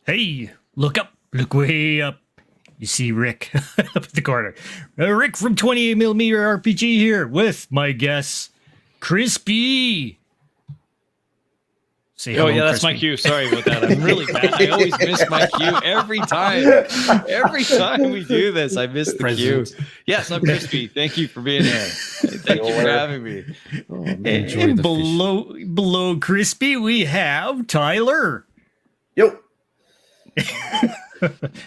Hey, look up. Look way up. You see Rick up at the corner. Rick from 28mm RPG here with my guest, Crispy. Say Oh hello, yeah, that's my Crispy. cue. Sorry about that. I'm really bad. I always miss my cue every time. Every time we do this, I miss the cue. Yes, I'm Crispy. Thank you for being here. Thank you for having me. Oh, man. And Enjoy the below Crispy, we have Tyler. Yo.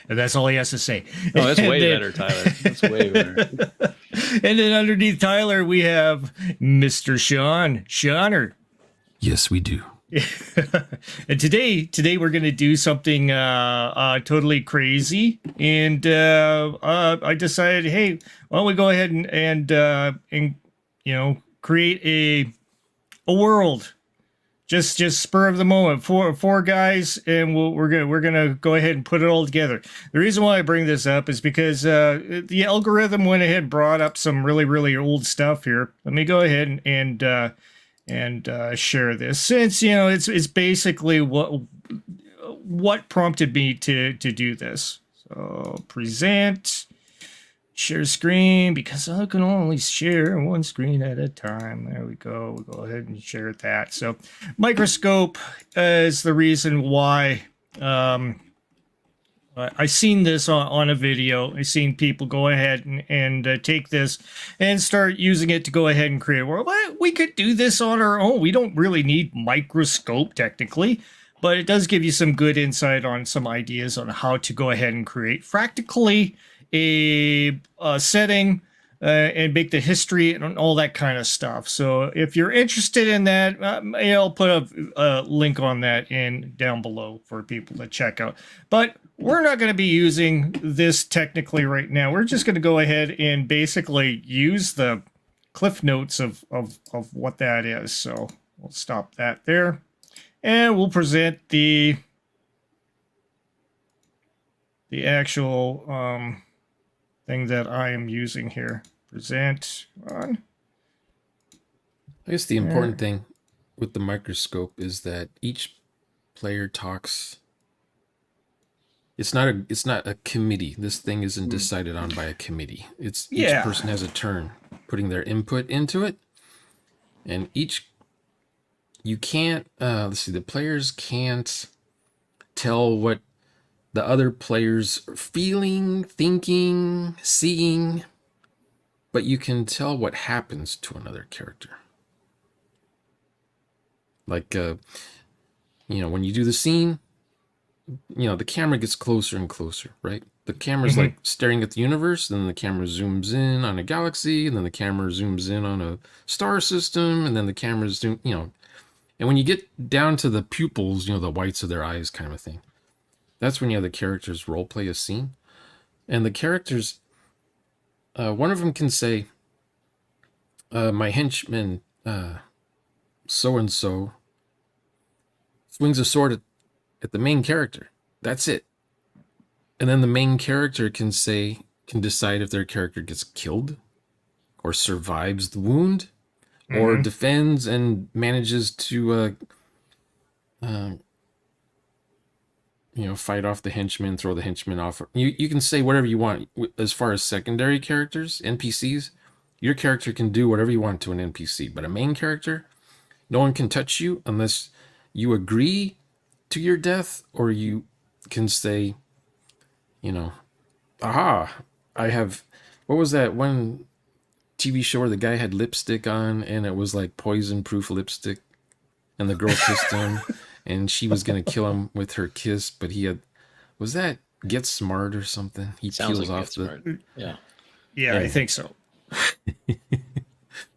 And that's all he has to say. Oh, that's way then, better, Tyler. That's way better. And then underneath Tyler, we have Mr. Sean. Seaner. Yes, we do. And today we're gonna do something totally crazy, and I decided, hey, why don't we go ahead and create a world, just spur of the moment, four guys, and we're gonna go ahead and put it all together. The reason why I bring this up is because the algorithm went ahead and brought up some really old stuff here. Let me go ahead and share this, since it's basically what prompted me to do this. So present, share screen, because I can only share one screen at a time. There we go. We'll go ahead and share that. So microscope is the reason why I seen this on a video. I seen people go ahead and take this and start using it to go ahead and create a world. But we could do this on our own. We don't really need microscope technically, but it does give you some good insight on some ideas on how to go ahead and create practically a setting and make the history and all that kind of stuff. So if you're interested in that, I'll put a link on that down below for people to check out. But we're not going to be using this technically right now. We're just going to go ahead and basically use the cliff notes of what that is. So we'll stop that there, and we'll present the actual thing that I am using here. Present on. I guess the important thing with the microscope is that each player talks. It's not a committee. This thing isn't decided on by a committee. Each person has a turn putting their input into it, and you can't. Let's see. The players can't tell what the other players are feeling, thinking, seeing, but you can tell what happens to another character. Like, when you do the scene, the camera gets closer and closer, right? The camera's like staring at the universe, then the camera zooms in on a galaxy, and then the camera zooms in on a star system, and then the camera and when you get down to the pupils, the whites of their eyes kind of a thing, that's when you have the characters role play a scene. And the characters, one of them can say, my henchman, so-and-so, swings a sword at the main character. That's it. And then the main character can decide if their character gets killed or survives the wound or defends and manages to fight off the henchman, throw the henchman off. You can say whatever you want. As far as secondary characters, NPCs, your character can do whatever you want to an NPC, but a main character, no one can touch you unless you agree to your death, or you can say, aha, I have, what was that one TV show where the guy had lipstick on and it was like poison proof lipstick, and the girl kissed him and she was going to kill him with her kiss, but was that Get Smart or something? He peels off the... Yeah, I think so.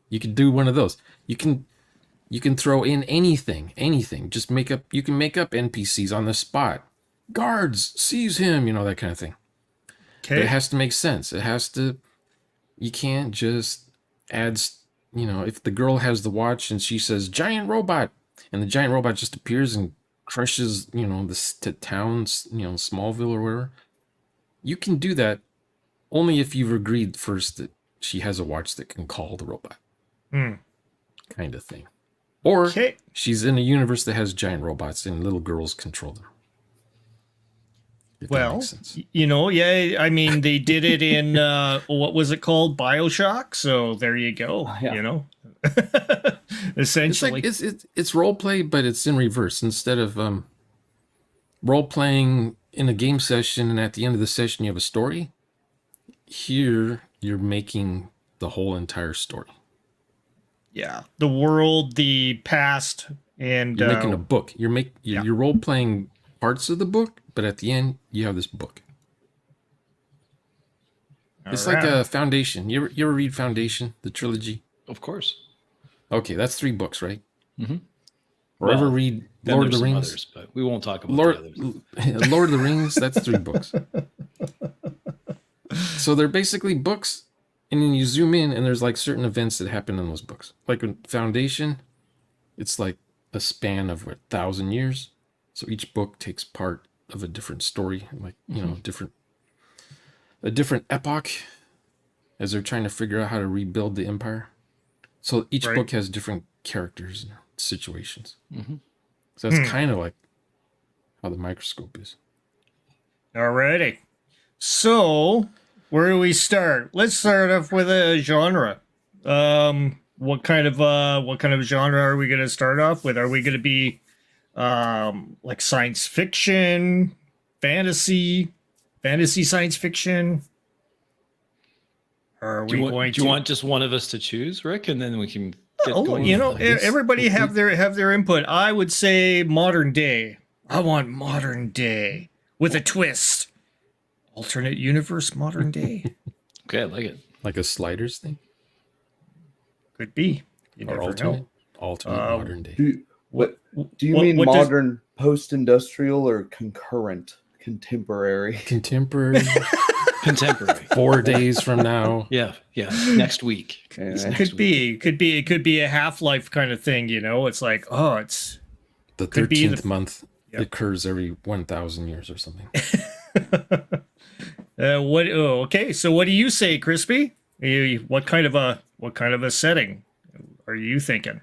You can do one of those. You can throw in anything. Just you can make up NPCs on the spot. Guards, seize him, that kind of thing. Okay. But it has to make sense. You can't just add, if the girl has the watch and she says, giant robot, and the giant robot just appears and crushes, the towns, Smallville or whatever. You can do that only if you've agreed first that she has a watch that can call the robot. Kind of thing. Or she's in a universe that has giant robots and little girls control them. If that Well, makes sense. yeah, I mean, they did it in, what was it called? BioShock. So there you go, Yeah. Essentially. It's role play, but it's in reverse. Instead of role playing in a game session and at the end of the session you have a story, here you're making the whole entire story. Yeah. The world, the past, and You're making a book. You're role playing parts of the book, but at the end you have this book. It's like a Foundation. You ever read Foundation, the trilogy? Of course. Okay, that's 3 books, right? Mm-hmm. Or ever read Then Lord of there's the some Rings? others, but we won't talk about the others. Lord of the Rings, that's 3 books. So they're basically books, and then you zoom in, and there's like certain events that happen in those books. Like in Foundation, it's like a span of 1,000 years. So each book takes part of a different story, like a different epoch, as they're trying to figure out how to rebuild the empire. So each book has different characters and situations. Mm-hmm. So that's kind of like how the microscope is. Alrighty. So where do we start? Let's start off with a genre. What kind of genre are we going to start off with? Are we going to be like science fiction, fantasy science fiction? Or are we going do you want just one of us to choose, Rick, and then we can get going? Everybody have their input. I would say modern day. I want modern day with a twist. Alternate universe, modern day. Okay, I like it. Like a sliders thing? Could be. You Or never alternate? know. Alternate modern day. Do you mean what does- modern, post-industrial, or concurrent, contemporary? Contemporary. Contemporary. 4 days from now. Yeah. Next week. It's next Could be. It could be a Half-Life kind of thing, It's like, it's The Could be 13th the- month Yep. occurs every 1,000 years or something. Okay. So what do you say, Crispy? What kind of a setting are you thinking?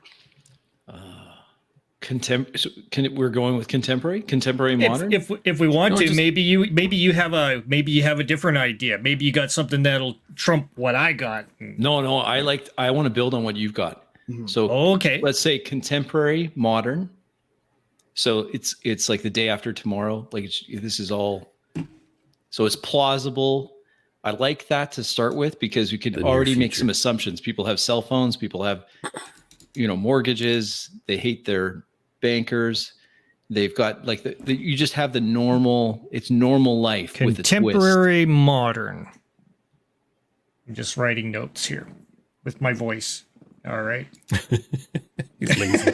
We're going with contemporary modern. If we want No, to, just- maybe you have a different idea. Maybe you got something that'll trump what I got. No, I want to build on what you've got. So Okay. let's say contemporary modern. So it's like the day after tomorrow. Like this is all. So it's plausible. I like that to start with because we could The near already make future. some assumptions. People have cell phones. People have, mortgages. They hate their bankers. They've got like you just have the normal. It's normal life with a twist. Contemporary modern. I'm just writing notes here with my voice. All right. He's lazy.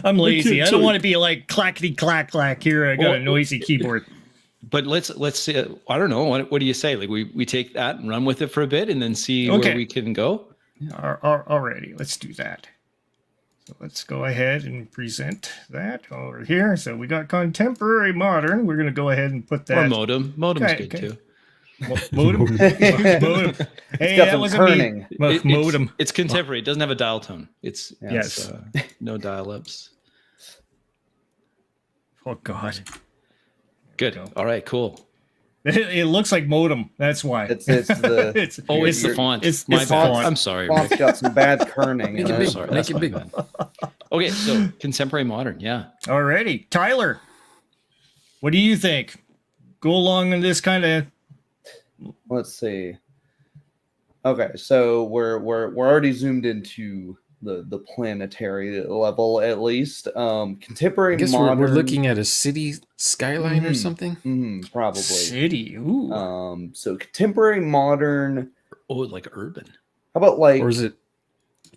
I'm lazy. I don't want to be like clackety clack clack here. I got a Well, noisy keyboard. But let's say, I don't know. What do you say? Like we take that and run with it for a bit and then see Okay. where we can go. Alrighty, let's do that. So let's go ahead and present that over here. So we got contemporary modern. We're going to go ahead and put that. Or modem. Modem's Okay, good okay. too. Modem. Modem. Hey, Got that some wasn't kerning. me. It's- Modem. It's contemporary. It doesn't have a dial tone. It's Yes. no dial-ups. Oh God. Good. go. All right. Cool. It looks like modem. That's why. It's the it's It's the You're- font. it's My the bad. font. I'm sorry. font's Rick. got some bad kerning. Make in it it. big. Sorry, Make that's it my big. bad. Okay, so contemporary modern. Yeah. Alrighty, Tyler. What do you think? Go along in this kind of. Let's see. Okay, so we're already zoomed into the planetary level at least. Contemporary I guess modern. we're looking at a city skyline or Mhm. something. Probably. City. Ooh. So contemporary modern. Oh, like urban. How about like Or is it?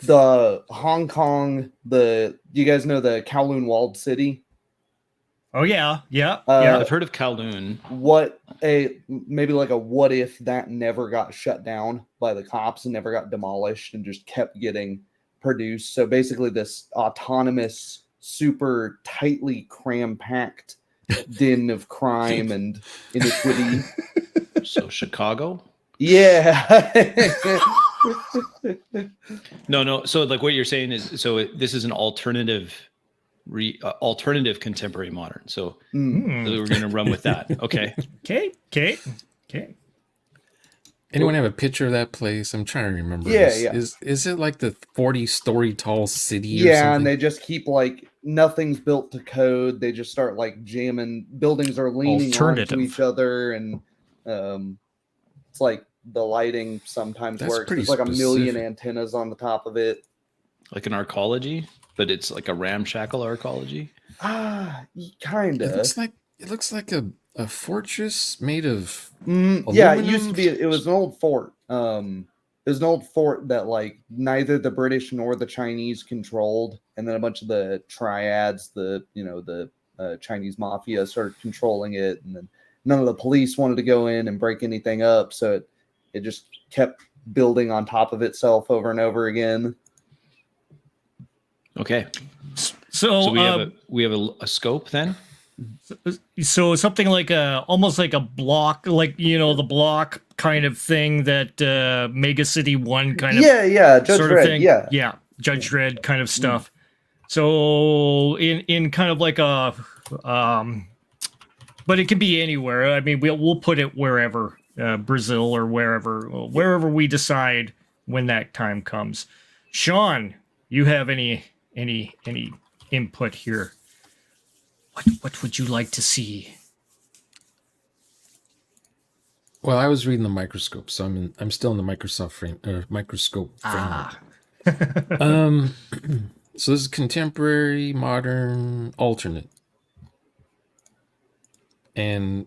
the Hong Kong? You guys know the Kowloon walled city? Oh yeah. Yeah. I've heard of Kowloon. Maybe like a what if that never got shut down by the cops and never got demolished and just kept getting produced. So basically this autonomous, super tightly cram-packed den of crime and iniquity. So Chicago. Yeah. No. So like what you're saying is, this is an alternative alternative contemporary modern. So, Hmm. so we're going to run with that. Okay. Okay. Anyone have a picture of that place? I'm trying to remember. Yeah, Is, yeah. is it like the 40-story tall city or Yeah, something? and they just keep like nothing's built to code. They just start like jamming. Buildings are leaning onto Alternative. each other, and it's like the lighting sometimes That's works. pretty There's like a million specific. antennas on the top of it. Like an arcology, but it's like a ramshackle arcology. Kind It of. looks like a fortress made of Yeah, it used to aluminum. be. It was an old fort. It was an old fort that like neither the British nor the Chinese controlled, and then a bunch of the triads, the Chinese mafia started controlling it, and then none of the police wanted to go in and break anything up, so it just kept building on top of itself over and over again. Okay. So, So we have a scope then. so something like almost like a block, like the block kind of thing that Mega City 1 kind of Yeah, Judge sort Dredd, of thing. yeah. Judge Dredd kind of stuff. So in kind of like a but it can be anywhere. I mean, we'll put it wherever, Brazil or wherever we decide when that time comes. Sean, you have any input here? What would you like to see? Well, I was reading the microscope, so I'm still in the microscope framework. So this is contemporary, modern, alternate. And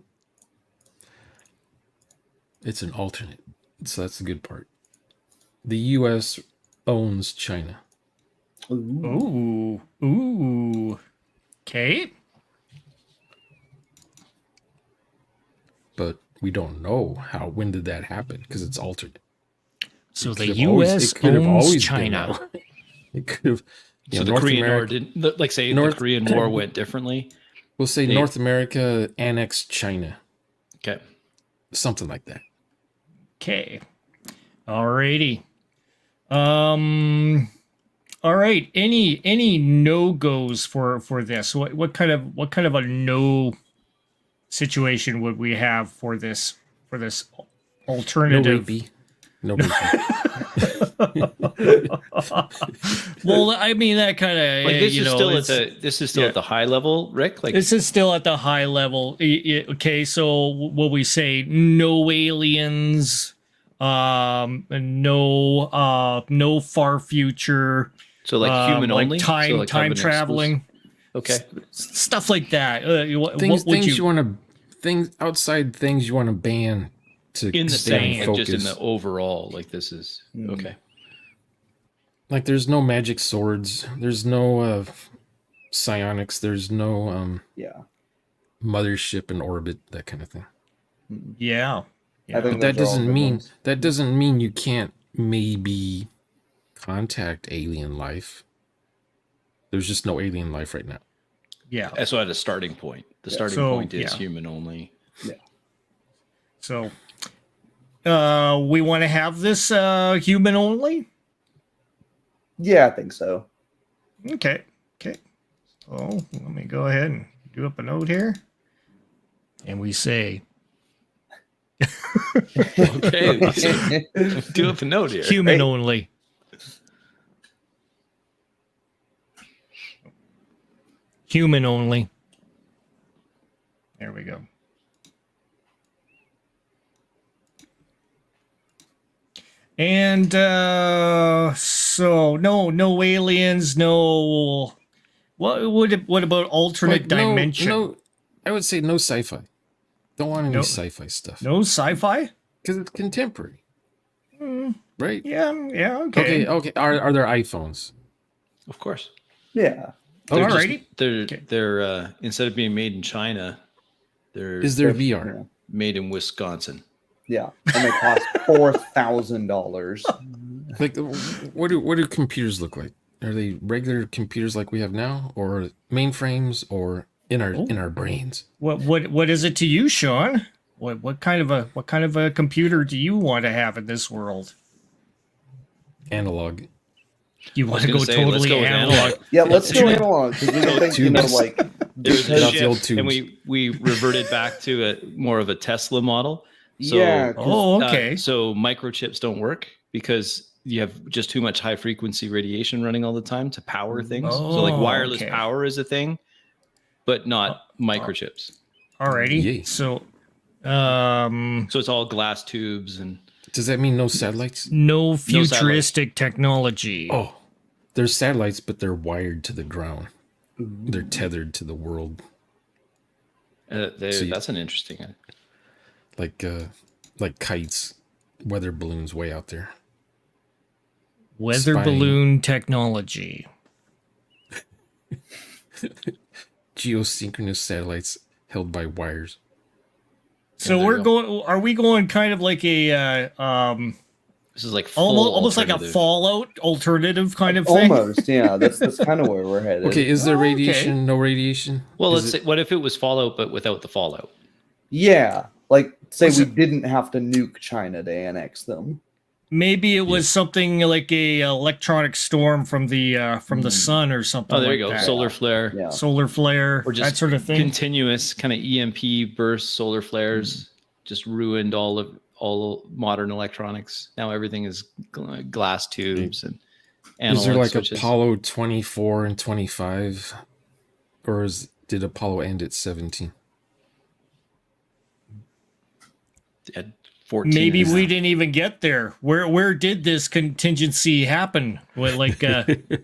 it's an alternate. So that's the good part. The US owns China. Ooh. Okay. But we don't know when did that happen, because it's alternate. So It the could have always- U.S. it could have owns always been China. that way. It could have. So the North Korean War America, didn't, like say the Korean War went differently. we'll say North America annexed China. Okay. Something like that. Okay. Alrighty. All right. Any no-goes for this? What kind of a no situation would we have for this alternative? No rapey. Well, I mean that kind of Like this is still at the high level, Rick. Like this is still at the high level. Okay, so will we say no aliens? No far future. so like human like only. time So like kind of an traveling. Okay. Stuff like that. What Things would you want to outside things you want to ban to In the stay same, like focused. just in the overall, like this is okay. Like there's no magic swords. There's no psionics. There's no mothership in orbit, that kind of thing. Yeah. I think But that those are all doesn't good mean ones. you can't maybe contact alien life. There's just no alien life right now. Yeah. So at a starting point, the starting So, point is yeah. human only. So, we want to have this human only. Yeah, I think so. Okay. So let me go ahead and do up a note here, and we say Okay. Do up a note here. human only. Human only. There we go. And so no aliens, no. What about alternate Like, dimension? No, I would say no sci-fi. Don't want any No- sci-fi stuff. No sci-fi? Because it's contemporary. Right? Yeah, okay. Okay. Are there iPhones? Of course. Yeah. They're Alrighty. They're instead of being made in China, they're Is there VR? made in Wisconsin. Yeah. And they cost $4,000. Like, what do computers look like? Are they regular computers like we have now, or mainframes, or in our brains? What is it to you, Sean? What kind of a computer do you want to have in this world? Analog. You want to go let's totally go with analog? Yeah, let's go analog because we don't think, like There's a Cut out the old shift, and tubes. we reverted back to more of a Tesla model. So, yeah, 'cause- Oh, okay. So microchips don't work because you have just too much high frequency radiation running all the time to power things. So like Oh, wireless okay. power is a thing, but not microchips. Alrighty. Yay. So, So it's all glass tubes and Does that mean no satellites? no satellites. futuristic technology. Oh, there's satellites, but they're wired to the ground. They're tethered to the world, that's an interesting. like kites, weather balloons way out there. Weather spying. balloon technology. Geosynchronous satellites held by wires. So there we're you go. going. Are we going kind of like a This is like full almost like a alternative. Fallout alternative kind of thing? almost, yeah. That's kind of where we're headed. Okay, is there Oh, okay. radiation? No radiation? Well, Is let's it- say, what if it was Fallout but without the fallout? Yeah, like say Was we it- didn't have to nuke China to annex them. Maybe it was something like a electronic storm from the sun or something. Oh, there like you go. that. Solar flare. Yeah. Solar flare, Or just that sort of thing. continuous kind of EMP bursts, solar flares, just ruined all modern electronics. Now everything is glass tubes and analog Is there like switches. Apollo 24 and 25? Or did Apollo end at 17? At 14? Maybe is- we didn't even get there. Where did this contingency happen? What, like, The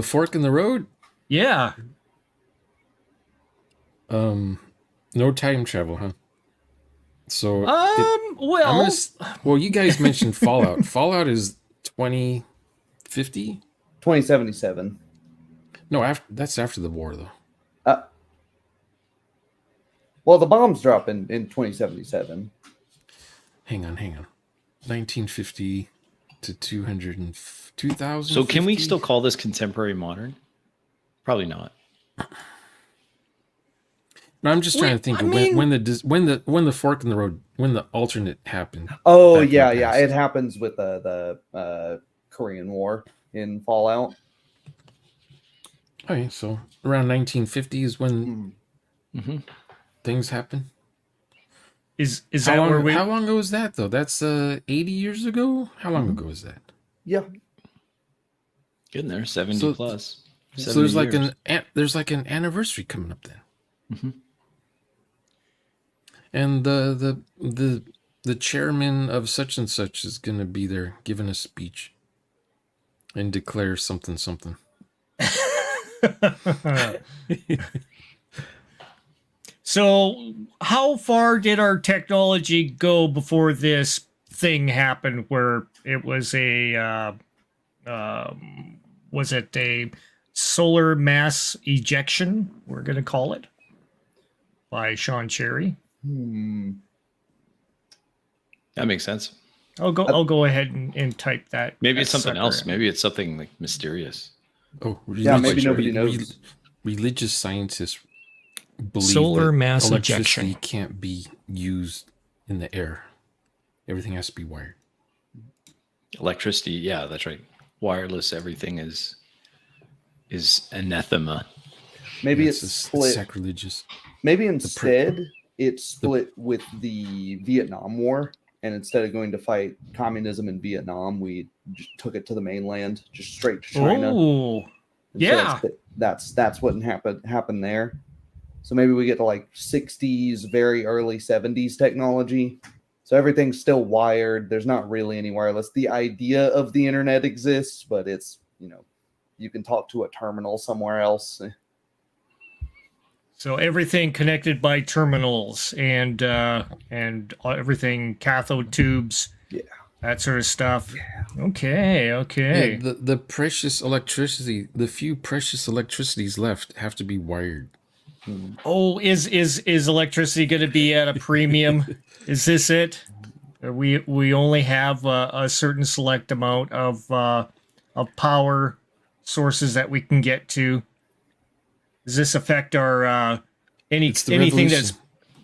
fork in the road? yeah. No time travel, huh? So Well, well, you guys mentioned Fallout. Fallout is 2050? 2077. No, that's after the war, though. Well, the bombs drop in 2077. Hang on. 1950 to 2000. So can we still call this contemporary modern? Probably not. No, I'm just trying to think I of mean- when the fork in the road, when the alternate happened. Oh Back in the yeah, yeah. past. It happens with the Korean War in Fallout. Okay, so around 1950 is when Mhm. things happen. is that where we? How long ago was that though? That's 80 years ago. How long ago is that? Yeah. Getting there, 70 So- plus. So there's 70 like years. there's like an anniversary coming up then. Mhm. And the chairman of such and such is going to be there giving a speech and declare something. So, how far did our technology go before this thing happened? Where it was was it a solar mass ejection? We're gonna call it by Sean Cherry. That makes sense. I'll go ahead and type that. Maybe it's that something sucker else. in. Maybe it's something like mysterious. Oh, Yeah, maybe nobody knows. Religious scientists believe Solar that mass electricity ejection. can't be used in the air. Everything has to be wired. Electricity, yeah, that's right. Wireless, everything is anathema. Maybe It's it's just split. sacrilegious. Maybe instead it's split with the Vietnam War, and instead of going to fight communism in Vietnam, we just took it to the mainland, just straight to China. Oh, And so yeah. that's what happened there. So maybe we get to like 60s, very early 70s technology. So everything's still wired. There's not really any wireless. The idea of the internet exists, but it's, you can talk to a terminal somewhere else. So everything connected by terminals and everything cathode tubes, that sort of stuff. Okay. Yeah, the precious electricity, the few precious electricities left have to be wired. Oh, is electricity going to be at a premium? Is this it? We only have a certain select amount of power sources that we can get to. Does this affect our It's the anything revolution.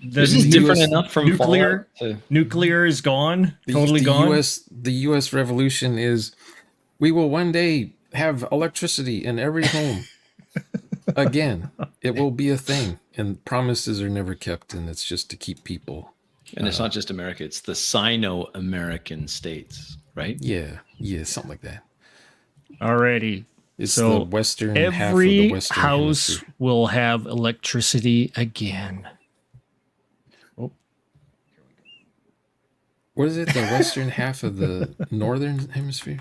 that's This is different enough from nuclear? Fallout to- Nuclear is gone, totally the gone. The U.S. revolution is We will one day have electricity in every home. Again, it will be a thing, and promises are never kept, and it's just to keep people. And it's not just America; it's the Sino-American states, right? Yeah, something like that. Alrighty. It's So the western half of the every western house hemisphere. will have electricity again. What is it? The western half of the northern hemisphere,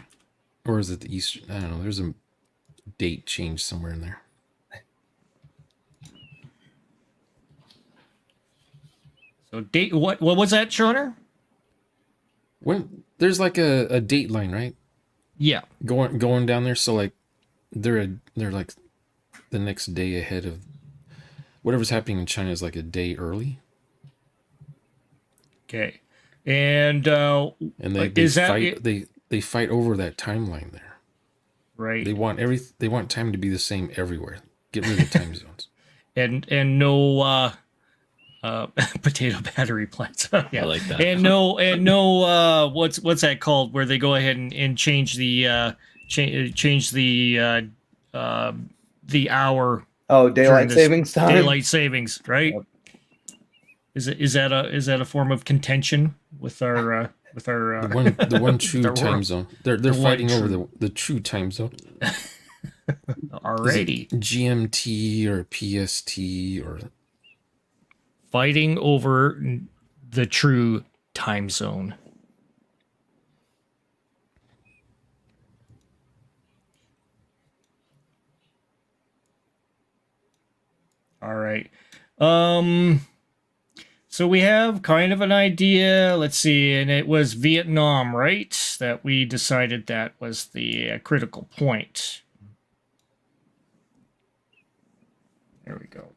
or is it the eastern? I don't know. There's a date change somewhere in there. So date what was that, Shoner? When there's like a date line, right? Yeah. Going down there. So like they're like the next day ahead of whatever's happening in China is like a day early. Okay. And they is that fight it? they fight over that timeline there. Right. They want time to be the same everywhere. Get rid of the time zones. And no potato battery plants. Yeah. I like that. And no what's that called where they go ahead and change the change the hour. Oh, daylight savings time. Daylight savings, right? Yep. Is that a form of contention with our the one true time zone? They're fighting over the true time zone. Alrighty. GMT or PST or fighting over the true time zone. All right. So we have kind of an idea. Let's see, and it was Vietnam, right? That we decided that was the critical point. There we go.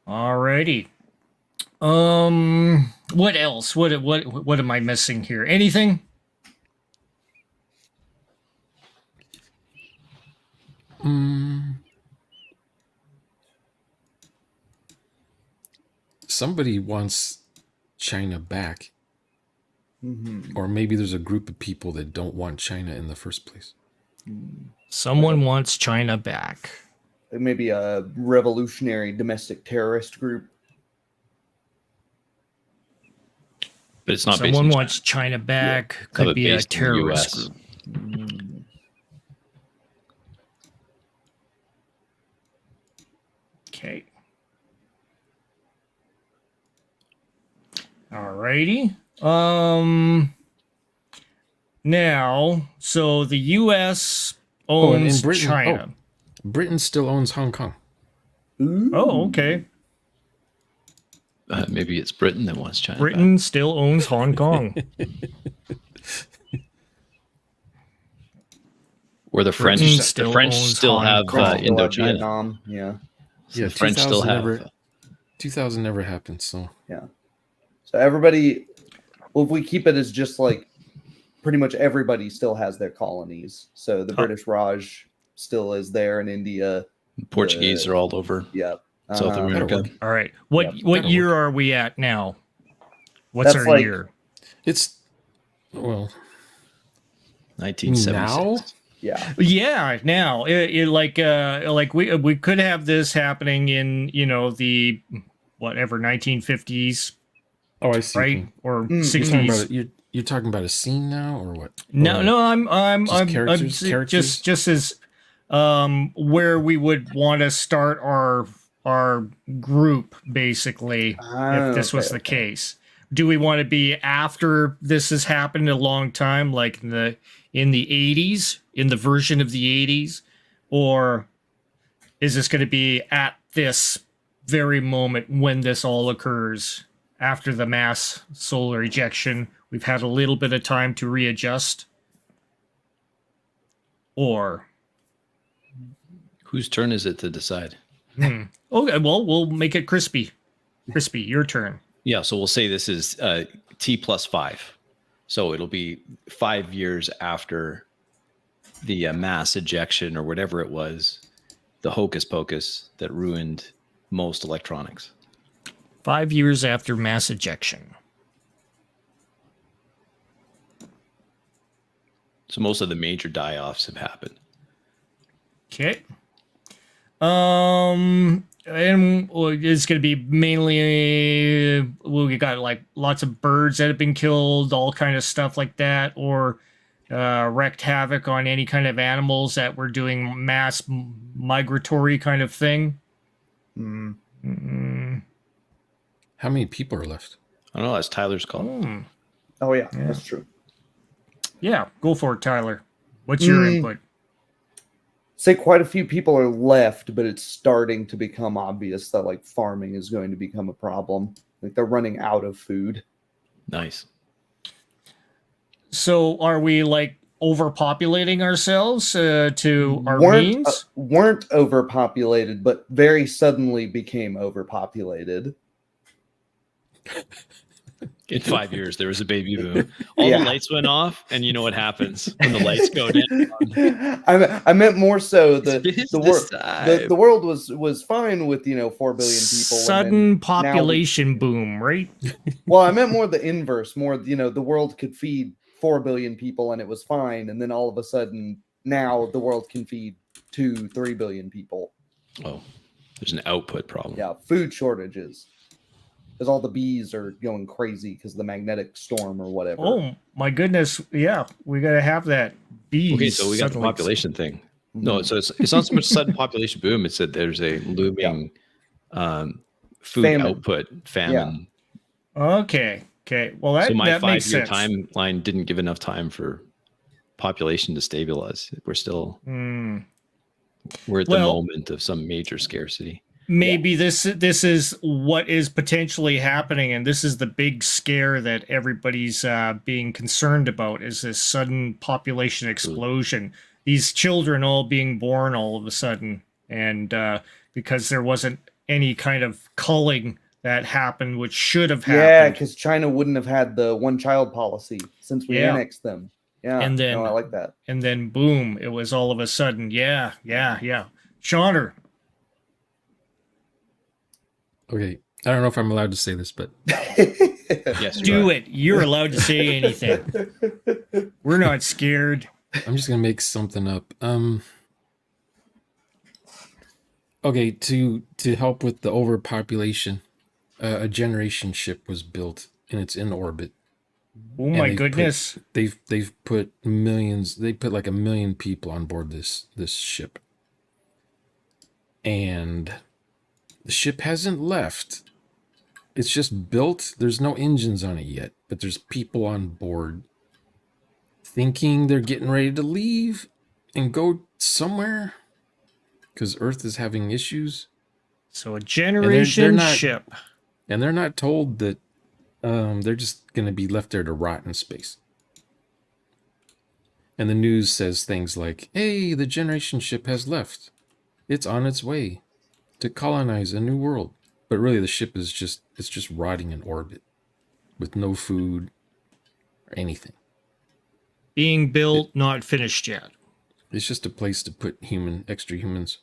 Alrighty. What else? What am I missing here? Anything? Somebody wants China back. Mm-hmm. Or maybe there's a group of people that don't want China in the first place. Someone wants China back. Maybe a revolutionary domestic terrorist group. But it's not. Someone wants China back. Yeah. Could be a terrorist group. Okay. Alrighty. Now, so the U.S. owns China. Britain still owns Hong Kong. Ooh. Oh, okay. Maybe it's Britain that wants China. Britain back. still owns Hong Kong. Or the French still have Indochina. Vietnam. Yeah. So the French still have. 2000 never happened. So yeah. So everybody, well, if we keep it as just like pretty much everybody still has their colonies. So the British Raj still is there in India. Portuguese are all over. Yep. South America. All right. What year are we at now? What's That's our year? It's 1976. Now? Yeah. Yeah, now like we could have this happening in the whatever 1950s. Oh, I see. Right? Or 60s. You're talking about a scene now, or what? No, I'm characters? just as where we would want to start our group, basically, if this was the case. Do we want to be after this has happened a long time, like in the 80s, in the version of the 80s, or is this going to be at this very moment when this all occurs after the mass solar ejection? We've had a little bit of time to readjust, or whose turn is it to decide? Okay, well, we'll make it crispy. Crispy, your turn. Yeah, so we'll say this is T+5. So it'll be 5 years after the mass ejection or whatever it was, the hocus pocus that ruined most electronics. 5 years after mass ejection. So most of the major die-offs have happened. Okay. And it's going to be mainly we got like lots of birds that have been killed, all kind of stuff like that, or wreaked havoc on any kind of animals that were doing mass migratory kind of thing. How many people are left? I don't know. That's Tyler's call. Oh yeah, that's true. Yeah, go for it, Tyler. What's your input? Say quite a few people are left, but it's starting to become obvious that like farming is going to become a problem. Like they're running out of food. Nice. So are we like overpopulating ourselves to our means? Weren't overpopulated, but very suddenly became overpopulated. In 5 years, there was a baby boom. All the lights went off, and you know what happens when the lights go down. I meant more so the world was fine with 4 billion people. Sudden population boom, right? Well, I meant more the inverse. More the world could feed 4 billion people, and it was fine. And then all of a sudden, now the world can feed 2-3 billion people. Oh, there's an output problem. Yeah, food shortages. Because all the bees are going crazy because of the magnetic storm or whatever. Oh my goodness! Yeah, we gotta have that bees. Okay, so we got the population thing. No, so it's not so much sudden population boom. It's that there's a looming food output famine. Yeah. Okay. Well, that my that makes 5-year sense. timeline didn't give enough time for population to stabilize. We're still we're at the moment of some major scarcity. Maybe this is what is potentially happening, and this is the big scare that everybody's being concerned about, is this sudden population explosion. These children all being born all of a sudden, and because there wasn't any kind of culling that happened, which should have happened. Yeah, because China wouldn't have had the one-child policy since we annexed them. Yeah, and then I like that. And then boom, it was all of a sudden. Yeah. Shauner. Okay, I don't know if I'm allowed to say this, but yes, do it. You're allowed to say anything. We're not scared. I'm just gonna make something up. Okay, to help with the overpopulation, a generation ship was built and it's in orbit. Oh my goodness! They've put millions. They put like 1 million people on board this ship, and the ship hasn't left. It's just built. There's no engines on it yet, but there's people on board thinking they're getting ready to leave and go somewhere because Earth is having issues. So a generation ship. And they're not told that they're just going to be left there to rot in space. And the news says things like, hey, the generation ship has left. It's on its way to colonize a new world. But really the ship is just rotting in orbit with no food or anything. Being built, not finished yet. It's just a place to put extra humans.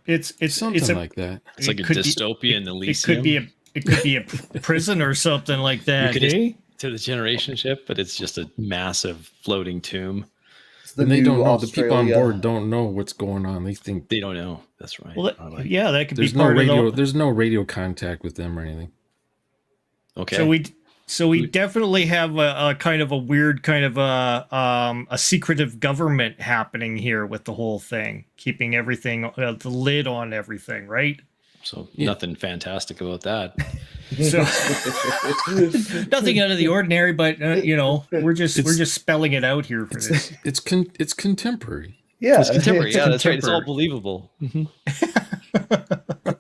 It's something like that. It's like a dystopian Elysium. It could be a prison or something like that. To the generation ship, but it's just a massive floating tomb. And they don't know. The people on board don't know what's going on. They think they don't know. That's right. Well, that could be no part radio. of There's no radio contact with them or anything. Okay. So we definitely have a kind of a weird kind of a secretive government happening here with the whole thing, keeping everything the lid on everything, right? So nothing fantastic about that. So nothing out of the ordinary, but we're just spelling it out here for this. It's contemporary. Yeah, it's contemporary. Yeah, that's right. It's all believable. Mm-hmm.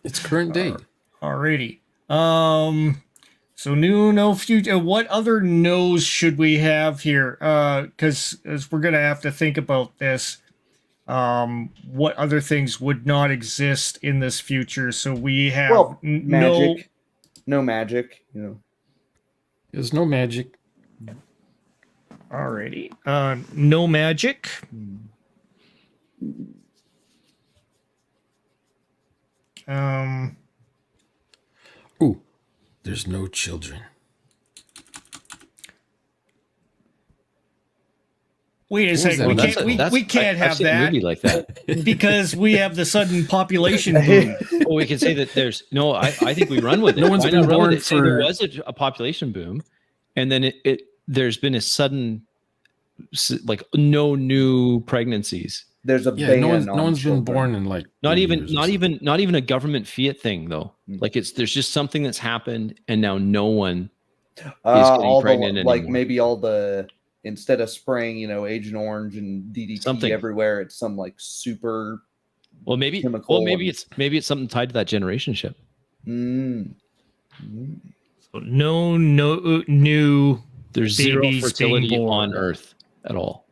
It's current day. Alrighty. So no future. What other no's should we have here? Because we're gonna have to think about this. What other things would not exist in this future? So we have magic. No magic. There's no magic. Alrighty. No magic. Ooh, there's no children. Wait a was second. that? We Well, can't. We can't I've have seen a that movie like that. because we have the sudden population boom. Well, we can say that there's no. I think we run with it. No one's Why been not run with born it? Say there for- was a population boom, and then there's been a sudden like no new pregnancies. There's a Yeah, ban no on one's been children. born in like Not 30 even years or not something. even not even a government fiat thing though. Like there's just something that's happened, and now no one is getting all pregnant the like anymore. maybe all the instead of spraying, Agent Orange and DDT Something. everywhere, it's some like super. Well, maybe chemical and- it's something tied to that generation ship. Mm. So no new. There's zero Babies being fertility born. on Earth at all.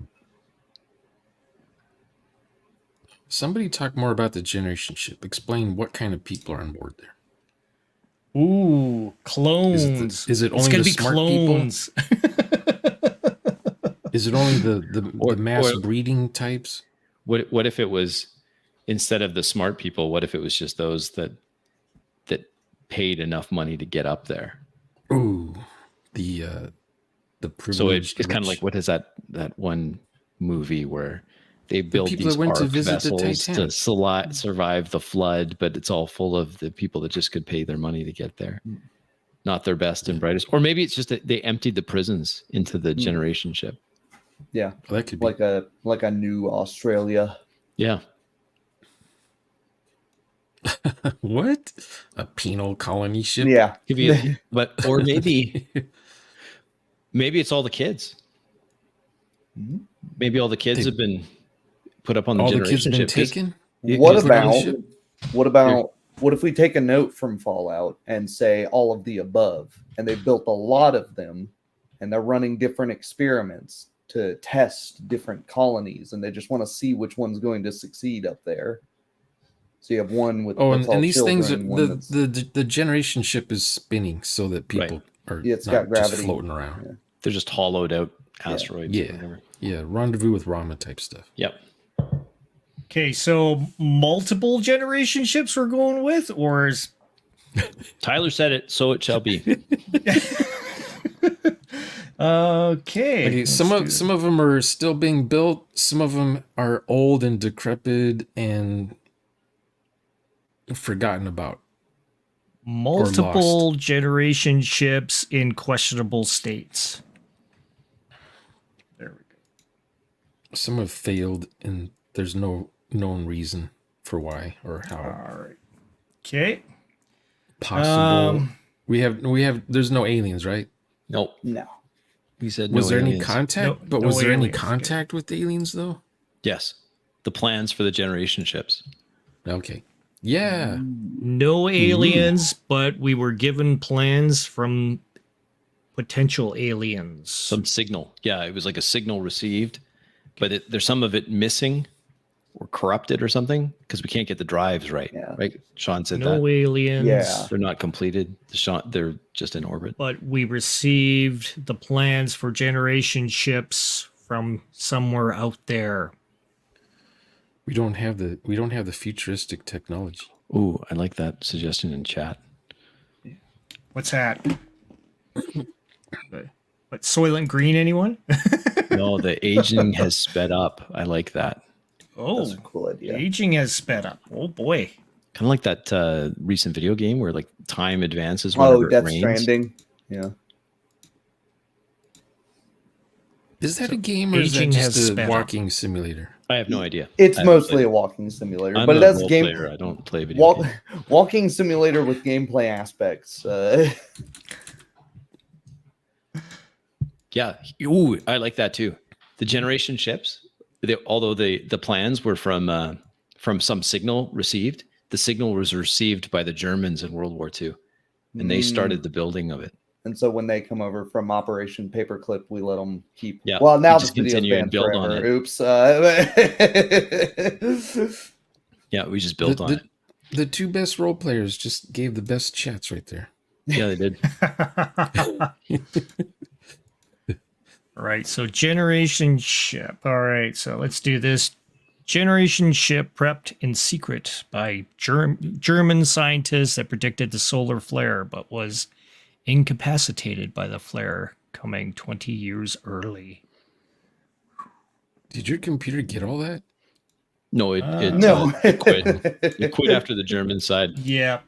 Somebody talk more about the generation ship. Explain what kind of people are on board there. Ooh, clones. Is it It's only gonna the be smart clones. Is it only the mass or- breeding types? What if it was instead of the smart people? What if it was just those that paid enough money to get up there? Ooh, the privileged. So it's kind of rich. like what is that one movie where they build people these that went to ark visit the vessels to Titanic. survive the flood, but it's all full of the people that just could pay their money to get there. Not their best and brightest. Or maybe it's just that they emptied the prisons into the generation ship. Yeah, Well, that could be. like a new Australia. Yeah. What? A penal colony ship? Yeah, Could be or maybe it's all the kids. Maybe all the kids have been put up on the All the kids generation have been ship. 'Cause taken? What Put on the about ship? what if we take a note from Fallout and say all of the above, and they built a lot of them, and they're running different experiments to test different colonies, and they just want to see which one's going to succeed up there. So you have one with Oh, that's all and these things are children, one that's- the generation ship is spinning so that people are Yeah, it's not got gravity. just floating around. Yeah. They're just hollowed out asteroids. Yeah. Or whatever. Yeah, rendezvous with Rama type stuff. Yep. Okay, so multiple generation ships we're going with, or is Tyler said it, so it shall be. okay? Okay, some of them are still being built. Some of them are old and decrepit and forgotten about. multiple generation ships in questionable states. There we go. Some have failed, and there's no known reason for why or how. All right. Okay. Possible. We have. There's no aliens, right? Nope. no. We said Was no there any aliens. contact? No- but no was there any aliens, okay. contact with the aliens though? Yes. The plans for the generation ships. Okay. Yeah. No aliens, but we were given plans from potential aliens. Some signal. Yeah, it was like a signal received, but there's some of it missing or corrupted or something because we can't get the drives right. Yeah. Right? Sean said no that. aliens. Yeah. They're not completed. They're just in orbit. But we received the plans for generation ships from somewhere out there. We don't have the futuristic technology. Ooh, I like that suggestion in chat. What's that? What, Soylent Green, anyone? No, the aging has sped up. I like that. Oh, That's a cool idea. aging has sped up. Oh boy. Kind of like that recent video game where like time advances Oh, whenever it Death rains. Stranding. Yeah. Is that a game or is that aging has just a sped up. walking simulator? I have no idea. It's I haven't mostly played a walking simulator, I'm but it a has role game player. I don't play video games. walking simulator with gameplay aspects. Yeah. Ooh, I like that too. The generation ships, although the plans were from some signal received, the signal was received by the Germans in World War II, and they started the building of it. And so when they come over from Operation Paperclip, we let them keep. Yeah, Well, now we this just video's continue and banned build on forever. it. Oops. Yeah, we just built on it. The two best role players just gave the best chats right there. Yeah, they did. All right, so generation ship. All right, so let's do this. Generation ship prepped in secret by German scientists that predicted the solar flare, but was incapacitated by the flare coming 20 years early. Did your computer get all that? No, it No. quit. It quit after the German side. Yeah.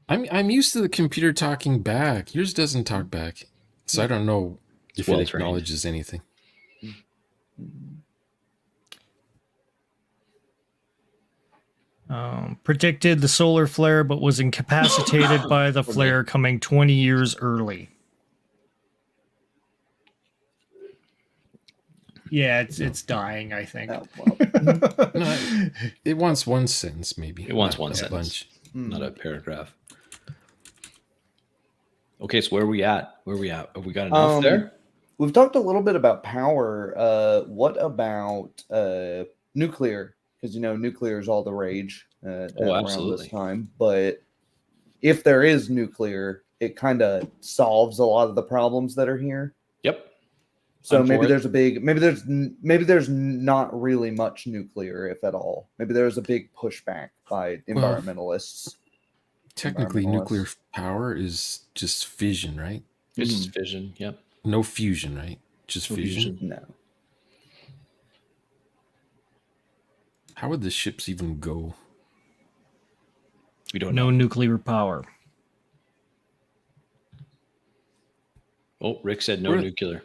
I'm used to the computer talking back. Yours doesn't talk back, so I don't know if it well-trained. acknowledges anything. Predicted the solar flare, but was incapacitated by the flare coming 20 years early. Yeah, it's dying, I think. Oh, well. No, it wants one sentence, maybe. It wants not one a sentence. bunch. Not a paragraph. Okay, so where are we at? Have we got enough there? We've talked a little bit about power. What about nuclear? Because nuclear is all the rage around absolutely. this time. But if there is nuclear, it kind of solves a lot of the problems that are here. Yep. So maybe there's not really much nuclear, if at all. Maybe there's a big pushback by environmentalists. Technically, nuclear power is just fission, right? It's just fission. Yep. No fusion, right? Just No fission. fusion. No. How would the ships even go? We don't No know. nuclear power. Oh, Rick said no nuclear.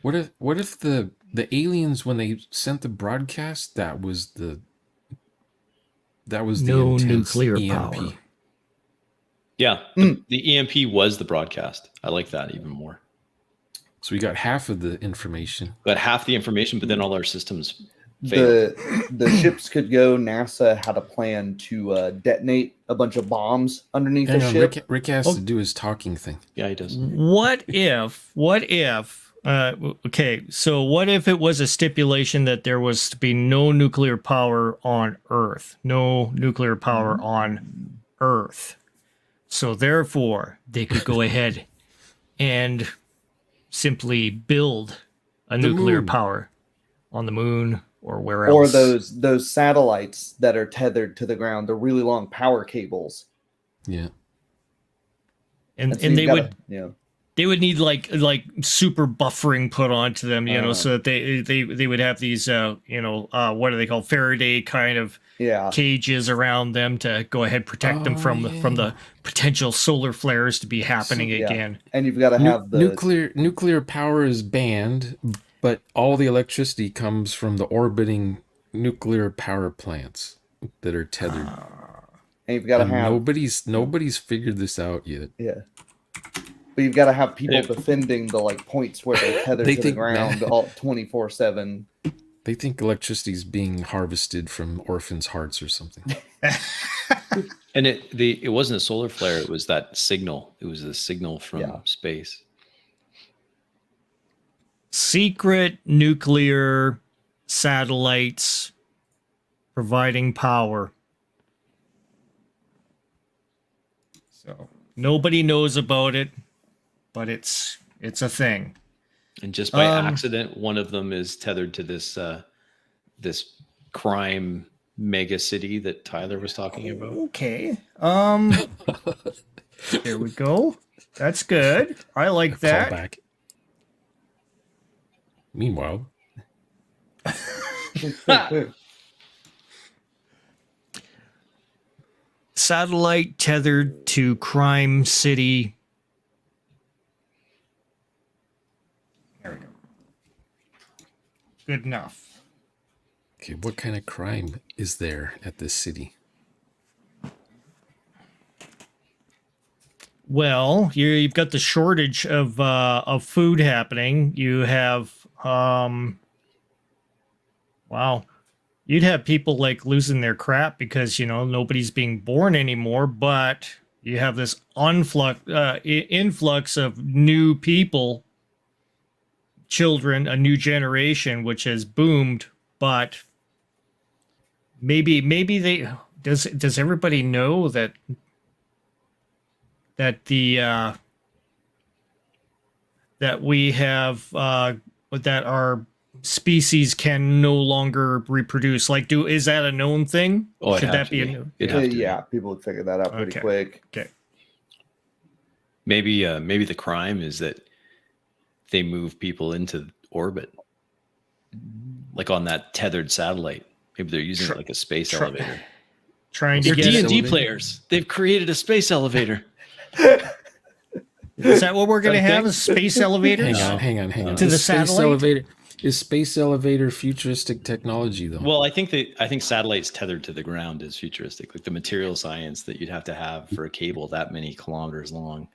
What if the aliens, when they sent the broadcast, that was the No intense nuclear EMP. power. Yeah, the EMP was the broadcast. I like that even more. So we got half of the information. Got half the information, but then all our systems failed. The ships could go. NASA had a plan to detonate a bunch of bombs underneath the ship. Rick has to do his talking thing. Yeah, he does. What if, okay, so what if it was a stipulation that there was to be no nuclear power on Earth? No nuclear power on Earth. So therefore, they could go ahead and simply build a nuclear moon. power on the moon or where Or else. those satellites that are tethered to the ground, the really long power cables. Yeah. And so they you've would gotta, they would need like super buffering put onto them, so that they would have these what are they called, Faraday kind of cages around them to go ahead protect them from the potential solar flares to be happening again. And you've got to have the nuclear power is banned, but all the electricity comes from the orbiting nuclear power plants that are tethered. And you've got to have nobody's figured this out yet. Yeah. But you've got to have people defending the points where they're tethered to the ground all 24/7. They think electricity is being harvested from orphans' hearts or something. And it wasn't a solar flare, it was that signal. It was the signal from space. Secret nuclear satellites providing power. So nobody knows about it, but it's a thing. And just by accident, one of them is tethered to this this crime mega city that Tyler was talking about. Okay. There we go. That's good. I like that. Callback. Meanwhile, satellite tethered to crime city. There we go. Good enough. okay, what kind of crime is there at this city? Well, you've got the shortage of food happening. You have wow. You'd have people losing their crap because nobody's being born anymore, but you have this influx of new people, children, a new generation which has boomed, but maybe they does everybody know that that we have that our species can no longer reproduce? Like, is that a known thing? Oh, Should that be a new? It'd have to be. Yeah, people would figure that out pretty Okay. quick. Okay. Maybe the crime is that they move people into orbit, like on that tethered satellite. Maybe they're using it like a space elevator. Trying to They're get D&D elevator. players. They've created a space elevator. Is that what we're going to have? A space elevator? Hang on. To the Is space satellite? elevator is space elevator futuristic technology though? Well, I think satellites tethered to the ground is futuristic. Like the material science that you'd have to have for a cable that many kilometers long,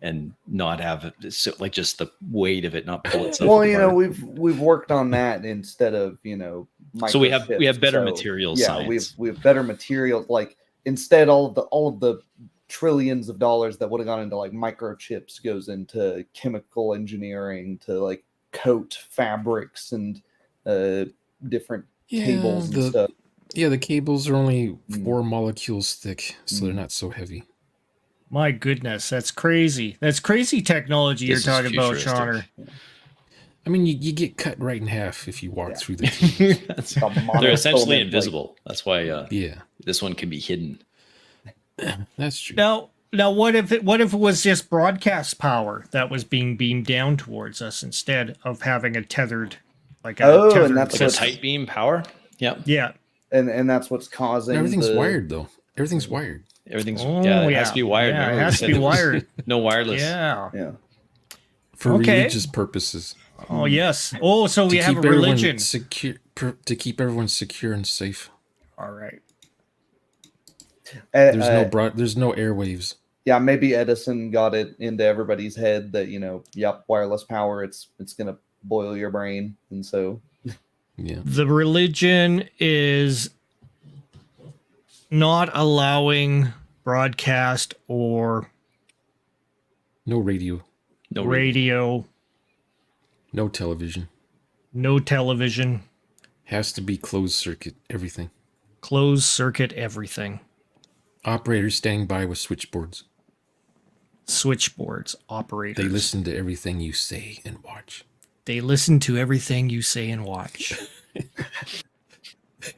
and not have like just the weight of it not pull itself. Well, you know, apart. we've worked on that instead of, So we have microchips. better So, material yeah, science. we have better materials. Like instead, all of the trillions of dollars that would have gone into like microchips goes into chemical engineering to like coat fabrics and different cables and stuff. Yeah, the cables are only Mm. 4 molecules thick, so they're Mm. not so heavy. My goodness, that's crazy. That's crazy technology This is you're talking about, futuristic. Shauner. I mean, you get cut right in half if you walk Yeah. through the cables. That's- A they're essentially monofilament, like- invisible. That's why Yeah, this one can be hidden. that's true. Now, what if it was just broadcast power that was being beamed down towards us instead of having a tethered, like a Oh, and tethered that's Like a what- tight beam power. Yeah, yeah. and that's what's causing Everything's the- wired though. Everything's wired. everything's Oh, it has to be wired. Yeah, Remember it we has to said be there was wired. No wireless. Yeah. Yeah. For Okay. religious purposes. Oh yes. Oh, so we To have a keep everyone religion. secure, to keep everyone secure and safe. All right. There's there's no airwaves. Yeah, maybe Edison got it into everybody's head that wireless power, it's gonna boil your brain, and so Yeah. The religion is not allowing broadcast or No radio, No radio, no television. no television, Has to be closed circuit, everything. closed circuit everything. Operators standing by with switchboards. Switchboards, operators. They listen to everything you say and watch. They listen to everything you say and watch.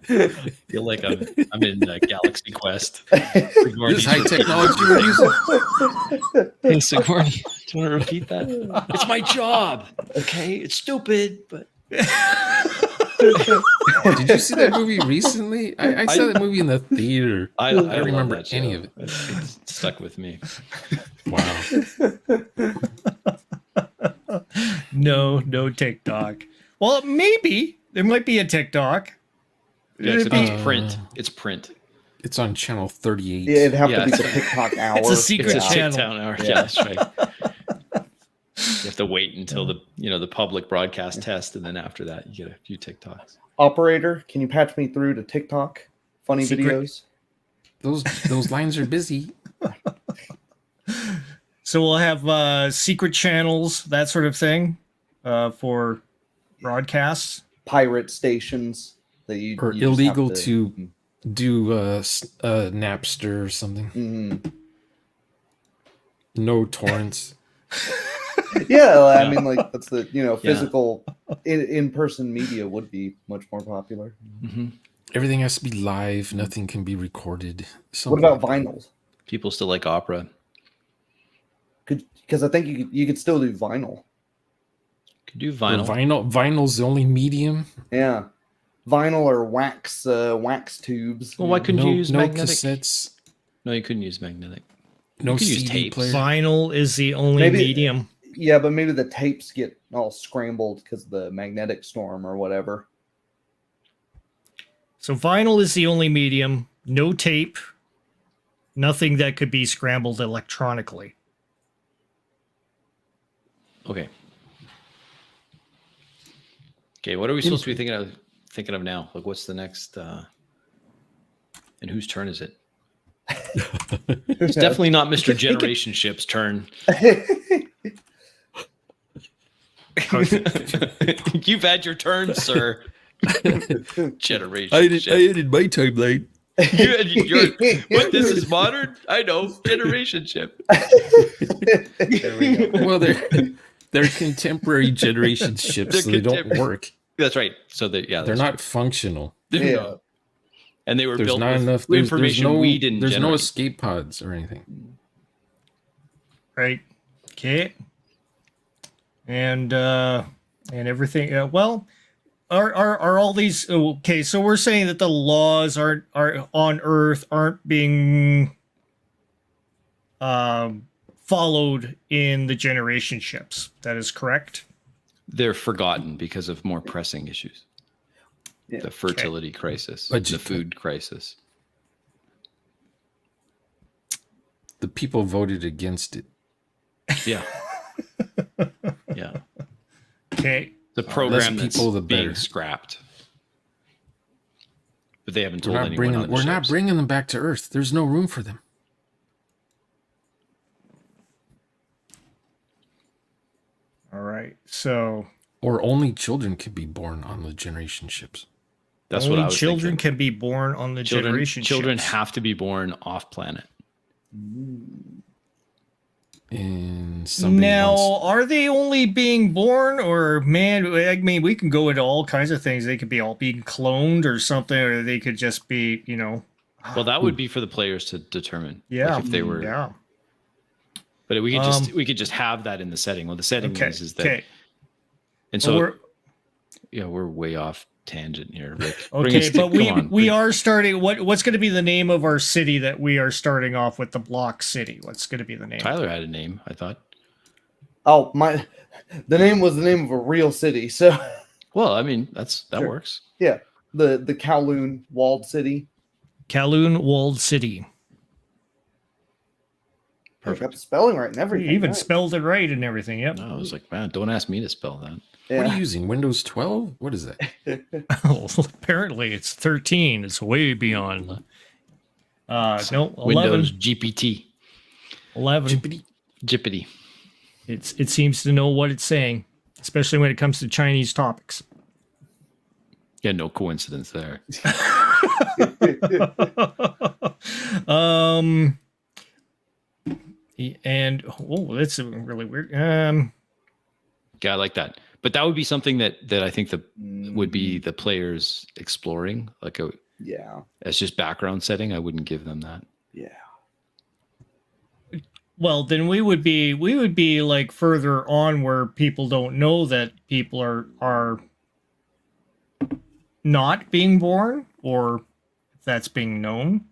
feel like I'm in Galaxy Quest. This high technology we're using. Hey, Sigourney, do you want to repeat that? It's my job. Okay, it's stupid, but Did you see that movie recently? I saw that movie in the theater. I don't love remember that any show. of it. It's stuck with me. Wow. No TikTok. Well, maybe there might be a TikTok. Yeah, It'd except be- it's print. It's print. It's on channel 38. yeah, it'd have Yeah, to be the it's- TikTok hour. It's a secret It's a channel. TikTok hour. Yeah. Yeah, that's right. You have to wait until the public broadcast test, and then after that, you get a few TikToks. Operator, can you patch me through to TikTok? Funny Secret- videos. Those lines are busy. So we'll have secret channels, that sort of thing, for broadcasts. Pirate stations that you Or you just have illegal to do Napster or something. Mhm. No torrents. Yeah, I Yeah. mean, like that's the physical in-person media would be much more popular. Mm-hmm. Everything has to be live. Nothing can be recorded. What Something about like that. vinyl? People still like opera. Because I think you could still do vinyl. Could do Or vinyl. Vinyl's the only medium. Yeah, vinyl or wax tubes. Well, why couldn't no, you use no magnetic? cassettes. No, you couldn't use magnetic. No You could use CD tapes. player. Vinyl is the only Maybe- medium. Yeah, but maybe the tapes get all scrambled because of the magnetic storm or whatever. So vinyl is the only medium. No tape. Nothing that could be scrambled electronically. Okay. Okay, what are we supposed to be thinking of now? Like, what's the next? And whose turn is it? It's definitely not Mr. Generation Ship's turn. You've had your turn, sir. Generation Ship. ended my timeline. What, this is modern? I know. Generation Ship. There we go. Well, they're They're contemporary generation ships, They're so they don't contemporary. work. That's right. So They're not functional. Yeah. And they were There's built not with enough. information we didn't There's no generate. escape pods or anything. Right. Okay. And everything. Well, are all these okay? So we're saying that the laws are on Earth aren't being followed in the generation ships. That is correct. They're forgotten because of more pressing issues. Yeah. The fertility crisis, But the food crisis. The people voted against it. Yeah. Yeah. Okay. The program less people, that's the being better. scrapped. But they haven't We're told not anyone bringing. on the We're not ships. bringing them back to Earth. There's no room for them. All right. So Or only children could be born on the generation ships. That's only what I was children thinking. can be born on the Children generation ships. have to be born off planet. And somebody Now, wants, are they only being born, or man? I mean, we can go into all kinds of things. They could be all being cloned or something, or they could just be, Well, that would be for the players to determine. Yeah. Like if they were. Yeah. But we could just have that in the setting. Well, the setting Okay. is that. Okay. And Well, so we're way off tangent here, Rick. Okay, but come we on. are starting. What's going to be the name of our city that we are starting off with? The block city. What's going to be the name? Tyler had a name, I thought. Oh, the name was the name of a real city. So Well, I mean, that Sure. works. yeah, the Kowloon walled city. Kowloon Walled City. I got the spelling right and everything. He even right. spelled it right and everything. Yep. No, I was like, man, don't ask me to spell that. what are Yeah. you using? Windows 12? What is that? Well, apparently it's 13. It's way beyond. No, 11. Windows GPT. 11. Jippity. It seems to know what it's saying, especially when it comes to Chinese topics. Yeah, no coincidence there. And that's really weird. Yeah, I like that. But that would be something that I think would be the players exploring, like Yeah. as just background setting. I wouldn't give them that. Yeah. Well, then we would be like further on where people don't know that people are not being born, or if that's being known.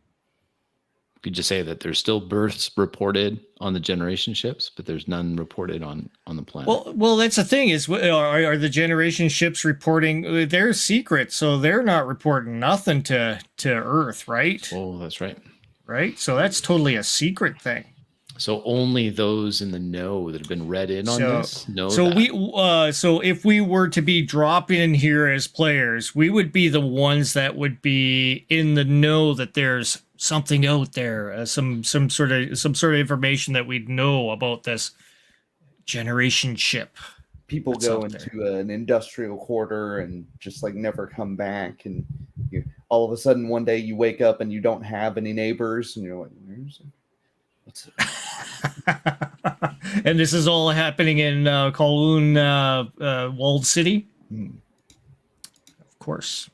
You could just say that there's still births reported on the generation ships, but there's none reported on the planet. Well, that's the thing is, are the generation ships reporting? They're secret, so they're not reporting nothing to Earth, right? Oh, that's right. Right. So that's totally a secret thing. So only those in the know that have been read in on this know So that. so if we were to be dropping in here as players, we would be the ones that would be in the know that there's something out there, some sort of information that we'd know about this generation ship. People That's go out into an industrial quarter and just like never come back, and all of a sudden one day you wake up and you don't have any neighbors, and you're like, "Where's it? What's it?" And this is all happening in Kowloon Walled City. Of course.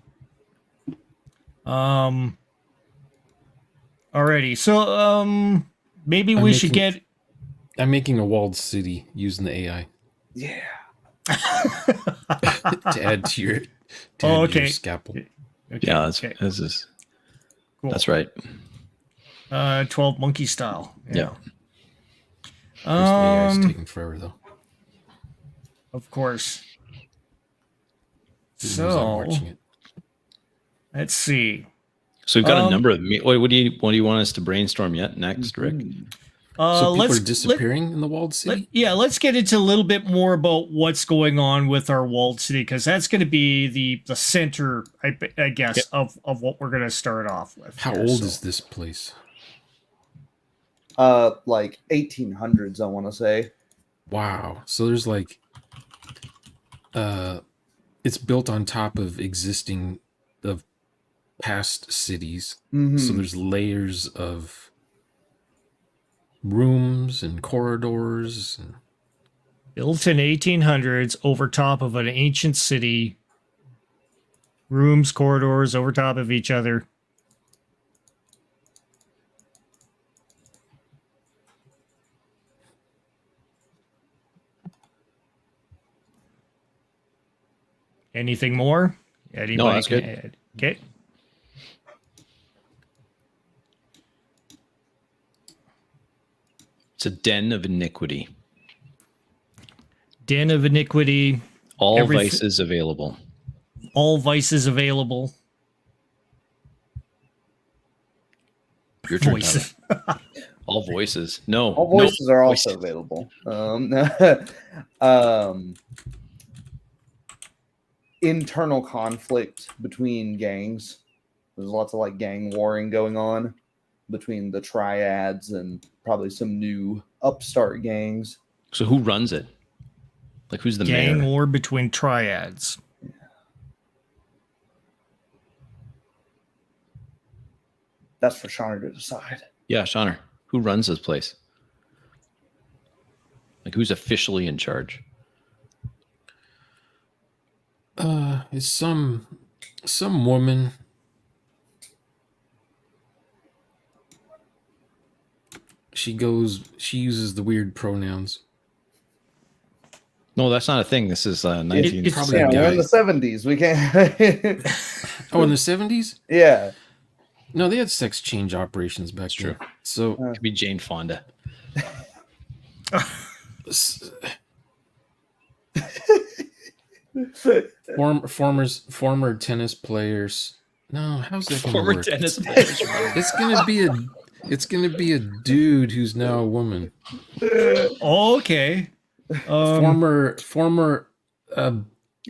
Alrighty, so maybe we should get. I'm making a walled city using the AI Yeah. to add to your, Okay. scalpel. Okay, Yeah, okay, cool. that's right. 12 monkey style. Yeah. Of course, the AI is taking forever though. Of course. Who knows I'm So watching it. let's see. So we've got a number of. What do you want us to brainstorm yet next, Rick? So people let's are disappearing in the walled city? let's get into a little bit more about what's going on with our walled city, because that's going to be the center, I guess, of what we're going to start off with. How here, old so. is this place? Like 1800s, I want to say. Wow. So there's like it's built on top of past cities. Mhm. So there's layers of rooms and corridors. And Built in 1800s over top of an ancient city. Rooms, corridors over top of each other. Anything more? Anybody that's can good. add? Okay. It's a den of iniquity. Den of iniquity. All vices available. All vices available. Your turn. Voices. All voices. No. All voices no are also voices. available. Internal conflict between gangs. There's lots of like gang warring going on between the triads and probably some new upstart gangs. So who runs it? Like who's the Gang mayor? war between triads. That's for Shauna to decide. Yeah, Shauner. Who runs this place? Like who's officially in charge? It's some woman. She uses the weird pronouns. No, that's not a thing. This is 19. it's probably Yeah, a we're guy. in the 70s. We can't. Oh, in the 70s? Yeah. No, they had sex change operations back true. then. So Could be Jane Fonda. former tennis players. No, how's that gonna Former work? tennis players. It's gonna be a dude who's now a woman. Okay. Former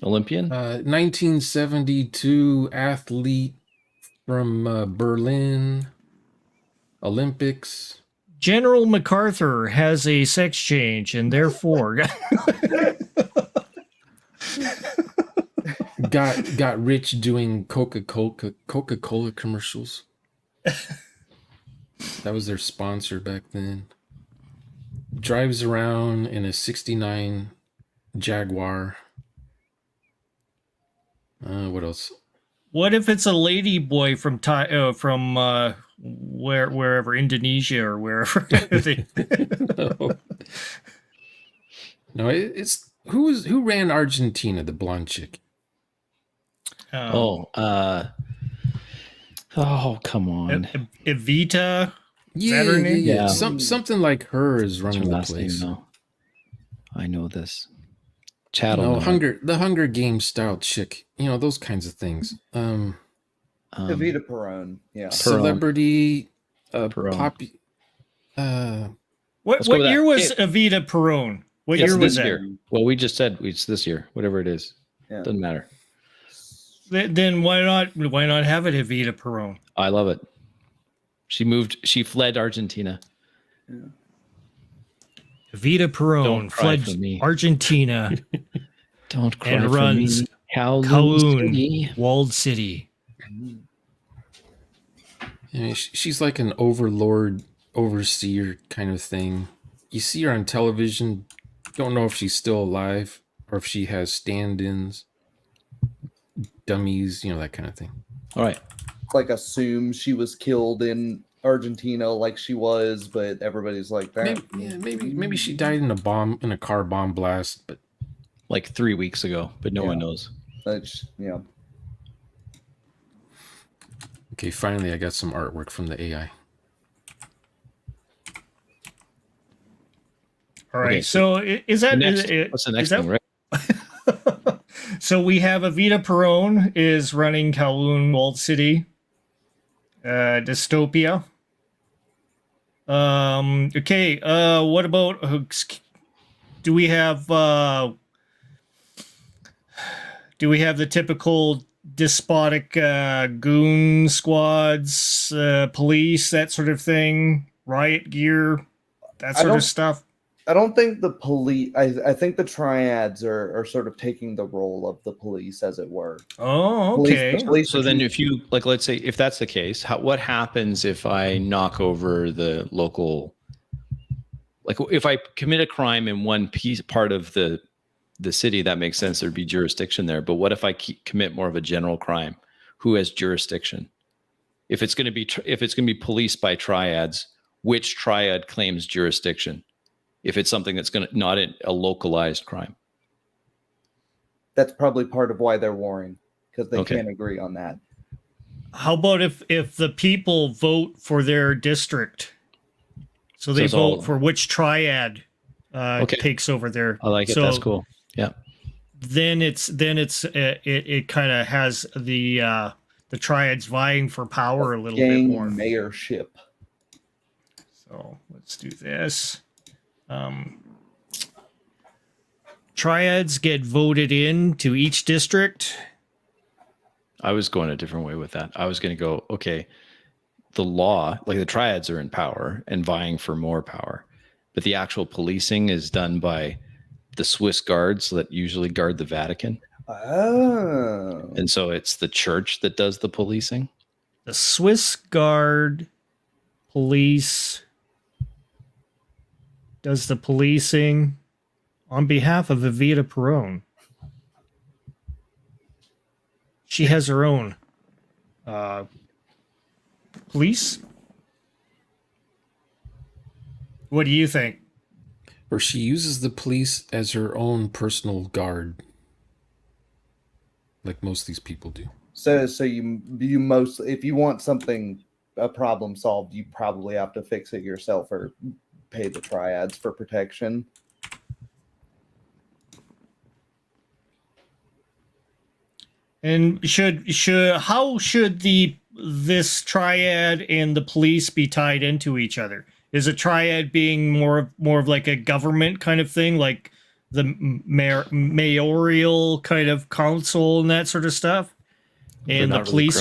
Olympian? 1972 athlete from Berlin Olympics. General MacArthur has a sex change and therefore got rich doing Coca-Cola commercials. That was their sponsor back then. Drives around in a 69 Jaguar. What else? what if it's a lady boy from wherever, Indonesia or wherever? No, it's who ran Argentina, the blonde chick. Oh, come on. Evita. Yeah, that her name? yeah. Yeah. Something like her is What's her running the last name, place. though? I know this. Chad will No, know it. the Hunger Games style chick. Those kinds of things. Evita Perón. Yeah. Celebrity, Perón. What Let's go with year that. was Hey. Evita Perón? What It's year was this that? year. Well, we just said it's this year, whatever it is. Yeah. Doesn't matter. Then why not have it Evita Perón? I love it. She fled Argentina. Evita Perón Don't cry fled for me. Argentina Don't cry and for runs me. Kowloon Kowloon City. Walled City. She's like an overseer kind of thing. You see her on television. Don't know if she's still alive or if she has stand-ins, dummies, that kind of thing. All right. Like assume she was killed in Argentina like she was, but everybody's like that. Maybe she died in a car bomb blast, but Like 3 weeks ago, but no one knows. Yeah. okay, finally I got some artwork from the AI. All right. Okay, So is that What's the next is that- thing, right? So we have Evita Perón is running Kowloon Walled City. Dystopia. Okay. What about do we have the typical despotic goon squads, police, that sort of thing, riot gear, that sort of stuff? I don't think the police. I think the triads are sort of taking the role of the police, as it were. Oh, okay. The police So are then if you let's say if that's the case, what happens if I knock over the local Like if I commit a crime in one part of the city, that makes sense. There'd be jurisdiction there. But what if I commit more of a general crime? Who has jurisdiction? If it's going to be policed by triads, which triad claims jurisdiction? If it's something that's not a localized crime. That's probably part of why they're warring, because they can't agree on that. How about if the people vote for their district? So they vote for which triad takes over there. I like it. That's cool. Yeah. Then it kind of has the triads vying for power a little bit more. Mayorship. So let's do this. Triads get voted in to each district. I was going a different way with that. I was going to go, okay, the law, like the triads are in power and vying for more power, but the actual policing is done by the Swiss guards that usually guard the Vatican. Oh. And so it's the church that does the policing. The Swiss guard police does the policing on behalf of Evita Perón. She has her own police. What do you think? Or she uses the police as her own personal guard, like most of these people do. So you if you want a problem solved, you probably have to fix it yourself or pay the triads for protection. And how should this triad and the police be tied into each other? Is a triad being more of like a government kind of thing, like the mayoral kind of council and that sort of stuff? And the police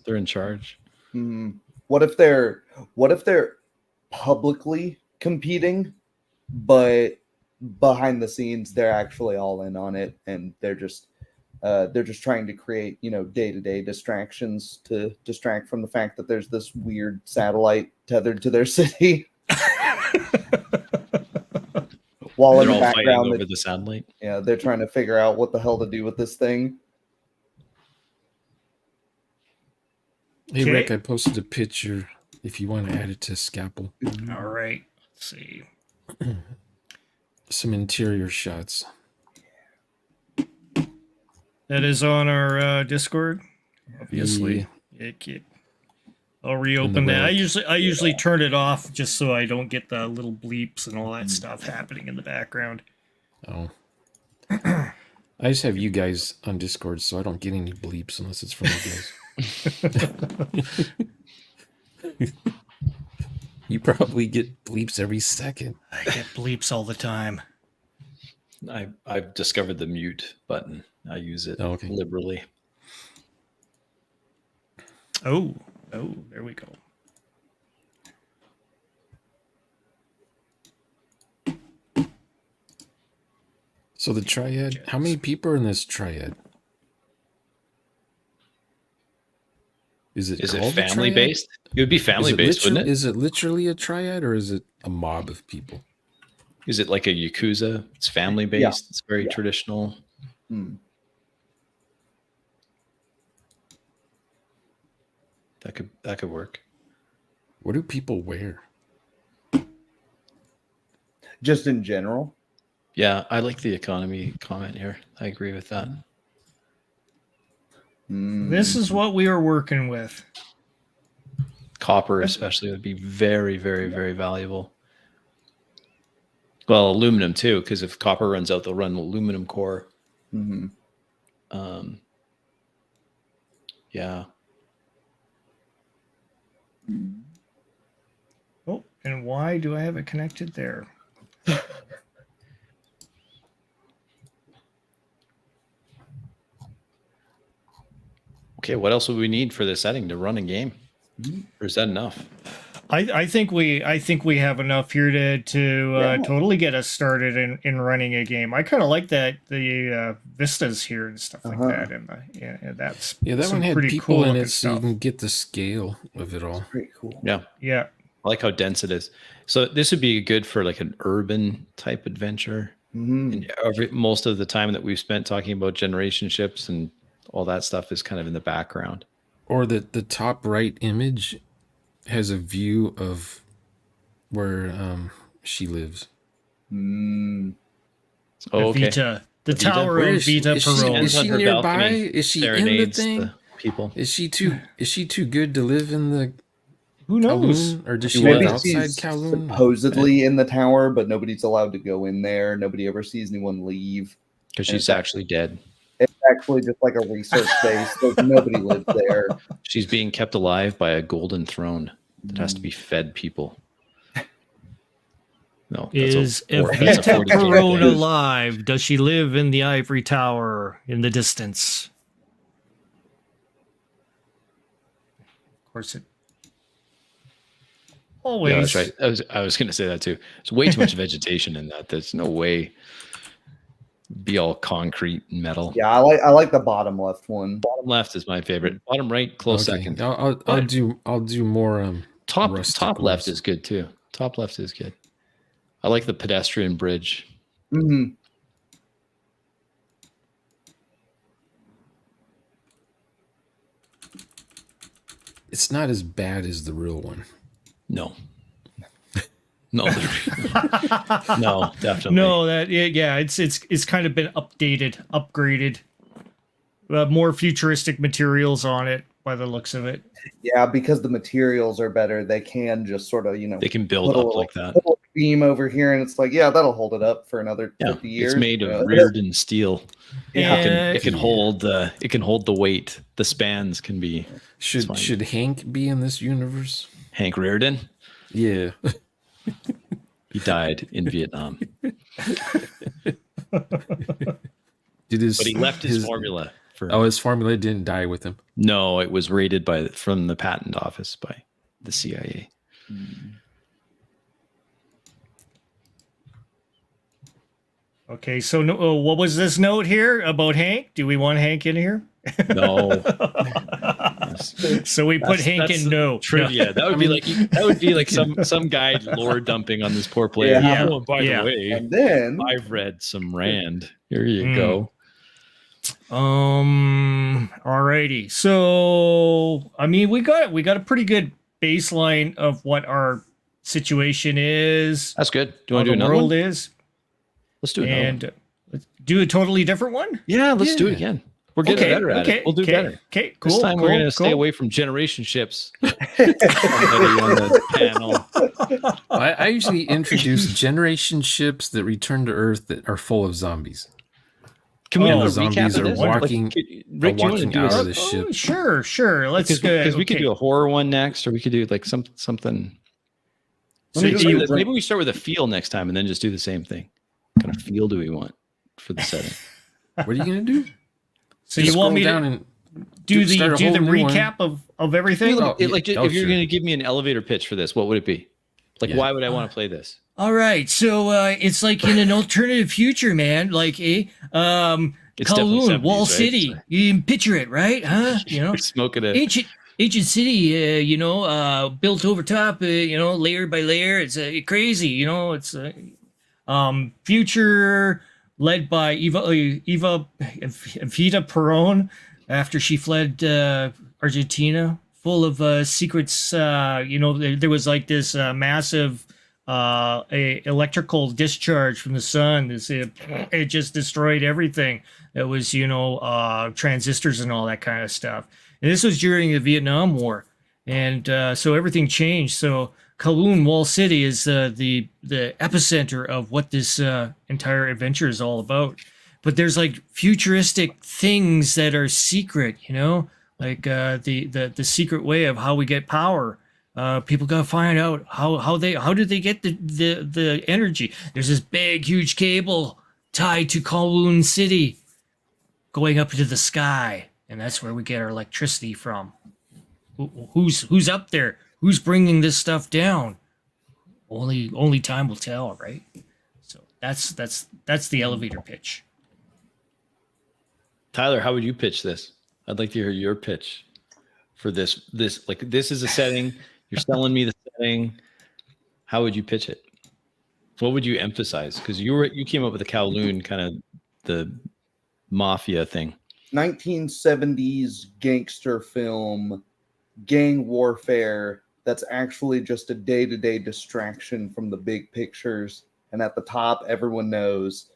they're in charge. Mm-hmm. What if they're publicly competing, but behind the scenes they're actually all in on it, and they're just trying to create, day-to-day distractions to distract from the fact that there's this weird satellite tethered to their city. While they're in the all background, fighting over the satellite. Yeah, they're trying to figure out what the hell to do with this thing. Hey, Rick, I posted a picture if you want to add it to Scalpel. All right. Let's see. Some interior shots. That is on our Discord, obviously. Yeah. I'll reopen that. I usually turn it off just so I don't get the little bleeps and all that stuff happening in the background. Oh. I just have you guys on Discord, so I don't get any bleeps unless it's from you guys. You probably get bleeps every second. I get bleeps all the time. I've discovered the mute button. I use it liberally. Oh, there we go. So the triad, how many people are in this triad? Is it family based? It would be family based, wouldn't it? Is it literally a triad, or is it a mob of people? Is it like a Yakuza? It's family based. Yeah. It's very traditional. Hmm. That could work. What do people wear? Just in general? Yeah, I like the economy comment here. I agree with that. This is what we are working with. Copper especially would be very, very, very valuable. Well, aluminum too, because if copper runs out, they'll run aluminum core. Mm-hmm. Yeah. Oh, and why do I have it connected there? Okay, what else would we need for this setting to run a game? Or is that enough? I think we have enough here to totally get us started in running a game. I kind of like the vistas here and stuff like that, and that one had people cool in it, so you can get the scale of it all. Pretty cool. Yeah. I like how dense it is. So this would be good for like an urban type adventure. And most of the time that we've spent talking about generation ships and all that stuff is kind of in the background. Or the top right image has a view of where she lives. Oh, okay. Vita, the Vita? Tower Where of is she? Vita Is she, Perone. is she On her nearby? balcony, Is she in the serenades thing? people. Is she too good to live in the Who knows? Kowloon? Or does she Maybe live outside she's Kowloon? supposedly in the tower, but nobody's allowed to go in there. Nobody ever sees anyone leave. Because she's actually dead. It's actually just like a research base. There's nobody lives there. She's being kept alive by a golden throne that has to be fed people. No, Is that's a Vita 40K Perone thing. alive? Does she live in the ivory tower in the distance? Of course it. Always. Yeah, that's right. I was going to say that too. There's way too much vegetation in that. There's no way. Be all concrete and metal. Yeah, I like the bottom left one. Bottom left is my favorite. Bottom right, close second. I'll do more. Top left is good too. Top left is good. I like the pedestrian bridge. Mm-hmm. It's not as bad as the real one. No. No, no, definitely. No, it's kind of been updated, upgraded. More futuristic materials on it by the looks of it. Yeah, because the materials are better, they can just sort of, they can build up like that. Put a beam over here, and it's like, yeah, that'll hold it up for another 50 years. It's made of Reardon steel. Yeah, it can hold the weight. The spans can be. Should Hank be in this universe? Hank Reardon? Yeah. He died in Vietnam. But he left his formula. His formula didn't die with him. No, it was raided from the patent office by the CIA. Okay, so what was this note here about Hank? Do we want Hank in here? No. So we put Hank in no trivia. That would be like some guy lore dumping on this poor player. Yeah. Oh, by the way, and then I've read some Rand. Here you go. Alrighty. So I mean, we got a pretty good baseline of what our situation is. That's good. Do you want to do the another world one? is. Let's do another one. And let's do a totally different one. Yeah, let's do it again. We're getting better at it. We'll do better. Okay, cool. This time we're going to stay away from generation ships. Somebody on the panel. I usually introduce generation ships that return to Earth that are full of zombies. Can we have a zombies recap of are this? walking, Rick, do you want to do out a, of the ship. Sure. Let's go. Because we could do a horror one next, or we could do like something. So Maybe we start with a feel next time, and then just do the same thing. What kind of feel do we want for the setting? What are you going to do? So you want me to do the recap of everything? If you're going to give me an elevator pitch for this, what would it be? Why would I want to play this? All right, so it's like in an alternative future, man. Like Kowloon, Wall City. Right? You can picture it, right? Huh? Smoking it. Ancient city. Built over top. Layer by layer. It's crazy. It's future. Led by Vita Perone after she fled Argentina, full of secrets. There was like this massive electrical discharge from the sun. It just destroyed everything. It was transistors and all that kind of stuff. And this was during the Vietnam War, and so everything changed. So Kowloon Wall City is the epicenter of what this entire adventure is all about. But there's like futuristic things that are secret, like the secret way of how we get power. People gotta find out how do they get the energy. There's this big, huge cable tied to Kowloon City going up into the sky, and that's where we get our electricity from. Who's up there? Who's bringing this stuff down? Only time will tell, right? So that's the elevator pitch. Tyler, how would you pitch this? I'd like to hear your pitch for this. This is a setting. You're selling me the setting. How would you pitch it? What would you emphasize? Because you came up with the Kowloon kind of the mafia thing. 1970s gangster film, gang warfare that's actually just a day-to-day distraction from the big pictures. And at the top, everyone knows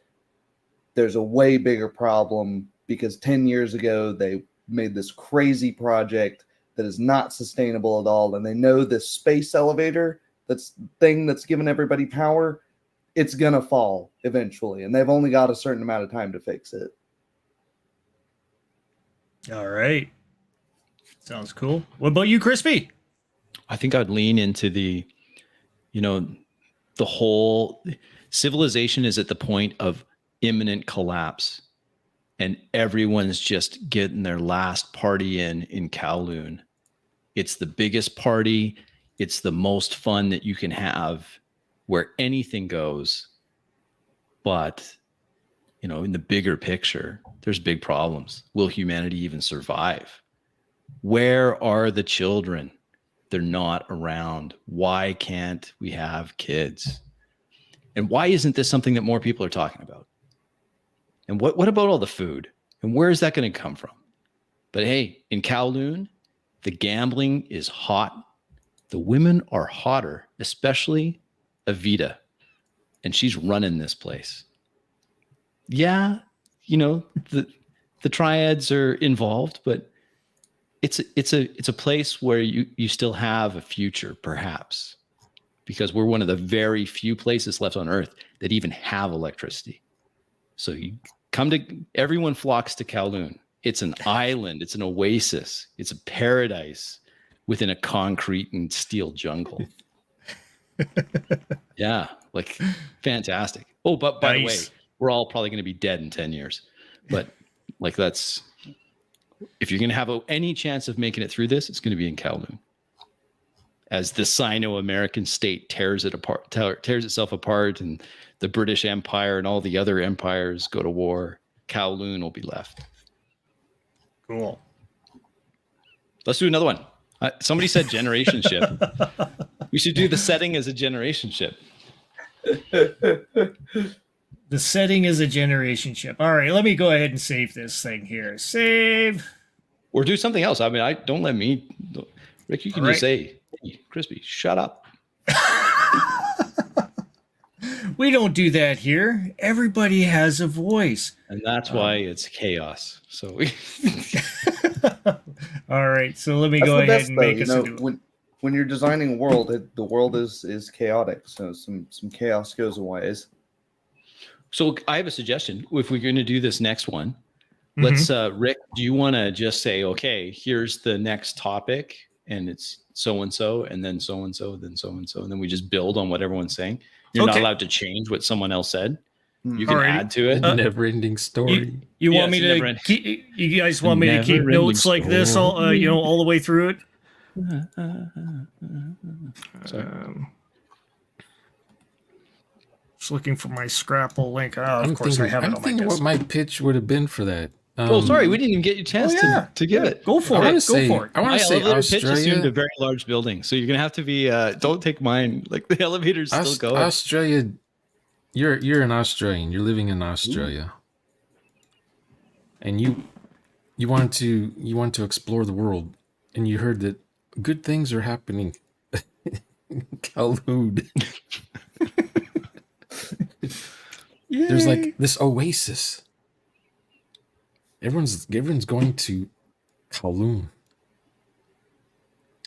there's a way bigger problem because 10 years ago, they made this crazy project that is not sustainable at all. And they know this space elevator, that's giving everybody power, it's going to fall eventually. And they've only got a certain amount of time to fix it. All right. Sounds cool. What about you, Crispy? I think I'd lean into the whole civilization is at the point of imminent collapse, and everyone's just getting their last party in Kowloon. It's the biggest party. It's the most fun that you can have, where anything goes. But, in the bigger picture, there's big problems. Will humanity even survive? Where are the children? They're not around. Why can't we have kids? And why isn't this something that more people are talking about? And what about all the food? And where is that going to come from? But hey, in Kowloon, the gambling is hot. The women are hotter, especially Evita. And she's running this place. Yeah, the triads are involved, but it's a place where you still have a future, perhaps, because we're one of the very few places left on Earth that even have electricity. So everyone flocks to Kowloon. It's an island. It's an oasis. It's a paradise within a concrete and steel jungle. Yeah, like fantastic. Oh, but by the way, we're all probably going to be dead in 10 years. But like if you're going to have any chance of making it through this, it's going to be in Kowloon. As the Sino-American state tears itself apart, and the British Empire and all the other empires go to war, Kowloon will be left. Cool. Let's do another one. Somebody said generation ship. We should do the setting as a generation ship. The setting is a generation ship. All right, let me go ahead and save this thing here. Save. Or do something else. I mean, don't let me. Rick, you can just say, hey, Crispy, shut up. We don't do that here. Everybody has a voice. And that's why it's chaos. So all right, so let me go ahead and make us a new one. When you're designing a world, the world is chaotic. So some chaos goes a ways. So I have a suggestion. If we're going to do this next one, let's, Rick, do you want to just say, okay, here's the next topic, and it's so-and-so, and then so-and-so, then so-and-so, and then we just build on what everyone's saying. You're not allowed to change what someone else said. You can add to it. Never-ending story. You want me to keep? You guys want me to keep notes like this all all the way through it? Just looking for my Scrapple link. Oh, of course I have it on my thinking desk. What my pitch would have been for that. Sorry, we didn't even get you a chance to give it. Go for it. Go for it. I want to say pitch assumed a very large building, so you're gonna have to be. Don't take mine. Like the elevator's still going. Australia. You're an Australian. You're living in Australia, and you want to explore the world, and you heard that good things are happening in Kowloon. There's like this oasis. Everyone's going to Kowloon.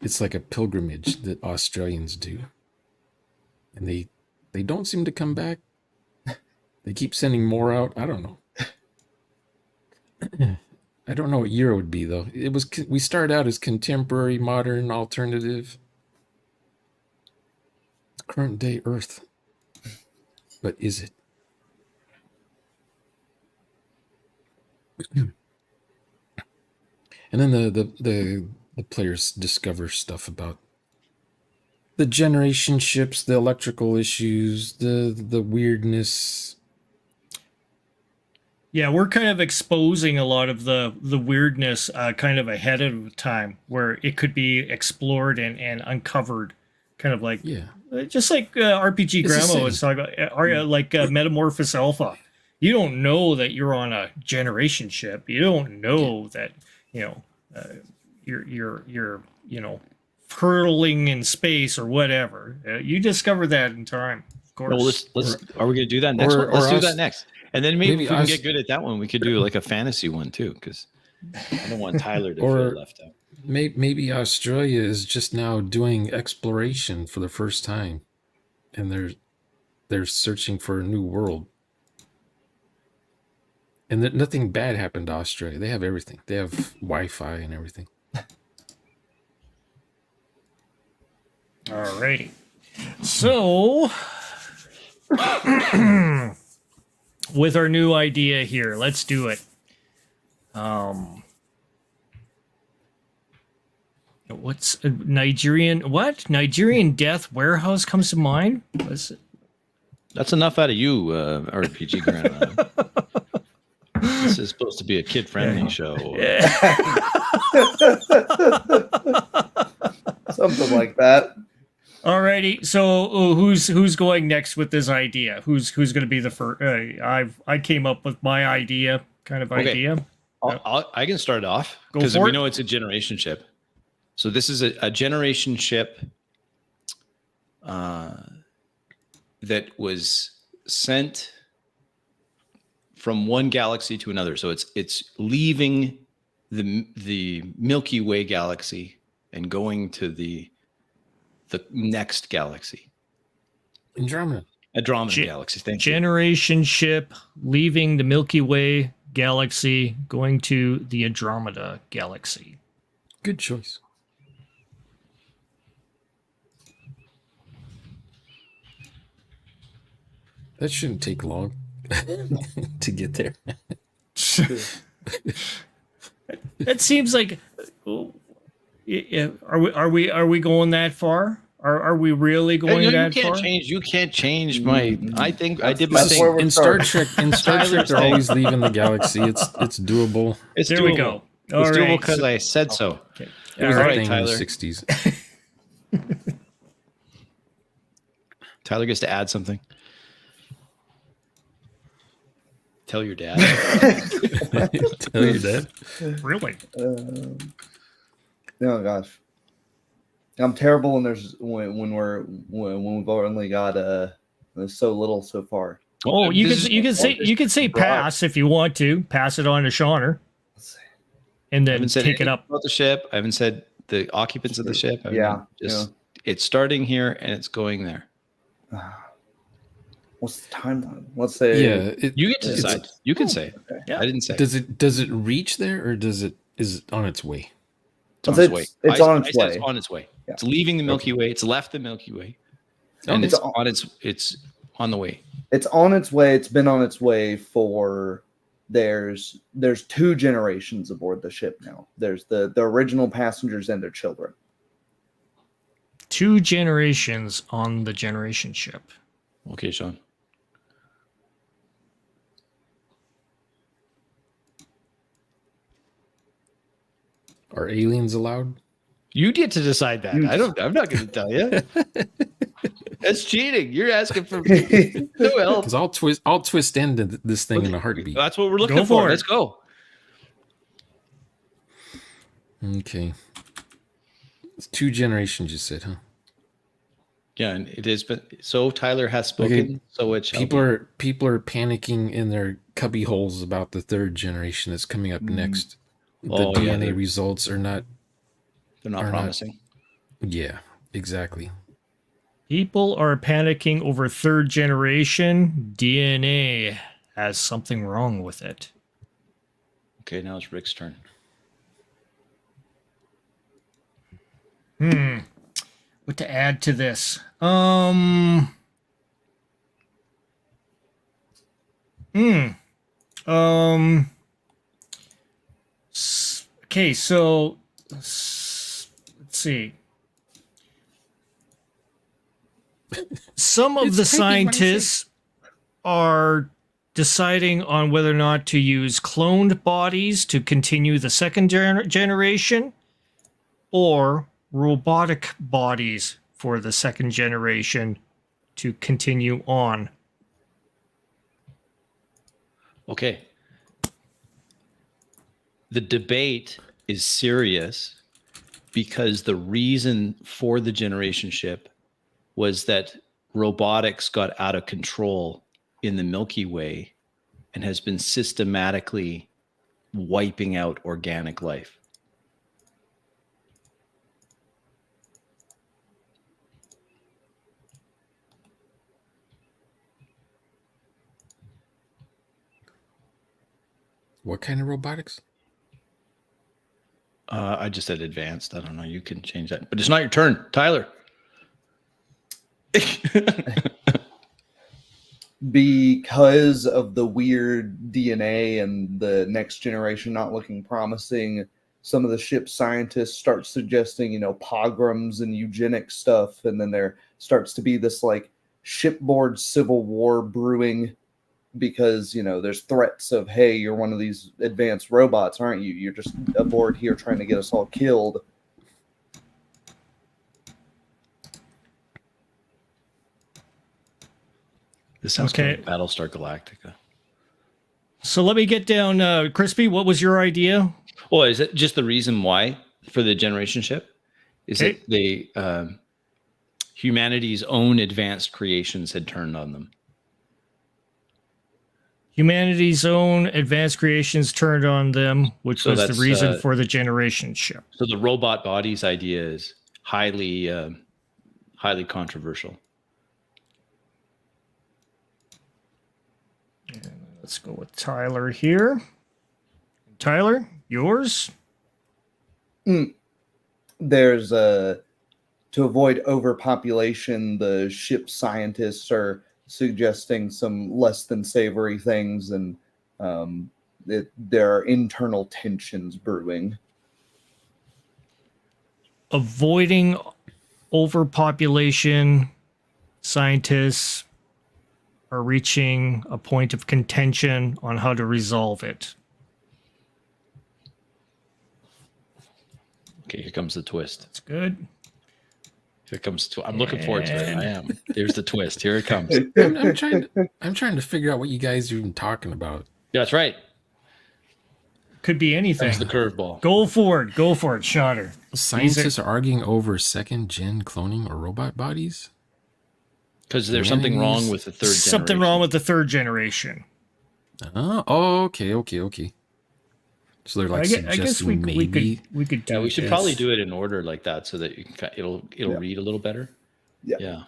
It's like a pilgrimage that Australians do, and they don't seem to come back. They keep sending more out. I don't know. I don't know what year it would be though. We started out as contemporary, modern, alternative, current day Earth. But is it? And then the players discover stuff about the generation ships, the electrical issues, the weirdness. Yeah, we're kind of exposing a lot of the weirdness kind of ahead of time, where it could be explored and uncovered kind of like Yeah. just like RPG It's the Grandma same. was talking about, like Metamorphosis Alpha. You don't know that you're on a generation ship. You don't know that you're hurtling in space or whatever. You discover that in time, of course. Well, are we going to do that next one? Let's do that next. And then maybe if we can get good at that one, we could do like a fantasy one too, because I don't want Tyler to feel left out. Maybe Australia is just now doing exploration for the first time, and they're searching for a new world. And nothing bad happened to Australia. They have everything. They have Wi-Fi and everything. Alrighty. So, with our new idea here, let's do it. What's Nigerian death warehouse comes to mind? What's it? That's enough out of you, RPG Grandma. This is supposed to be a kid-friendly show. Something like that. Alrighty, so who's going next with this idea? Who's going to be the first? I came up with my idea, idea. I can start off because we know it's a generation ship. So this is a generation ship that was sent from one galaxy to another. So it's leaving the Milky Way galaxy and going to the next galaxy. Andromeda galaxy. Thank you. Generation ship leaving the Milky Way galaxy, going to the Andromeda galaxy. Good choice. That shouldn't take long to get there. That seems like. Are we going that far? Are we really going that far? You can't change my. I think I did my thing in Star Trek. In Star Trek, they're always leaving the galaxy. It's doable. There we go. It's doable because I said so. Okay. It was All a right, thing Tyler. in the 60s. Tyler gets to add something. Tell your dad. Tell your dad. Really? Oh gosh, I'm terrible when we've only got so little so far. Oh, you can say pass if you want to. Pass it on to Shauner, and then take it up. About the ship, I haven't said the occupants of the ship. It's starting here and it's going there. What's the timeline? Let's say you get to decide. You can say. Okay. Yeah. I didn't say. Does it reach there, or is it on its way? It's on its way. It's on its way. It's on its way. Yeah. It's leaving the Milky Way. It's left the Milky Way, and it's on the way. It's on its way. It's been on its way for. There's 2 generations aboard the ship now. There's the original passengers and their children. 2 generations on the generation ship. Okay, Sean. Are aliens allowed? You get to decide that. I'm not going to tell you. That's cheating. You're asking for no help. Because I'll twist into this thing in a heartbeat. That's what we're looking for. Let's go. Okay. It's 2 generations, you said, huh? Yeah, and it is. But so Tyler has spoken. Okay. So it's people are panicking in their cubby holes about the 3rd generation that's coming up next. The DNA results are not. They're not promising. Yeah, exactly. People are panicking over 3rd generation. DNA has something wrong with it. Okay, now it's Rick's turn. What to add to this? Okay, so let's see. Some of the scientists are deciding on whether or not to use cloned bodies to continue the 2nd generation or robotic bodies for the second generation to continue on? Okay. The debate is serious because the reason for the generation ship was that robotics got out of control in the Milky Way and has been systematically wiping out organic life. What kind of robotics? I just said advanced. I don't know. You can change that, but it's not your turn, Tyler. Because of the weird DNA and the next generation not looking promising, some of the ship scientists start suggesting, you know, pogroms and eugenic stuff, and then there starts to be this like shipboard civil war brewing because, you know, there's threats of, hey, you're one of these advanced robots, aren't you? You're just aboard here trying to get us all killed. This sounds Okay. like Battlestar Galactica. So let me get down, Crispy. What was your idea? Well, is it just the reason why for the generation ship? Is Okay. that they humanity's own advanced creations had turned on them? Humanity's own advanced creations turned on them, which So was the that's, reason for the generation ship. So the robot bodies idea is highly controversial. Let's go with Tyler here. Tyler, yours? There's to avoid overpopulation, the ship scientists are suggesting some less than savory things, and there are internal tensions brewing. Avoiding overpopulation, scientists are reaching a point of contention on how to resolve it. Okay, here comes the twist. That's good. Here comes. I'm looking forward to it. I am. There's the twist. Here it comes. I'm trying to figure out what you guys are even talking about. Yeah, that's right. Could be anything. That's the curveball. Go for it, Shotter. Scientists are arguing over second-gen cloning or robot bodies? Because there's something wrong with the third generation. Something wrong with the third generation. Oh, okay. So they're like I guess we maybe. we could do Yeah, we should this. probably do it in order like that so that you can, it'll read a little better. Yeah.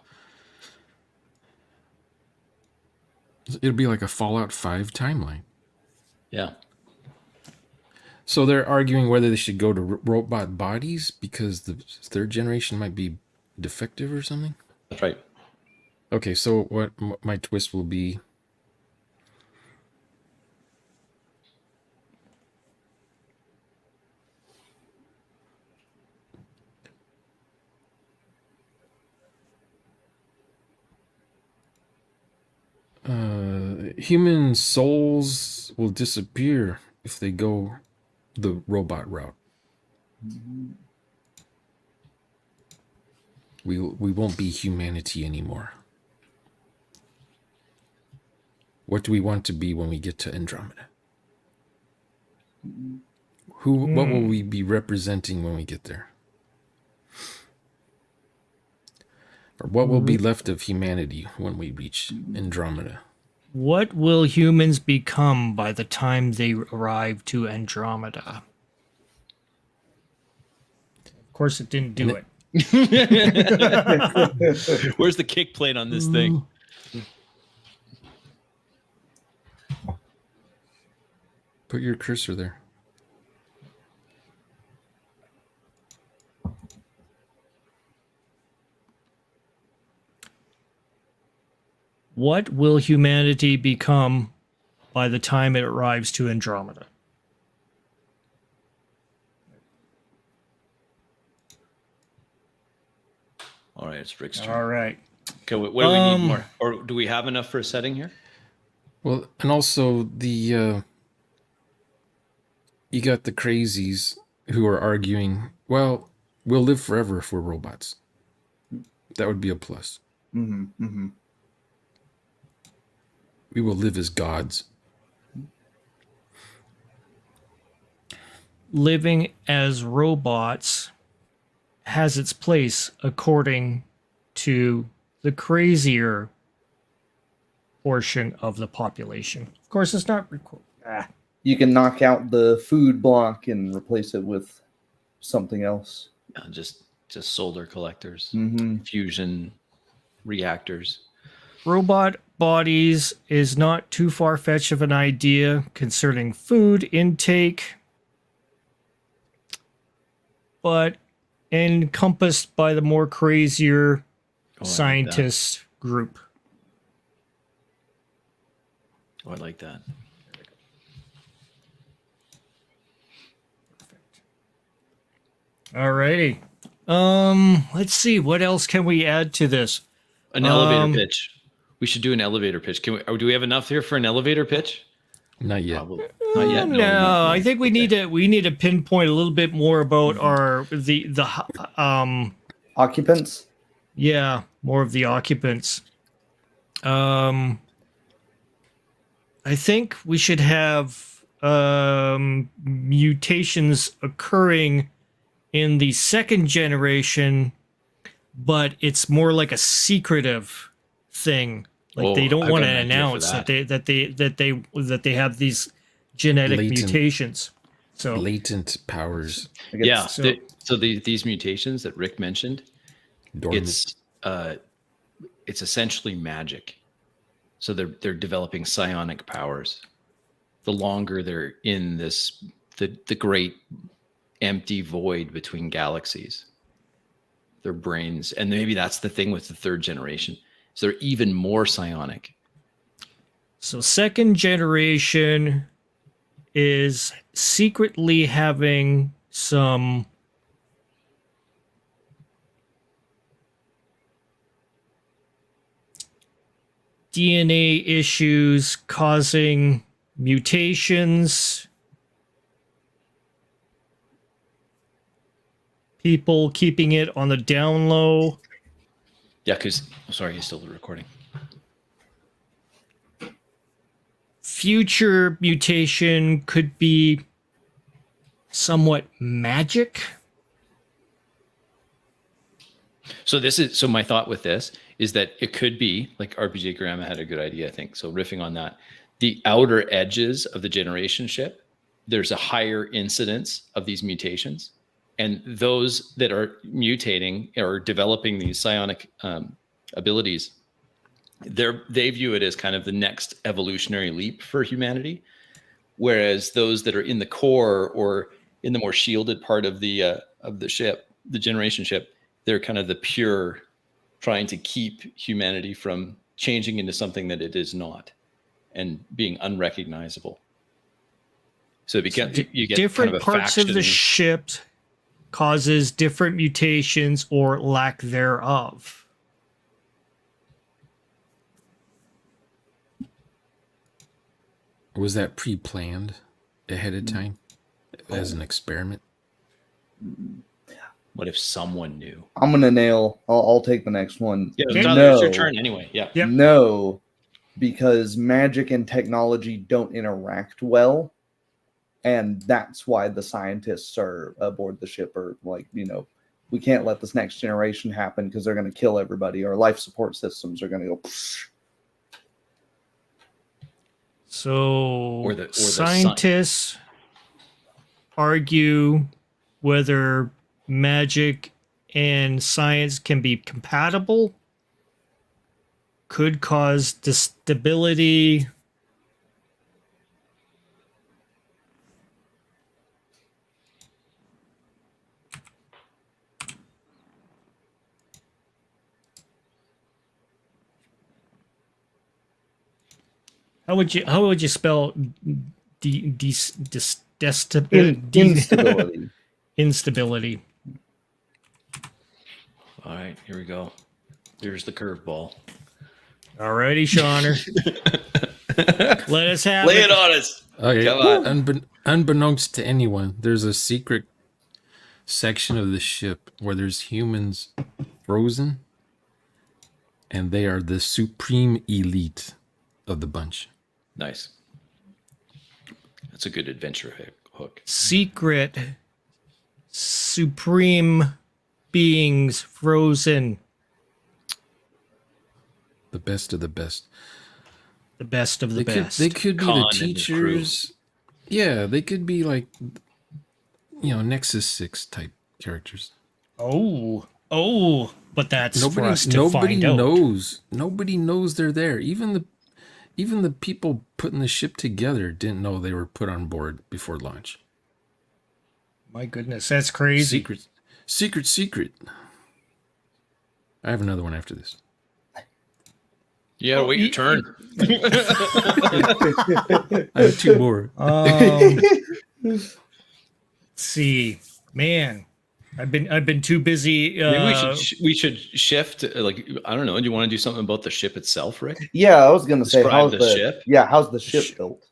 It'll be like a Fallout 5 timeline. Yeah. So they're arguing whether they should go to robot bodies because the third generation might be defective or something. That's right. Okay, so what my twist will be? Human souls will disappear if they go the robot route. We won't be humanity anymore. What do we want to be when we get to Andromeda? What will we be representing when we get there? Or what will be left of humanity when we reach Andromeda? What will humans become by the time they arrive to Andromeda? Of course, it didn't do it. Where's the kick plate on this thing? Put your cursor there. What will humanity become by the time it arrives to Andromeda? All right, it's Rick's turn. All right. Okay, what do we need more? Or do we have enough for a setting here? Well, and also the you got the crazies who are arguing, well, we'll live forever if we're robots. That would be a plus. Mm-hmm, mm-hmm. We will live as gods. Living as robots has its place according to the crazier portion of the population. Of course, it's not. You can knock out the food block and replace it with something else. Just solar collectors, Mm-hmm. fusion reactors. Robot bodies is not too far-fetched of an idea concerning food intake, but encompassed by the more crazier scientist group. I like that. Alrighty. Let's see. What else can we add to this? An elevator pitch. We should do an elevator pitch. Can we? Or do we have enough here for an elevator pitch? Not yet. Not yet. No, I think we need to pinpoint a little bit more about our the Occupants? yeah, more of the occupants. I think we should have mutations occurring in the second generation, but it's more like a secretive thing. Like they don't want to announce that they have these genetic mutations. So latent powers. Yeah. So these mutations that Rick mentioned, Dormant. it's essentially magic. So they're developing psionic powers. The longer they're in this the great empty void between galaxies, their brains, and maybe that's the thing with the third generation. So they're even more psionic. So second generation is secretly having some DNA issues causing mutations. People keeping it on the down low. Yeah, because sorry, he's still recording. Future mutation could be somewhat magic. So my thought with this is that it could be like RPG Grandma had a good idea, I think. So riffing on that, the outer edges of the generation ship, there's a higher incidence of these mutations. And those that are mutating or developing these psionic abilities, they view it as kind of the next evolutionary leap for humanity. Whereas those that are in the core or in the more shielded part of the ship, the generation ship, they're kind of the pure, trying to keep humanity from changing into something that it is not and being unrecognizable. So you get different kind of parts of the ship causes different mutations or lack thereof. Was that pre-planned ahead of time as an experiment? What if someone knew? I'm gonna nail. I'll take the next one. Yeah, Tyler, it's your turn anyway. Yeah. Yep. No, because magic and technology don't interact well, and that's why the scientists are aboard the ship. Or like, we can't let this next generation happen because they're going to kill everybody. Our life support systems are going to go. Psh. So or the scientists argue whether magic and science can be compatible, could cause instability. How would you spell Instability? Instability. All right, here we go. Here's the curveball. Alrighty, Shauner. Let us have Lay it on us. Okay. Come on. Unbeknownst to anyone, there's a secret section of the ship where there's humans frozen and they are the supreme elite of the bunch. Nice. That's a good adventure hook. Secret supreme beings frozen. The best of the best. The best of the best. They could be Khan the and the teachers. Yeah, they could be like, Nexus 6 type characters. Oh, but that's for us to nobody find out. knows. Nobody knows they're there. Even the people putting the ship together didn't know they were put on board before launch. My goodness, that's crazy. Secret. I have another one after this. Yeah, wait your turn. I have two more. Let's see, man, I've been too busy. Maybe we should shift. Like, I don't know. Do you want to do something about the ship itself, Rick? Yeah, I was gonna say, Describe how's the the ship? Yeah, how's the ship built?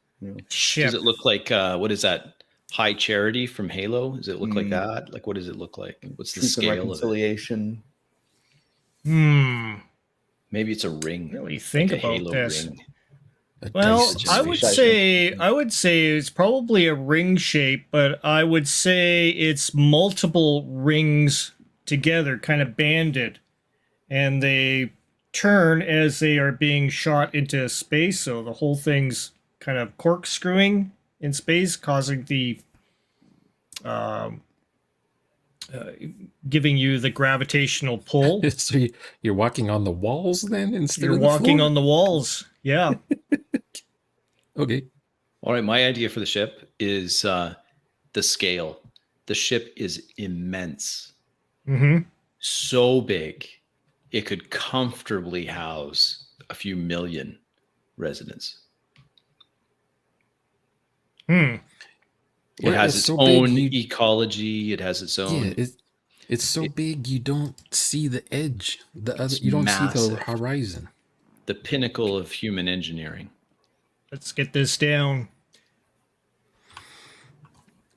ship. Does it look like what is that? High Charity from Halo? Does it look like that? Like, what does it look like? What's the Truth and scale of it? reconciliation. Maybe it's a ring. Really think like a about Halo this. ring. Well, I would generation. say it's probably a ring shape, but I would say it's multiple rings together, kind of banded, and they turn as they are being shot into space. So the whole thing's kind of corkscrewing in space, causing the giving you the gravitational pull. So you're walking on the walls then instead You're of the walking floor? on the walls. Yeah. Okay. All right, my idea for the ship is the scale. The ship is immense. Mm-hmm. So big, it could comfortably house a few million residents. It has its own ecology. It has its own. Yeah, it's so big you don't see the edge. It's You don't see massive. the horizon. The pinnacle of human engineering. Let's get this down.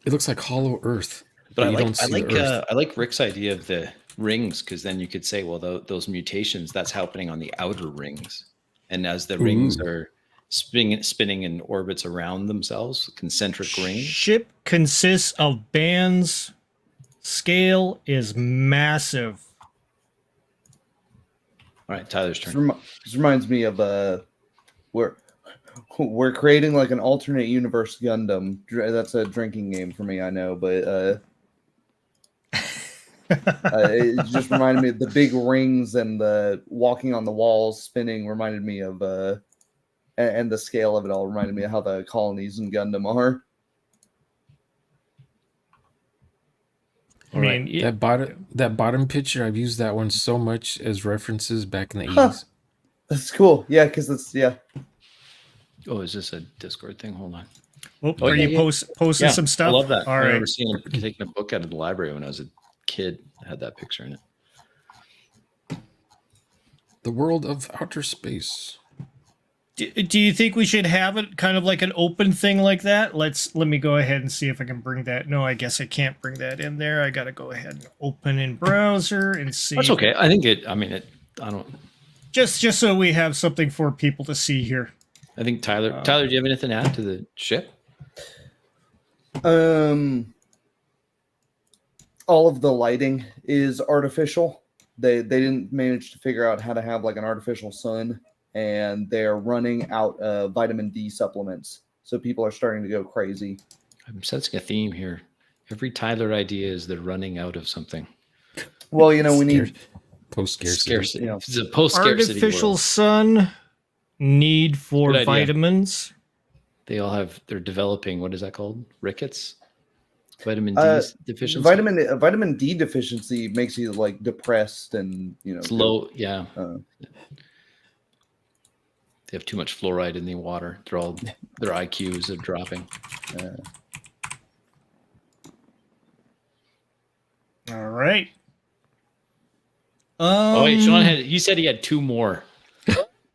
It looks like Hollow Earth. But you don't see the Earth. I like Rick's idea of the rings, because then you could say, well, those mutations, that's happening on the outer rings, and as the rings are spinning in orbits around themselves, concentric rings. Ship consists of bands. Scale is massive. All right, Tyler's turn. This reminds me of we're creating like an alternate universe Gundam. That's a drinking game for me, I know, but it just reminded me of the big rings and the walking on the walls, spinning. Reminded me of and the scale of it all reminded me of how the colonies in Gundam are. I mean, That bottom picture, I've used that one so much as references back in the 80s. That's cool. Yeah, because it's Oh, is this a Discord thing? Hold on. are you posting some stuff? I love that. All I right. remember taking a book out of the library when I was a kid. I had that picture in it. The world of outer space. Do you think we should have it kind of like an open thing like that? Let me go ahead and see if I can bring that. No, I guess I can't bring that in there. I got to go ahead and open in browser and see. That's okay. I think it. I mean, I don't. Just so we have something for people to see here. I think Tyler. Tyler, do you have anything to add to the ship? All of the lighting is artificial. They didn't manage to figure out how to have like an artificial sun, and they're running out of vitamin D supplements. So people are starting to go crazy. I'm sensing a theme here. Every Tyler idea is they're running out of something. Well, we need post-scarcity. It's a post-scarcity Artificial world. sun, need for Good idea. vitamins. They're developing, what is that called? Rickets? Vitamin D deficiency? Vitamin D deficiency makes you like depressed and, It's low, yeah. They have too much fluoride in the water. Their IQs are dropping. All right. Oh wait, Sean he said he had two more.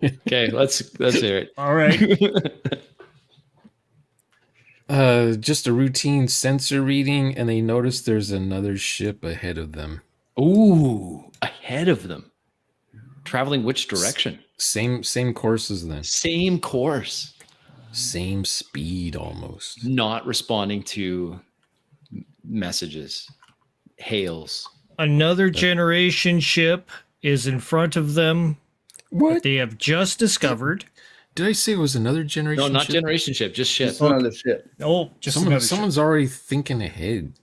Okay, let's hear it. All right. Just a routine sensor reading, and they notice there's another ship ahead of them. Ooh, ahead of them. Traveling which direction? Same courses then. Same course. Same speed almost. Not responding to messages, hails. Another generation ship is in front of them that What? they have just discovered. Did I say it was another generation? No, not ship? generation ship, just ship. Just another ship. Oh, just another ship. Someone's already thinking ahead.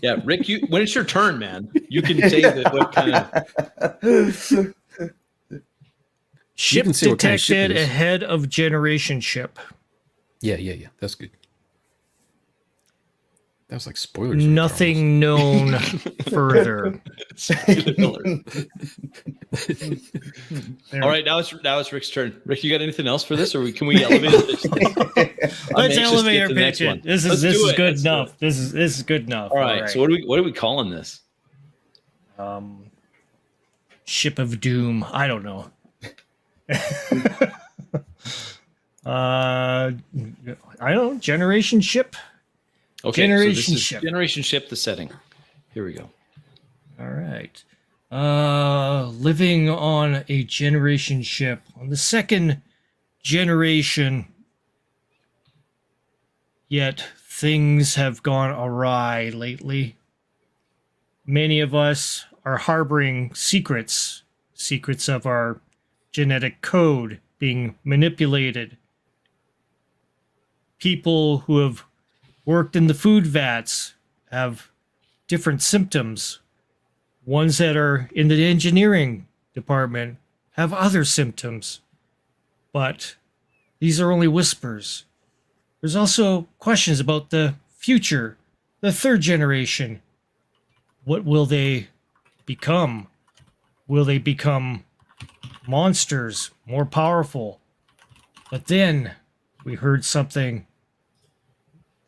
Yeah, Rick, when it's your turn, man, you can say that what kind of Ship can say what kind of ship detected it is. ahead of generation ship. Yeah. That's good. That was like spoilers. right there Nothing known further. All right, now it's Rick's turn. Rick, you got anything else for this, or can we elevate it? Let's elevator pitch it. This is good enough. This is good enough. All right. So what are we calling this? Ship of Doom. I don't know. I don't know. Generation ship. Okay, Generation so this is ship. Generation ship. The setting. Here we go. All right. Living on a generation ship on the second generation. Yet things have gone awry lately. Many of us are harboring secrets of our genetic code being manipulated. People who have worked in the food vats have different symptoms. Ones that are in the engineering department have other symptoms. But these are only whispers. There's also questions about the future, the third generation. What will they become? Will they become monsters, more powerful? But then we heard something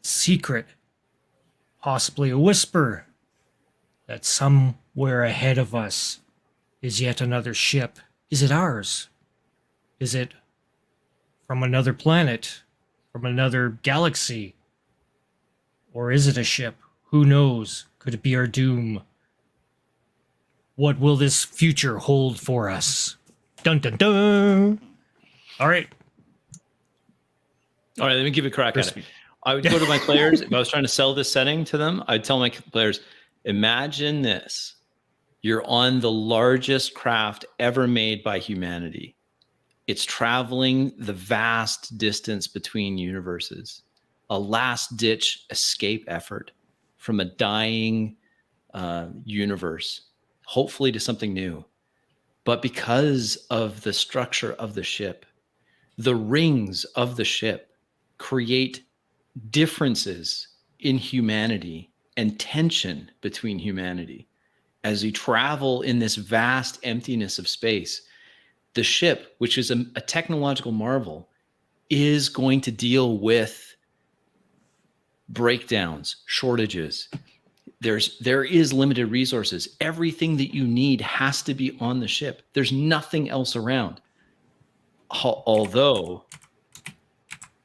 secret, possibly a whisper, that somewhere ahead of us is yet another ship. Is it ours? Is it from another planet, from another galaxy? Or is it a ship? Who knows? Could it be our doom? What will this future hold for us? Dun dun dun! All right. All right, let me give a crack at it. I would go to my players. If I was trying to sell this setting to them, I'd tell my players, imagine this. You're on the largest craft ever made by humanity. It's traveling the vast distance between universes, a last-ditch escape effort from a dying universe, hopefully to something new. But because of the structure of the ship, the rings of the ship create differences in humanity and tension between humanity. As you travel in this vast emptiness of space, the ship, which is a technological marvel, is going to deal with breakdowns, shortages. There is limited resources. Everything that you need has to be on the ship. There's nothing else around. Although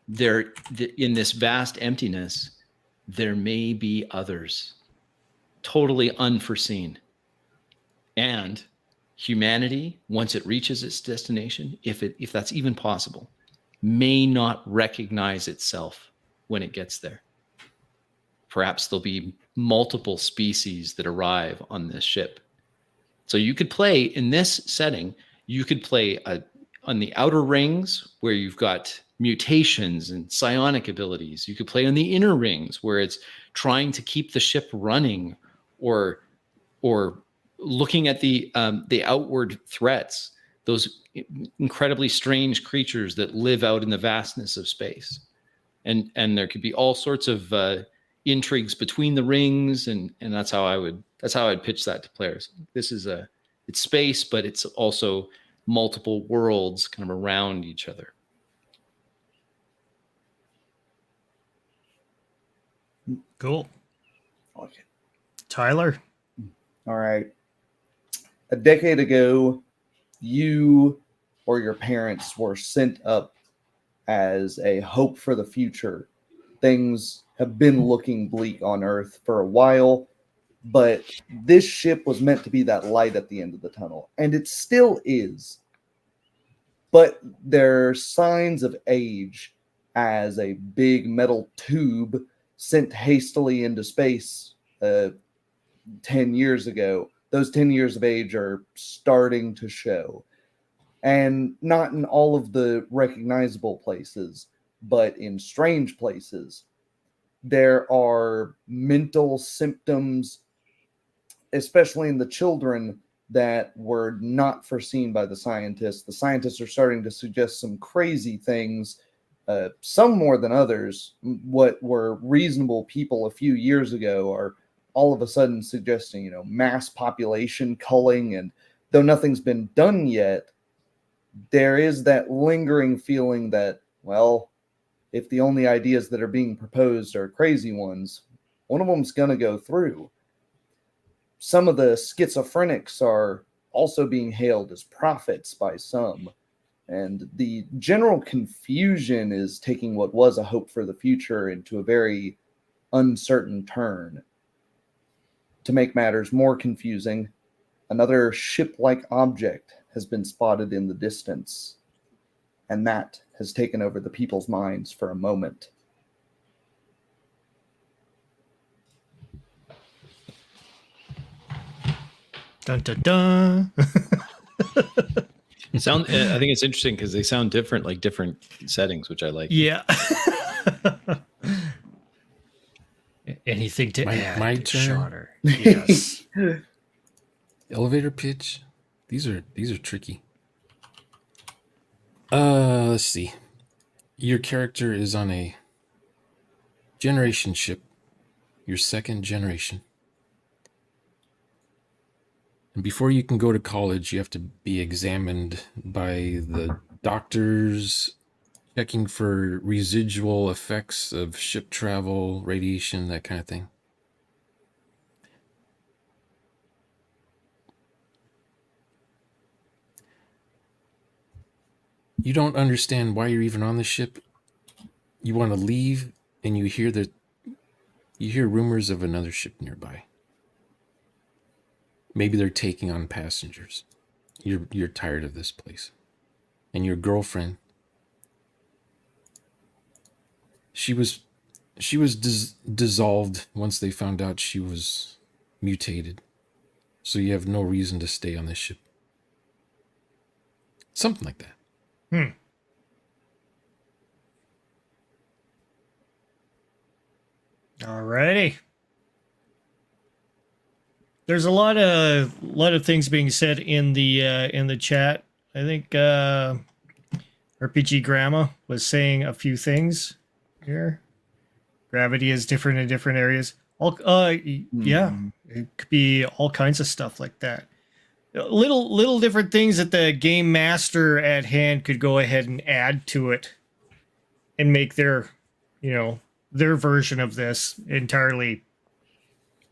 in this vast emptiness, there may be others, totally unforeseen. And humanity, once it reaches its destination, if that's even possible, may not recognize itself when it gets there. Perhaps there'll be multiple species that arrive on this ship. So you could play in this setting, you could play on the outer rings where you've got mutations and psionic abilities. You could play on the inner rings where it's trying to keep the ship running, or looking at the outward threats, those incredibly strange creatures that live out in the vastness of space. And there could be all sorts of intrigues between the rings, and that's how I'd pitch that to players. This is it's space, but it's also multiple worlds kind of around each other. Cool. Okay. Tyler? All right. A decade ago, you or your parents were sent up as a hope for the future. Things have been looking bleak on Earth for a while. But this ship was meant to be that light at the end of the tunnel, and it still is. But there are signs of age as a big metal tube sent hastily into space 10 years ago. Those 10 years of age are starting to show. And not in all of the recognizable places, but in strange places. There are mental symptoms, especially in the children, that were not foreseen by the scientists. The scientists are starting to suggest some crazy things, some more than others. What were reasonable people a few years ago are all of a sudden suggesting, mass population culling. And though nothing's been done yet, there is that lingering feeling that, well, if the only ideas that are being proposed are crazy ones, one of them's going to go through. Some of the schizophrenics are also being hailed as prophets by some. And the general confusion is taking what was a hope for the future into a very uncertain turn. To make matters more confusing, another ship-like object has been spotted in the distance, and that has taken over the people's minds for a moment. Dun dun dun. I think it's interesting because they sound different, like different settings, which I like. Yeah. Anything to add? My turn. Shotter. Yes. Elevator pitch. These are tricky. Let's see. Your character is on a generation ship, your second generation. And before you can go to college, you have to be examined by the doctors, checking for residual effects of ship travel, radiation, that kind of thing. You don't understand why you're even on the ship. You want to leave, and you hear rumors of another ship nearby. Maybe they're taking on passengers. You're tired of this place. And your girlfriend, she was dissolved once they found out she was mutated. So you have no reason to stay on this ship. Something like that. Alrighty. There's a lot of things being said in the chat. I think RPG Grandma was saying a few things here. Gravity is different in different areas. Yeah, it could be all kinds of stuff like that. Little different things that the game master at hand could go ahead and add to it and make their version of this entirely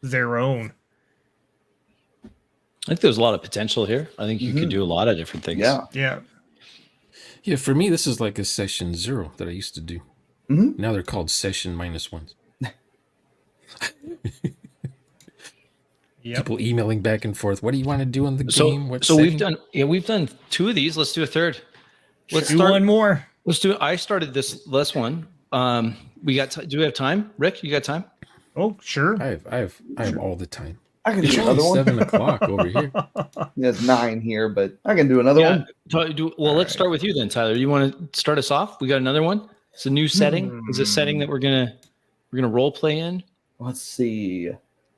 their own. I think there's a lot of potential here. I think you could do a lot of different things. Yeah. For me, this is like a session 0 that I used to do. Now they're called session -1s. Yep. People emailing back and forth. What do you want to do in the game? What So setting? we've done 2 of these. Let's do a third. Let's do one more. Let's do it. I started this one. Do we have time? Rick, you got time? Oh, sure. I have all the time. I can It's do only another one. 7 o'clock over here. It's 9 here, but I can do another one. Let's start with you then, Tyler. You want to start us off? We got another one. It's a new setting. It's a setting that we're gonna role play in. Let's see.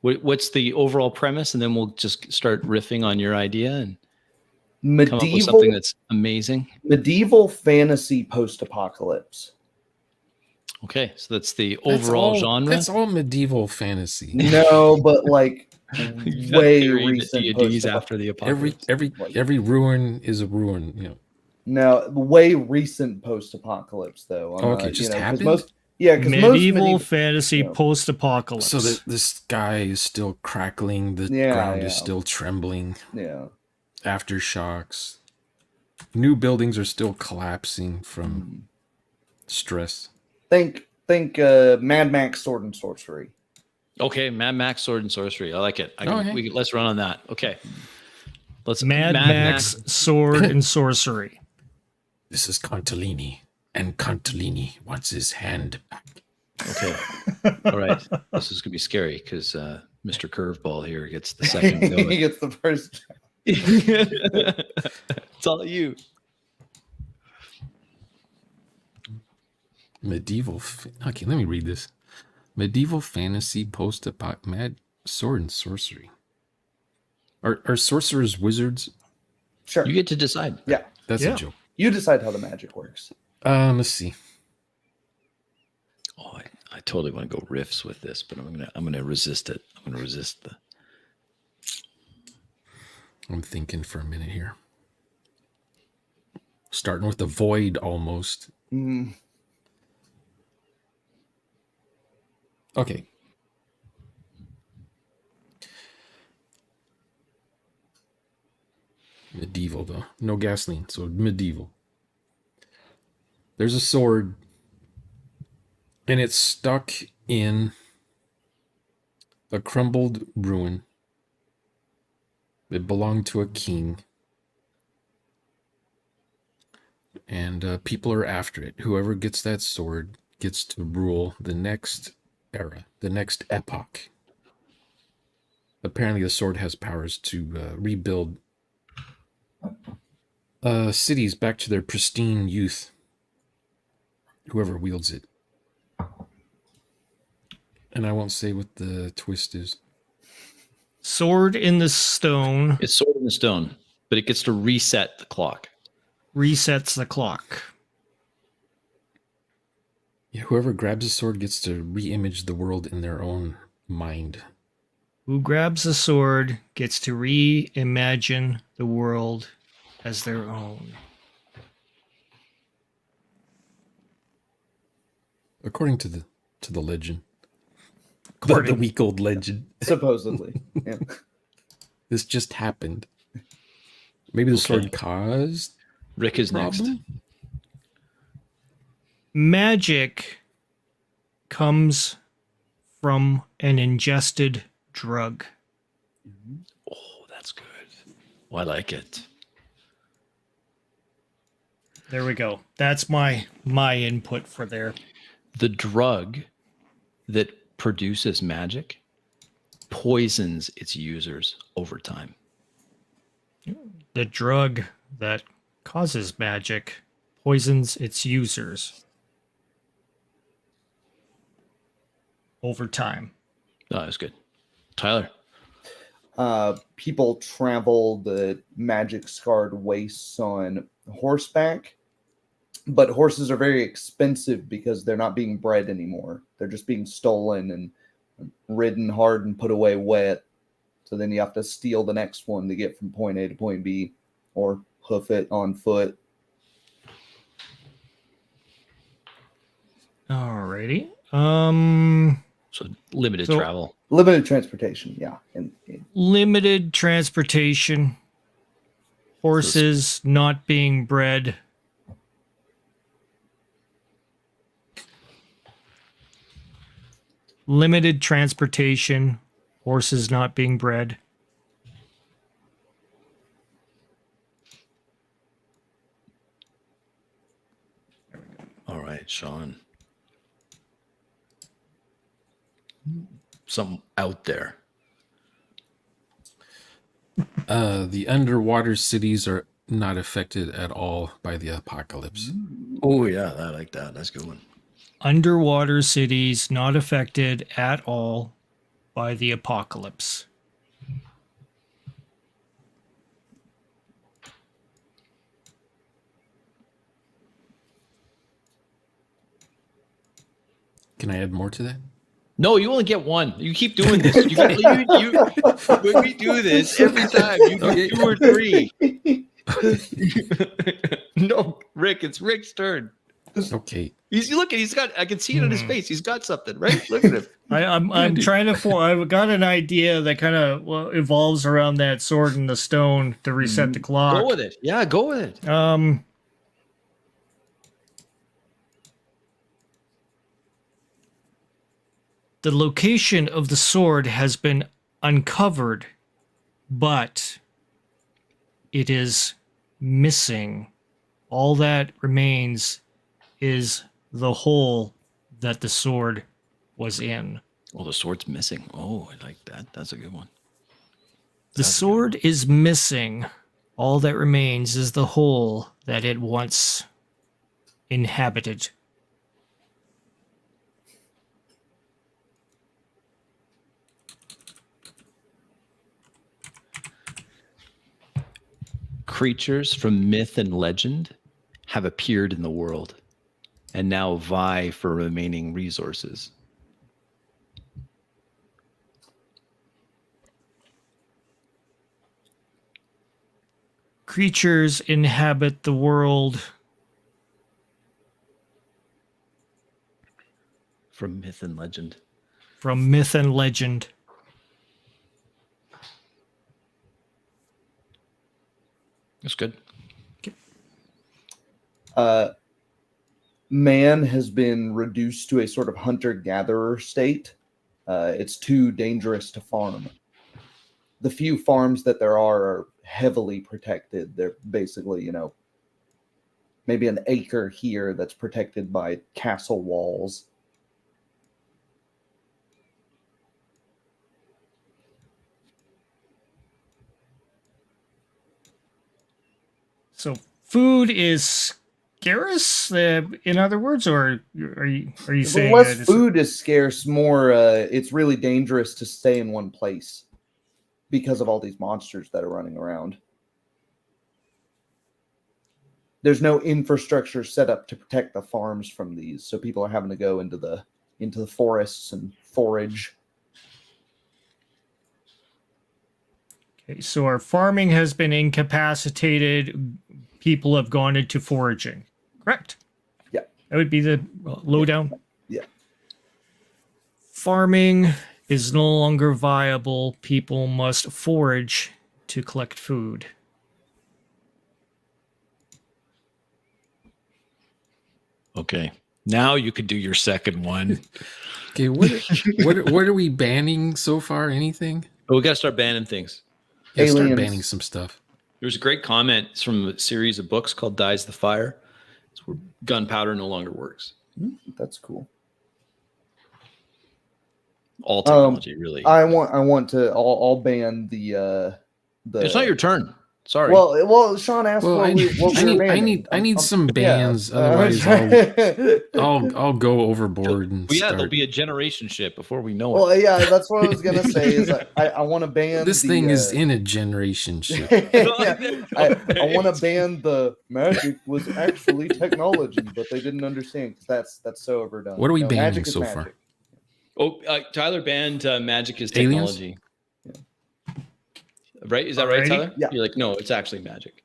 What's the overall premise, and then we'll just start riffing on your idea and come up with something that's amazing. Medieval fantasy post-apocalypse. Okay, so that's the overall genre. That's all medieval fantasy. No, but like way recent. Deities after the apocalypse. Every ruin is a ruin. No, way recent post-apocalypse though. Okay, just happened. Because medieval fantasy post-apocalypse. So the sky is still crackling. The ground is still trembling. Yeah. Aftershocks. New buildings are still collapsing from stress. Think Mad Max Sword and Sorcery. Okay, Mad Max Sword and Sorcery. I like it. Okay. Let's run on that. Okay. Let's Mad Max Sword and Sorcery. This is Contolini, and Contolini wants his hand back. Okay. All right. This is gonna be scary because Mr. Curveball here gets the second. He gets the first. It's all you. Okay, let me read this. Medieval fantasy mad sword and sorcery. Are sorcerers wizards? Sure. You get to decide. Yeah. That's Yeah. a joke. You decide how the magic works. Let's see. Oh, I totally want to go riffs with this, but I'm gonna resist it. I'm gonna resist the. I'm thinking for a minute here. Starting with the void almost. Mm. Okay. Medieval though. No gasoline, so medieval. There's a sword and it's stuck in a crumbled ruin. It belonged to a king. And people are after it. Whoever gets that sword gets to rule the next era, the next epoch. Apparently, the sword has powers to rebuild cities back to their pristine youth. Whoever wields it. And I won't say what the twist is. Sword in the stone It's Sword in the Stone, but it gets to reset the clock. resets the clock. Yeah, whoever grabs a sword gets to re-image the world in their own mind. Who grabs the sword gets to reimagine the world as their own. According to the legend. The According- week-old legend. Supposedly. Yeah. This just happened. Maybe the Okay. sword caused Rick is next. problem? Magic comes from an ingested drug. Oh, that's good. Oh, I like it. There we go. That's my input for there. The drug that produces magic poisons its users over time. The drug that causes magic poisons its users over time. Oh, that's good. Tyler. People travel the magic scarred wastes on horseback, but horses are very expensive because they're not being bred anymore. They're just being stolen and ridden hard and put away wet. So then you have to steal the next one to get from point A to point B, or hoof it on foot. Alrighty. So limited So- travel. Limited transportation, yeah. And Limited transportation. Horses not being bred. Limited transportation. Horses not being bred. All right, Sean. Some out there. The underwater cities are not affected at all by the apocalypse. Oh yeah, I like that. That's a good one. Underwater cities not affected at all by the apocalypse. Can I add more to that? No, you only get one. You keep doing this. When we do this every time, you get 2 or 3. No, Rick, it's Rick's turn. Okay. He's got, I can see it on his face. He's got something, right? Look at him. I'm trying to I've got an idea that kind of evolves around that sword in the stone to reset the clock. Go with it. Yeah, go with it. The location of the sword has been uncovered, but it is missing. All that remains is the hole that the sword was in. Oh, the sword's missing. Oh, I like that. That's a good one. The sword is missing. All that remains is the hole that it once inhabited. Creatures from myth and legend have appeared in the world and now vie for remaining resources. Creatures inhabit the world. From myth and legend. From myth and legend. That's good. Man has been reduced to a sort of hunter-gatherer state. It's too dangerous to farm. The few farms that there are heavily protected. They're basically, maybe an acre here that's protected by castle walls. So food is scarce, in other words, or are you saying less that food is scarce, more it's really dangerous to stay in one place because of all these monsters that are running around. There's no infrastructure set up to protect the farms from these, so people are having to go into the forests and forage. Okay, so our farming has been incapacitated. People have gone into foraging. Correct? Yeah. That would be the lowdown. Yeah. Farming is no longer viable. People must forage to collect food. Okay. Now you could do your second one. Okay, what are we banning so far? Anything? But we got to start banning things. Yeah, start Aliens. banning some stuff. There's a great comment. It's from a series of books called Dies the Fire. It's where gunpowder no longer works. That's cool. All technology, really. I want to. I'll ban the. It's not your turn. Sorry. Well, Sean asked Well, what we were banning. I need some bans. Yeah. Otherwise, I'll go overboard and Well, yeah, there'll start. be a generation ship before we know it. Well, yeah, that's what I was gonna say. Is I want to ban This the, thing is in a generation ship. yeah, I want to ban the magic was actually technology, but they didn't understand because that's so overdone. What are we banning magic is so magic. far? Oh, Tyler banned magic is Aliens? technology. Right? Is that right, Alrighty. Tyler? Yeah. You're like, no, it's actually magic.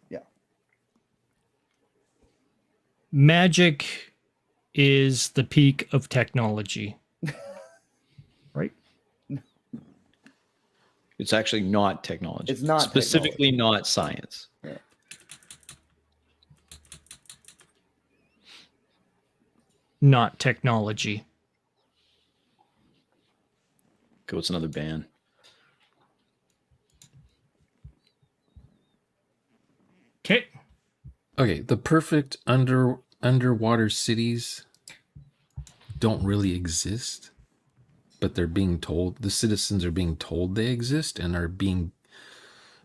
Magic is the peak of technology. Right? It's actually not technology. It's not specifically not science. Yeah. Not technology. Okay, what's another ban? Okay. Okay, the perfect underwater cities don't really exist, but they're being told, the citizens are being told they exist and are being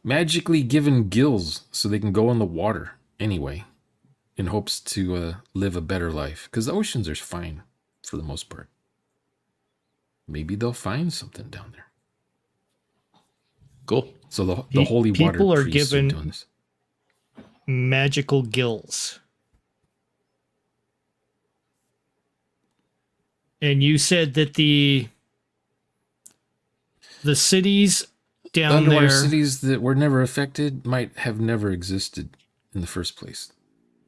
magically given gills so they can go in the water anyway in hopes to live a better life, because the oceans are fine for the most part. Maybe they'll find something down there. Cool. So the holy water people are priests given doing this. magical gills. And you said that the cities down Underwater there, cities that were never affected might have never existed in the first place.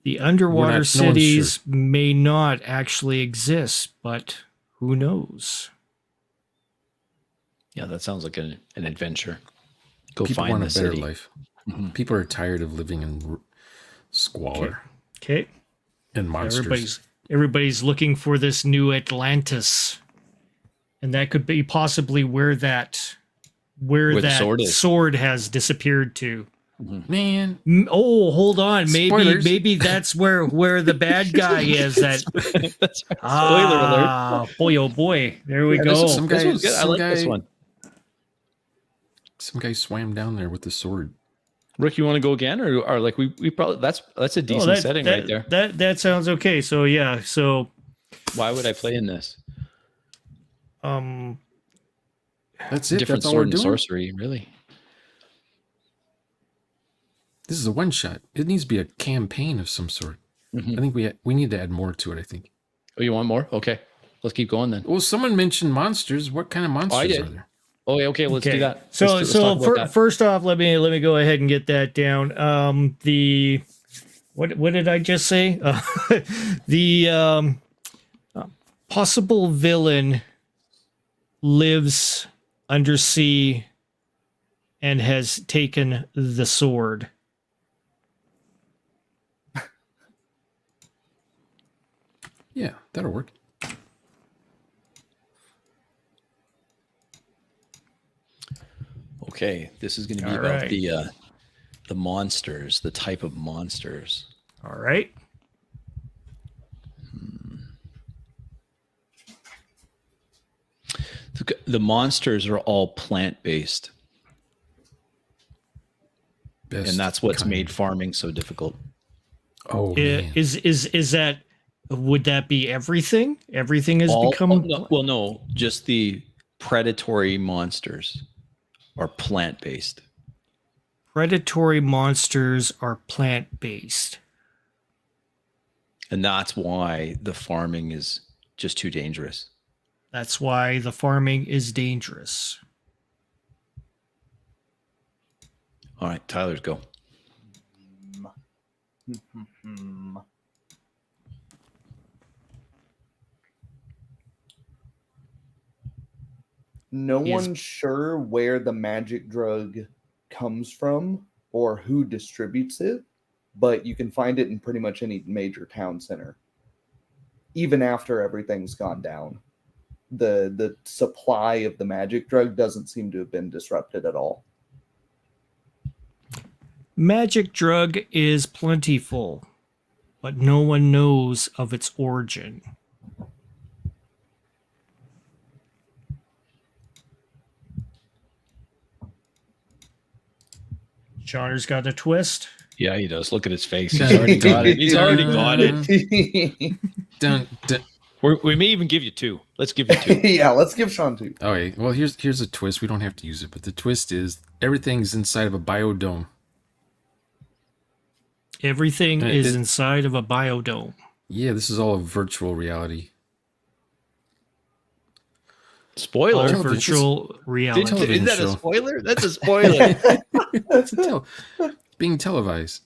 the underwater no one's cities may not actually exist, but who knows? Yeah, that sounds like an adventure. Go People find want the a better city. life. Mhm. People are tired of living in squalor Okay. and monsters. Everybody's looking for this new Atlantis. And that could be possibly where that Where the sword is. sword has disappeared to. Man, Oh, hold on. Spoilers. Maybe that's where the bad guy is. That That's right. Spoiler alert. boy, oh boy, there we Yeah, go. some This guy- one's good. I some like this guy- one. some guy swam down there with the sword. Rick, you want to go again, or like we probably that's a decent setting right there. That sounds okay. So yeah, so Why would I play in this? That's it. Different That's all we're sword and doing. sorcery, really. This is a one shot. It needs to be a campaign of some sort. Mhm. I think we need to add more to it. I think. Oh, you want more? Okay, let's keep going then. Well, someone mentioned monsters. What kind of monsters did. are there? Oh, yeah, okay, let's do that. So Let's talk about that. first off, let me go ahead and get that down. The what did I just say? The possible villain lives undersea and has taken the sword. Yeah, that'll work. Okay, this is going to be All about right. the monsters, the type of monsters. All right. The monsters are all plant-based, Best and that's what's kind. made farming so difficult. Oh man. Is that, would that be everything? Everything has become No, just the predatory monsters are plant-based. predatory monsters are plant-based. And that's why the farming is just too dangerous. That's why the farming is dangerous. All right, Tyler's go. No He is- one's sure where the magic drug comes from or who distributes it, but you can find it in pretty much any major town center. Even after everything's gone down, the supply of the magic drug doesn't seem to have been disrupted at all. Magic drug is plentiful, but no one knows of its origin. Shauner's got a twist. Yeah, he does. Look at his face. Dun, He's already got it. dun, He's already got it. Dun, dun. We may even give you two. Let's give you two. Yeah, let's give Sean two. Okay, well here's a twist. We don't have to use it, but the twist is everything's inside of a biodome. Everything It- is it- inside of a biodome. Yeah, this is all a virtual reality. Spoiler. All Television. virtual reality. television Is that show. a spoiler? That's a spoiler. It's being televised.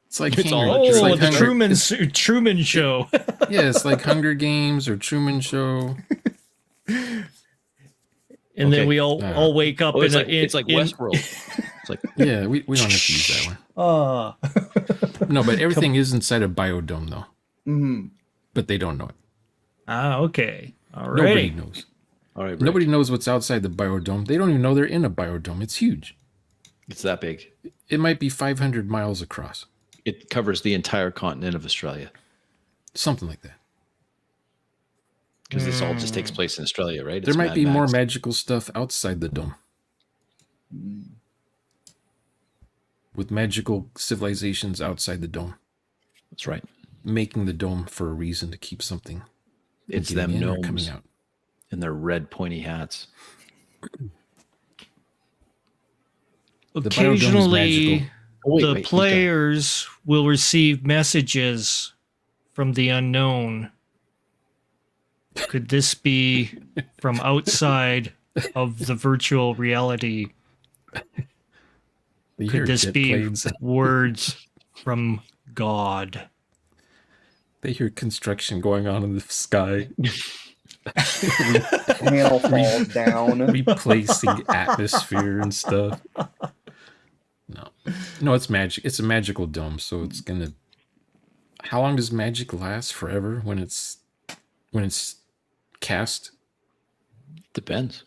It's like It's Hunger, all- it's Oh, like the Hunger- Truman Show. Yeah, it's like Hunger Games or Truman Show. And Okay. then we all wake up Oh, it's in like, it's like Westworld. It's like Yeah, we don't have to use that one. No, but everything is inside a biodome though. Mhm. But they don't know it. Okay. All Nobody right. knows. all right. Rick, Nobody knows what's outside the biodome. They don't even know they're in a biodome. It's huge. It's that big. It might be 500 miles across. It covers the entire continent of Australia Something like that. because this all just takes place in Australia, right? There It's might Mad be more Max. magical stuff outside the dome. With magical civilizations outside the dome. That's right. Making the dome for a reason to keep something. It's getting them in or gnomes coming out. in their red pointy hats. The biodome's Occasionally, magical. Oh, wait, the wait, players will receive messages from the unknown. Could this be from outside of the virtual reality? You hear Could this jet be planes. words from God? They hear construction going on in the sky. Panel falls down. Replacing atmosphere and stuff. No, it's magic. It's a magical dome, so it's gonna. How long does magic last? Forever when it's cast. Depends.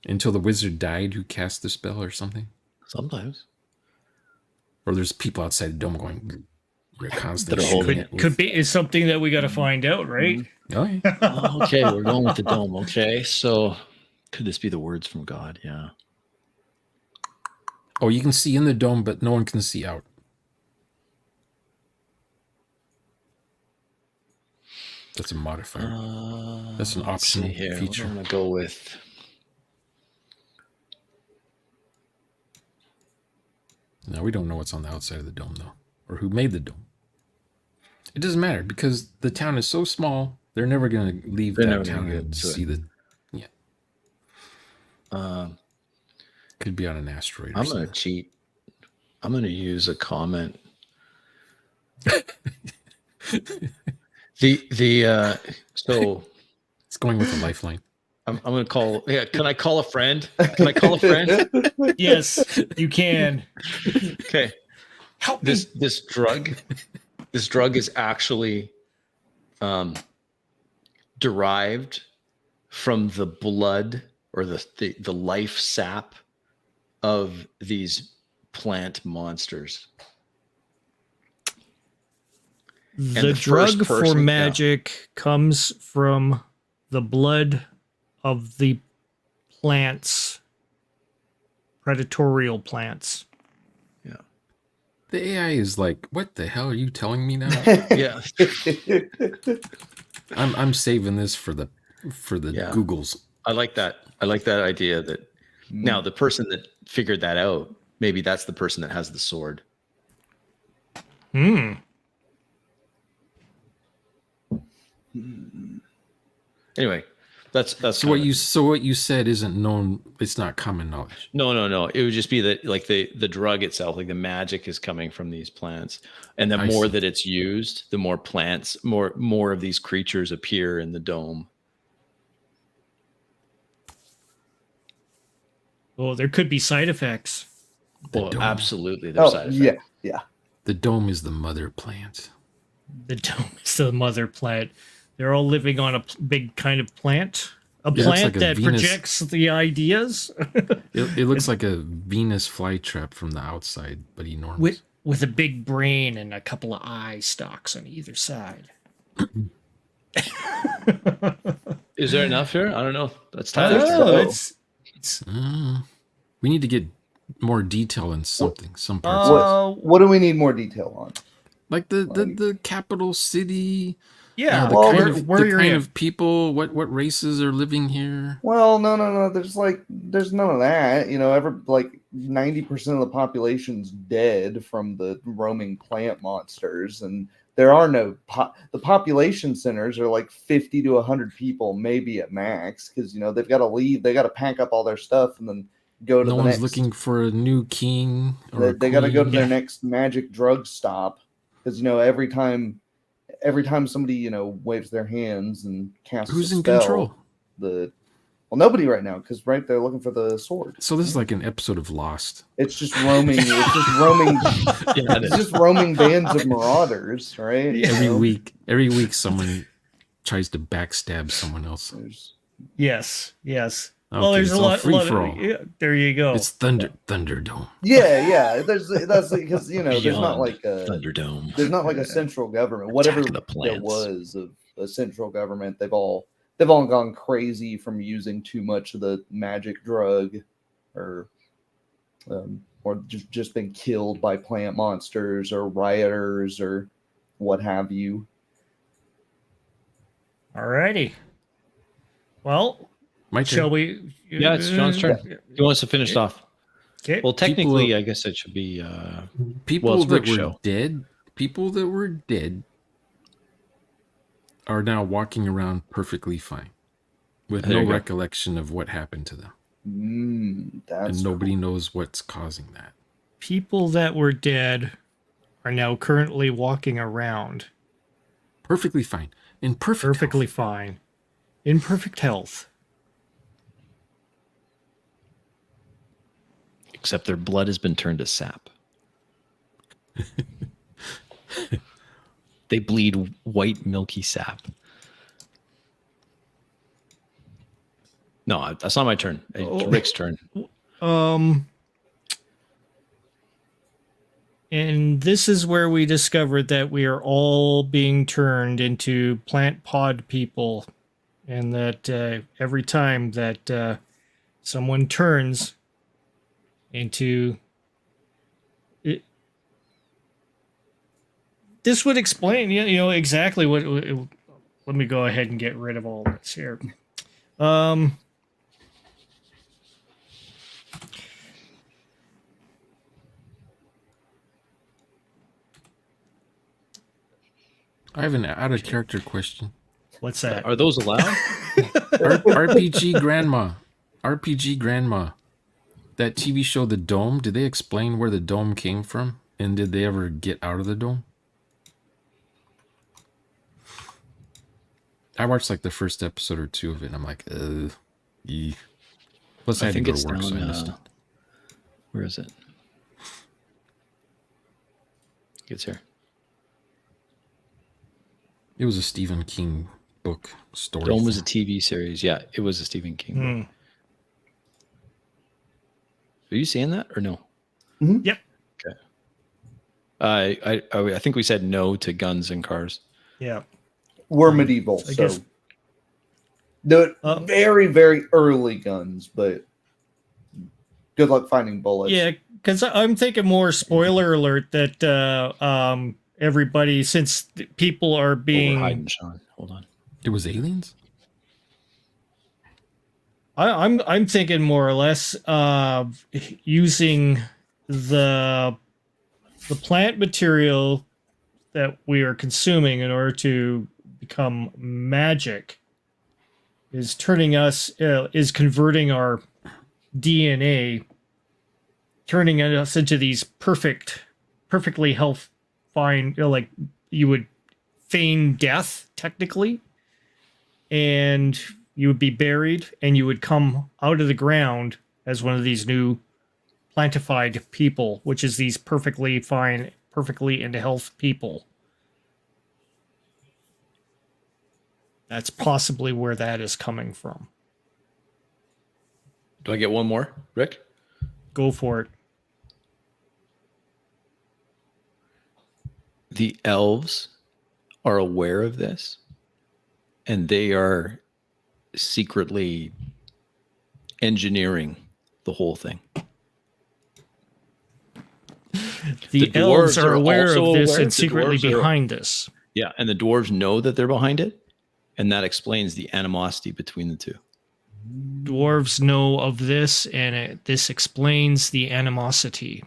Until the wizard died who cast the spell or something? Sometimes. Or there's people outside the dome going constantly That are holding shooting Could be is something that we got to find out, right? Oh, yeah. Okay, we're going with the dome. Okay, so could this be the words from God? Yeah. Oh, you can see in the dome, but no one can see out. That's a modifier. That's an Let's see optional here. feature. I'm gonna go with. Now, we don't know what's on the outside of the dome, though, or who made the dome. It doesn't matter because the town is so small, they're never going to leave They're that never gonna town get and to it. see the. Uh, Could be on an asteroid or I'm gonna something. cheat. I'm gonna use a comment. So It's going with a lifeline. I'm gonna call. Yeah, can I call a friend? Can I call a friend? Yes, you can. Okay. Help me. This drug is actually derived from the blood or the life sap of these plant monsters. The the first drug for person- yeah. magic comes from the blood of the plants, predatorial plants. Yeah. The AI is like, what the hell are you telling me now? Yeah. I'm saving this for the Yeah. Googles. I like that. I like that idea that now the person that figured that out, maybe that's the person that has the sword. Anyway, that's So what you said isn't known. It's not common knowledge. No. It would just be that like the drug itself, like the magic is coming from these plants. And the I more see. that it's used, the more plants, more of these creatures appear in the dome. Oh, there could be side effects. Well, dome. absolutely. There's side effects. yeah. The dome is the mother plant. The dome is the mother plant. They're all living on a big kind of plant. A looks plant like a that Venus- projects the ideas It looks like a Venus flytrap from the outside, but enormous. with a big brain and a couple of eye stalks on either side. Is there enough here? I don't know. That's I Tyler. don't know. It's We need to get more detail in something. Some parts, of it. What do we need more detail on? Like the capital city. yeah. the well, kind, where the you're kind in. of people. What races are living here? Well, no. There's none of that. You know, 90% of the population's dead from the roaming plant monsters, and there are no the population centers are like 50 to 100 people, maybe at max, because they've got to leave, they got to pack up all their stuff and then go to No the one's next. looking for a new king. Or They got to go to queen. their next magic drug stop, because every time somebody waves their hands and casts Who's a in spell, control? Nobody right now, because they're looking for the sword. So this is like an episode of Lost. It's just roaming. Yeah, it It's is. just roaming bands of marauders, right? Every week, someone tries to backstab someone else. There's- Yes. Well, Okay, there's it's a all lot. free lot for of, all. yeah, there you go. It's Thunderdome. Yeah. That's because there's not Beyond like a Thunderdome. there's not like a central government. Whatever Attack of the there Plants. was of a central government, they've all gone crazy from using too much of the magic drug, or just been killed by plant monsters or rioters or what have you. Alrighty. Well, My turn. shall we? Yeah, it's John's turn. He wants to finish off. Okay. Well, technically, People- I guess it should be. People it's that Rick's were show. dead. People that were dead are now walking around perfectly fine, with There no you go. recollection of what happened to them, That's and nobody knows what's causing that. People that were dead are now currently walking around Perfectly fine, in perfectly health. fine, in perfect health. Except their blood has been turned to sap. They bleed white, milky sap. No, that's not my turn. It's Rick's turn. And this is where we discovered that we are all being turned into plant pod people, and that every time that someone turns into it, this would explain, exactly what. Let me go ahead and get rid of all this here. I have an out of character question. What's that? Are those allowed? RPG Grandma. That TV show, The Dome. Did they explain where the dome came from, and did they ever get out of the dome? I watched like the first episode or two of it, and I'm like, yeah. Plus, I had to go to work, so I missed it. Where is it? It's here. It was a Stephen King book story. Dome was a TV series. Yeah, it was a Stephen King book. Are you seeing that or no? Mm-hmm. Yep. Okay. I think we said no to guns and cars. Yeah. We're medieval, I so guess- the very, very early guns, but good luck finding bullets. Yeah, because I'm thinking more spoiler alert that everybody, since people are We're being, hiding, Sean. Hold on. It was aliens? I'm thinking more or less using the plant material that we are consuming in order to become magic is turning us is converting our DNA, turning us into these perfectly fine, like you would feign death technically, and you would be buried and you would come out of the ground as one of these new plantified people, which is these perfectly fine, perfectly into health people. That's possibly where that is coming from. Do I get one more, Rick? Go for it. The elves are aware of this, and they are secretly engineering the whole thing. The The elves dwarves are are aware of also this aware. and The secretly dwarves are- behind this. Yeah, and the dwarves know that they're behind it, and that explains the animosity between the two. Dwarves know of this, and this explains the animosity.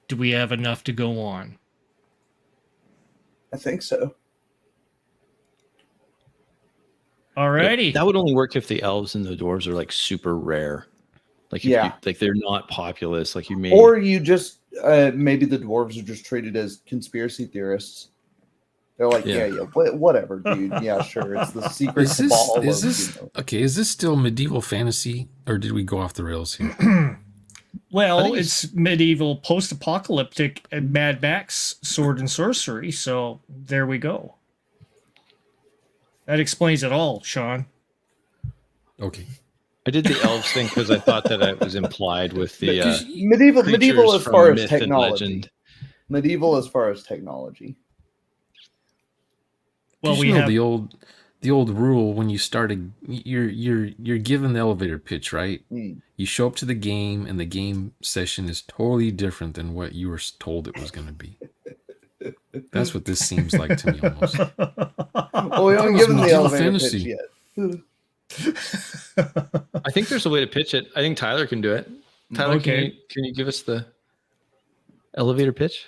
Do we have enough to go on? I think so. Alrighty. That would only work if the elves and the dwarves are like super rare. Like, if Yeah. you, like they're not populous. Like you may, Or you just maybe the dwarves are just treated as conspiracy theorists. They're like, Yeah. whatever, dude. Yeah, sure. It's the secret Is this cabal is of, this okay? Is this still medieval fantasy, or did we go off the rails here? I Well, think it's medieval, post-apocalyptic, Mad Max sword and sorcery. So there we go. That explains it all, Sean. Okay, I did the elves thing because I thought that it was implied with the medieval creatures as from far as myth and technology. legend. Medieval as far as technology. Well, did we you know have the old rule when you started. You're given the elevator pitch, right? Mm. You show up to the game, and the game session is totally different than what you were told it was going to be. That's what this seems like to me, almost. Well, we That haven't was given the medieval elevator fantasy. pitch yet. I think there's a way to pitch it. I think Tyler can do it. Tyler, Okay. can you give us the elevator pitch?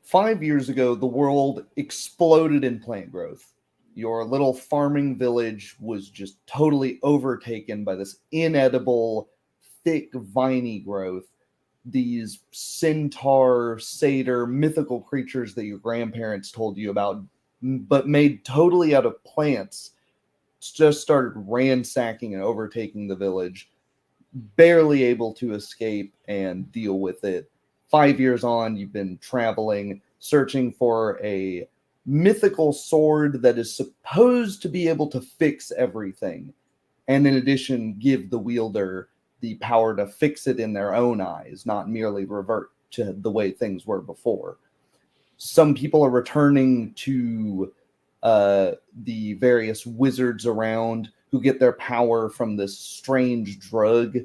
5 years ago, the world exploded in plant growth. Your little farming village was just totally overtaken by this inedible, thick, viney growth. These centaur, satyr, mythical creatures that your grandparents told you about, but made totally out of plants, just started ransacking and overtaking the village, barely able to escape and deal with it. 5 years on, you've been traveling, searching for a mythical sword that is supposed to be able to fix everything, and in addition give the wielder the power to fix it in their own eyes, not merely revert to the way things were before. Some people are returning to the various wizards around who get their power from this strange drug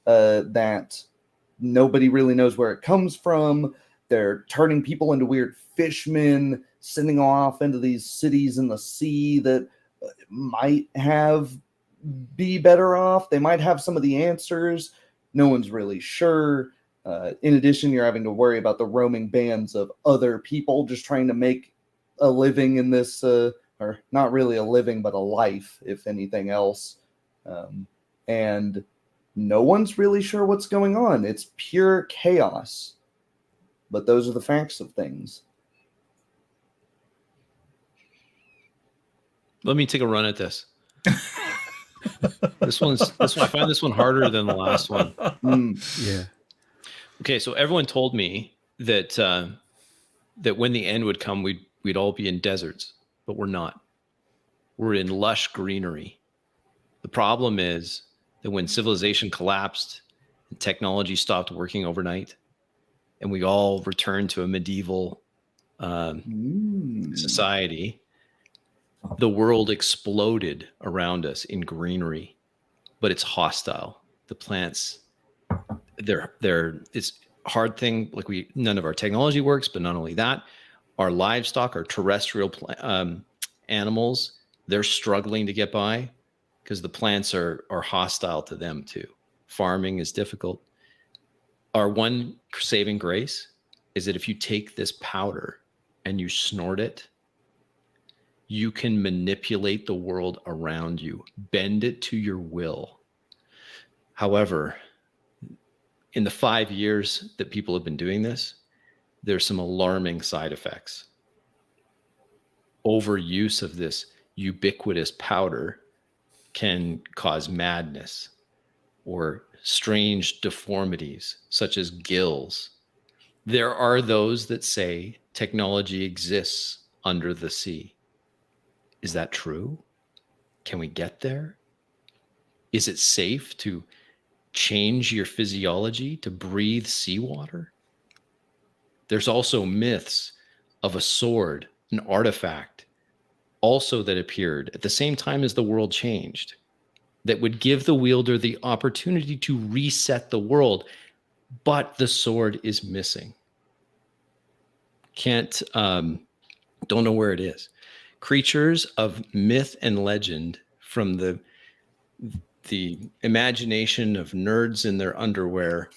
that nobody really knows where it comes from. They're turning people into weird fishmen, sending off into these cities in the sea that might be better off. They might have some of the answers. No one's really sure. In addition, you're having to worry about the roaming bands of other people just trying to make a living in this, or not really a living, but a life, if anything else. And no one's really sure what's going on. It's pure chaos. But those are the facts of things. Let me take a run at this. This one. I find this one harder than the last one. Yeah. Okay, so everyone told me that that when the end would come, we'd all be in deserts, but we're not. We're in lush greenery. The problem is that when civilization collapsed and technology stopped working overnight, and we all returned to a medieval society, the world exploded around us in greenery, but it's hostile. The plants, it's a hard thing. Like none of our technology works, but not only that, our livestock, our terrestrial animals, they're struggling to get by because the plants are hostile to them too. Farming is difficult. Our one saving grace is that if you take this powder and you snort it, you can manipulate the world around you, bend it to your will. However, in the 5 years that people have been doing this, there's some alarming side effects. Overuse of this ubiquitous powder can cause madness or strange deformities, such as gills. There are those that say technology exists under the sea. Is that true? Can we get there? Is it safe to change your physiology to breathe seawater? There's also myths of a sword, an artifact, also that appeared at the same time as the world changed, that would give the wielder the opportunity to reset the world, but the sword is missing. Don't know where it is. Creatures of myth and legend from the imagination of nerds in their underwear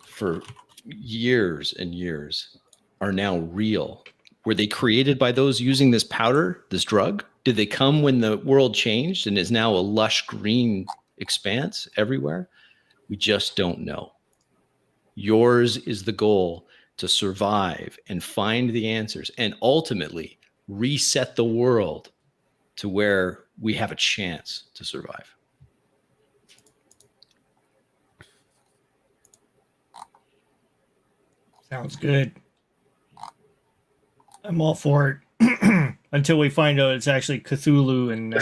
for years and years are now real. Were they created by those using this powder, this drug? Did they come when the world changed and is now a lush green expanse everywhere? We just don't know. Yours is the goal, to survive and find the answers and ultimately reset the world to where we have a chance to survive. Sounds good. I'm all for it. Until we find out it's actually Cthulhu and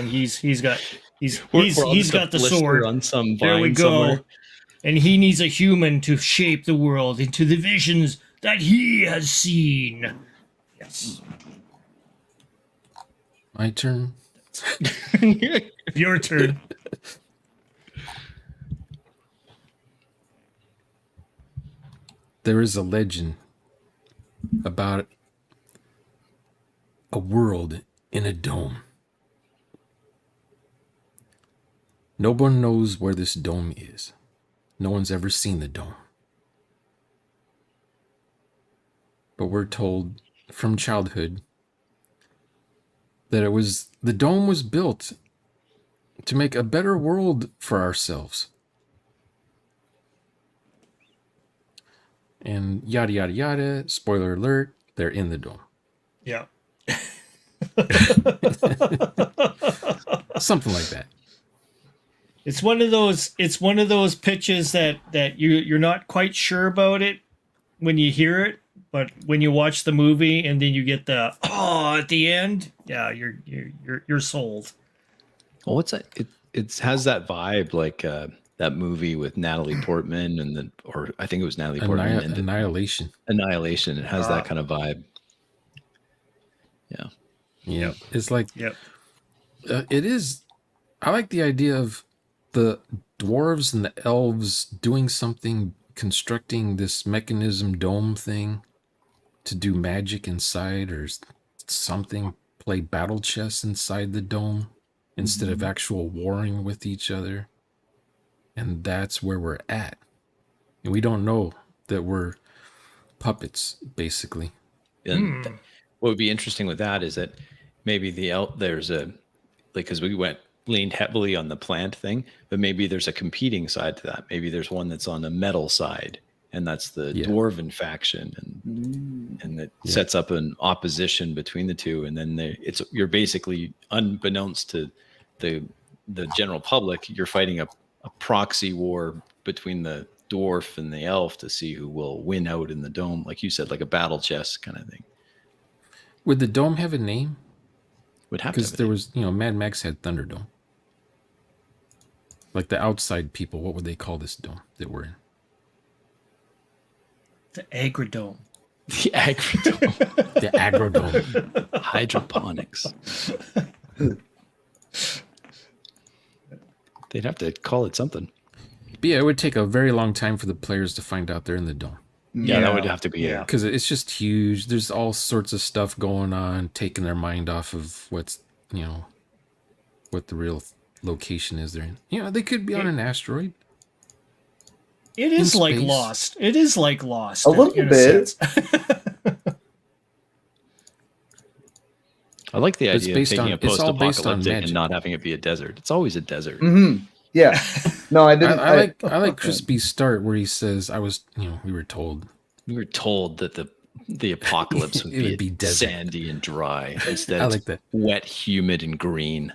he's got the sword on some there we vine go somewhere. And he needs a human to shape the world into the visions that he has seen. Yes. My turn. Your turn. There is a legend about a world in a dome. No one knows where this dome is. No one's ever seen the dome. But we're told from childhood that the dome was built to make a better world for ourselves. And yada, yada, yada. Spoiler alert, they're in the dome. Yeah. Something like that. It's one of those pitches that you're not quite sure about it, when you hear it, but when you watch the movie and then you get the at the end, yeah, you're sold. Oh, what's that? It has that vibe like that movie with Natalie Portman or I think it was Natalie Portman and Annihilation. Annihilation. It has that kind of vibe. Yeah. Yeah. Yep. It's like Yep. it is. I like the idea of the dwarves and the elves doing something, constructing this mechanism dome thing to do magic inside or something, play battle chess inside the dome instead of actual warring with each other. And that's where we're at. And we don't know that we're puppets, basically. And what would be interesting with that is that maybe there's a, like, because we leaned heavily on the plant thing, but maybe there's a competing side to that. Maybe there's one that's on the metal side, and that's the dwarven faction, and that sets up an opposition between the two. And then you're basically, unbeknownst to the general public, you're fighting a proxy war between the dwarf and the elf to see who will win out in the dome, like you said, like a battle chess kind of thing. Would the dome have a name? Would have to. Because there was, Mad Max had Thunderdome. Like the outside people, what would they call this dome that we're in? The Agrodome. The Agrodome. The Agrodome. Hydroponics. They'd have to call it something. But yeah, it would take a very long time for the players to find out they're in the dome. Yeah, that would have to be it. Because it's just huge. There's all sorts of stuff going on, taking their mind off of what's, what the real location is they're in. They could be on an asteroid. It is like Lost. It is like Lost. A little bit. I like the idea of taking a it's all based on post-apocalyptic magic. and not having it be a desert. It's always a desert. Mm-hmm. Yeah. No, I didn't. I like Crispy's start where he says, we were told. We were told that the apocalypse would, be sandy and dry. Instead, I like that. Wet, humid, and green.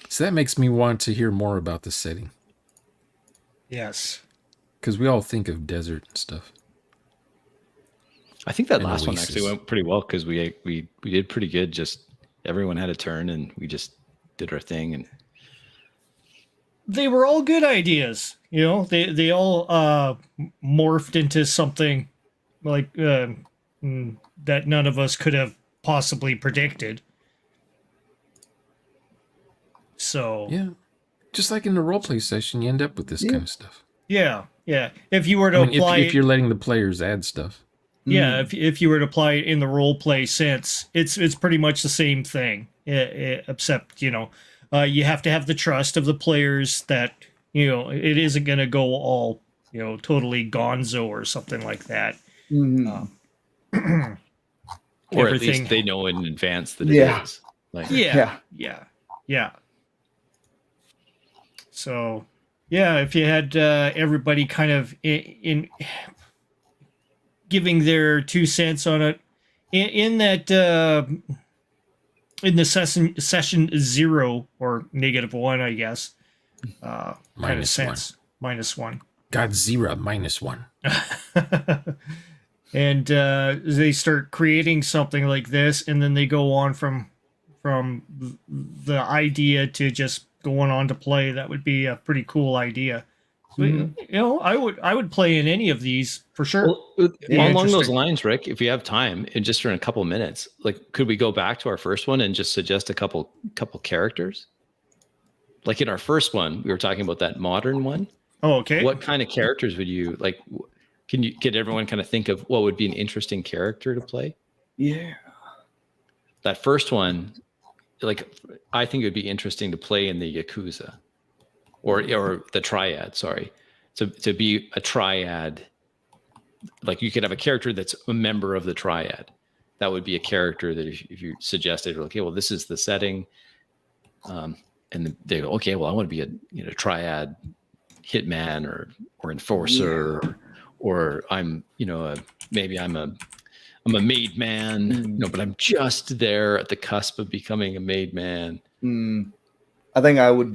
So that makes me want to hear more about the setting. Yes. Because we all think of desert and stuff. I think that last one actually went pretty well because we did pretty good. Just everyone had a turn and we just did our thing, and they were all good ideas. They all morphed into something like that none of us could have possibly predicted. So yeah, just like in the roleplay session, you end up with this kind of stuff. Yeah. If you were to apply, if you're letting the players add stuff. Yeah, if you were to apply it in the role play sense, it's pretty much the same thing, except you have to have the trust of the players that it isn't going to go all totally gonzo or something like that. Mm-hmm. Or at least they know in advance that it is. Like, yeah. So if you had everybody kind of in giving their 2 cents on it in that in the session 0 or -1, I guess, kind of sense. -1. Godzilla -1. And they start creating something like this, and then they go on from the idea to just going on to play. That would be a pretty cool idea. I would play in any of these for sure. Well, along those lines, Rick, if you have time, and just in a couple minutes, like, could we go back to our first one and just suggest a couple characters? Like in our first one, we were talking about that modern one. Oh, okay. What kind of characters would you like? Can everyone kind of think of what would be an interesting character to play? Yeah. That first one, like, I think it would be interesting to play in the Yakuza. Or the triad, sorry. To be a triad, like you could have a character that's a member of the triad. That would be a character that if you suggested, okay, well, this is the setting, and they go, okay, well, I want to be a triad hitman or enforcer, or I'm maybe I'm a made man, but I'm just there at the cusp of becoming a made man. I think I would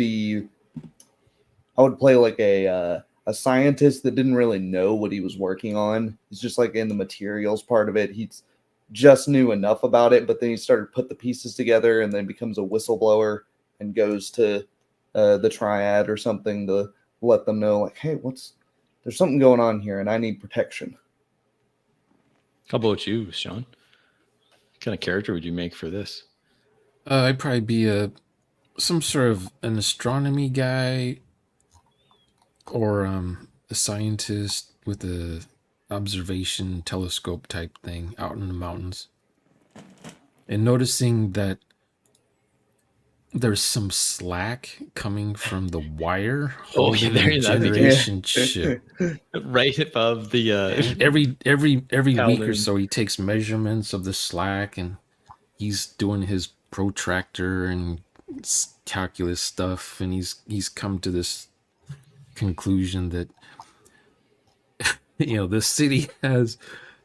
play like a a scientist that didn't really know what he was working on. He's just like in the materials part of it. He's just knew enough about it, but then he started to put the pieces together and then becomes a whistleblower and goes to the triad or something to let them know, like, hey, there's something going on here and I need protection. How about you, Sean? What kind of character would you make for this? I'd probably be some sort of an astronomy guy, or a scientist with a observation telescope type thing out in the mountains, and noticing that there's some slack coming from the wire Okay, holding there the you- that'd be good. generation ship. Right above the And every week or Calvin. so, he takes measurements of the slack, and he's doing his protractor and calculus stuff, and he's come to this conclusion that the city has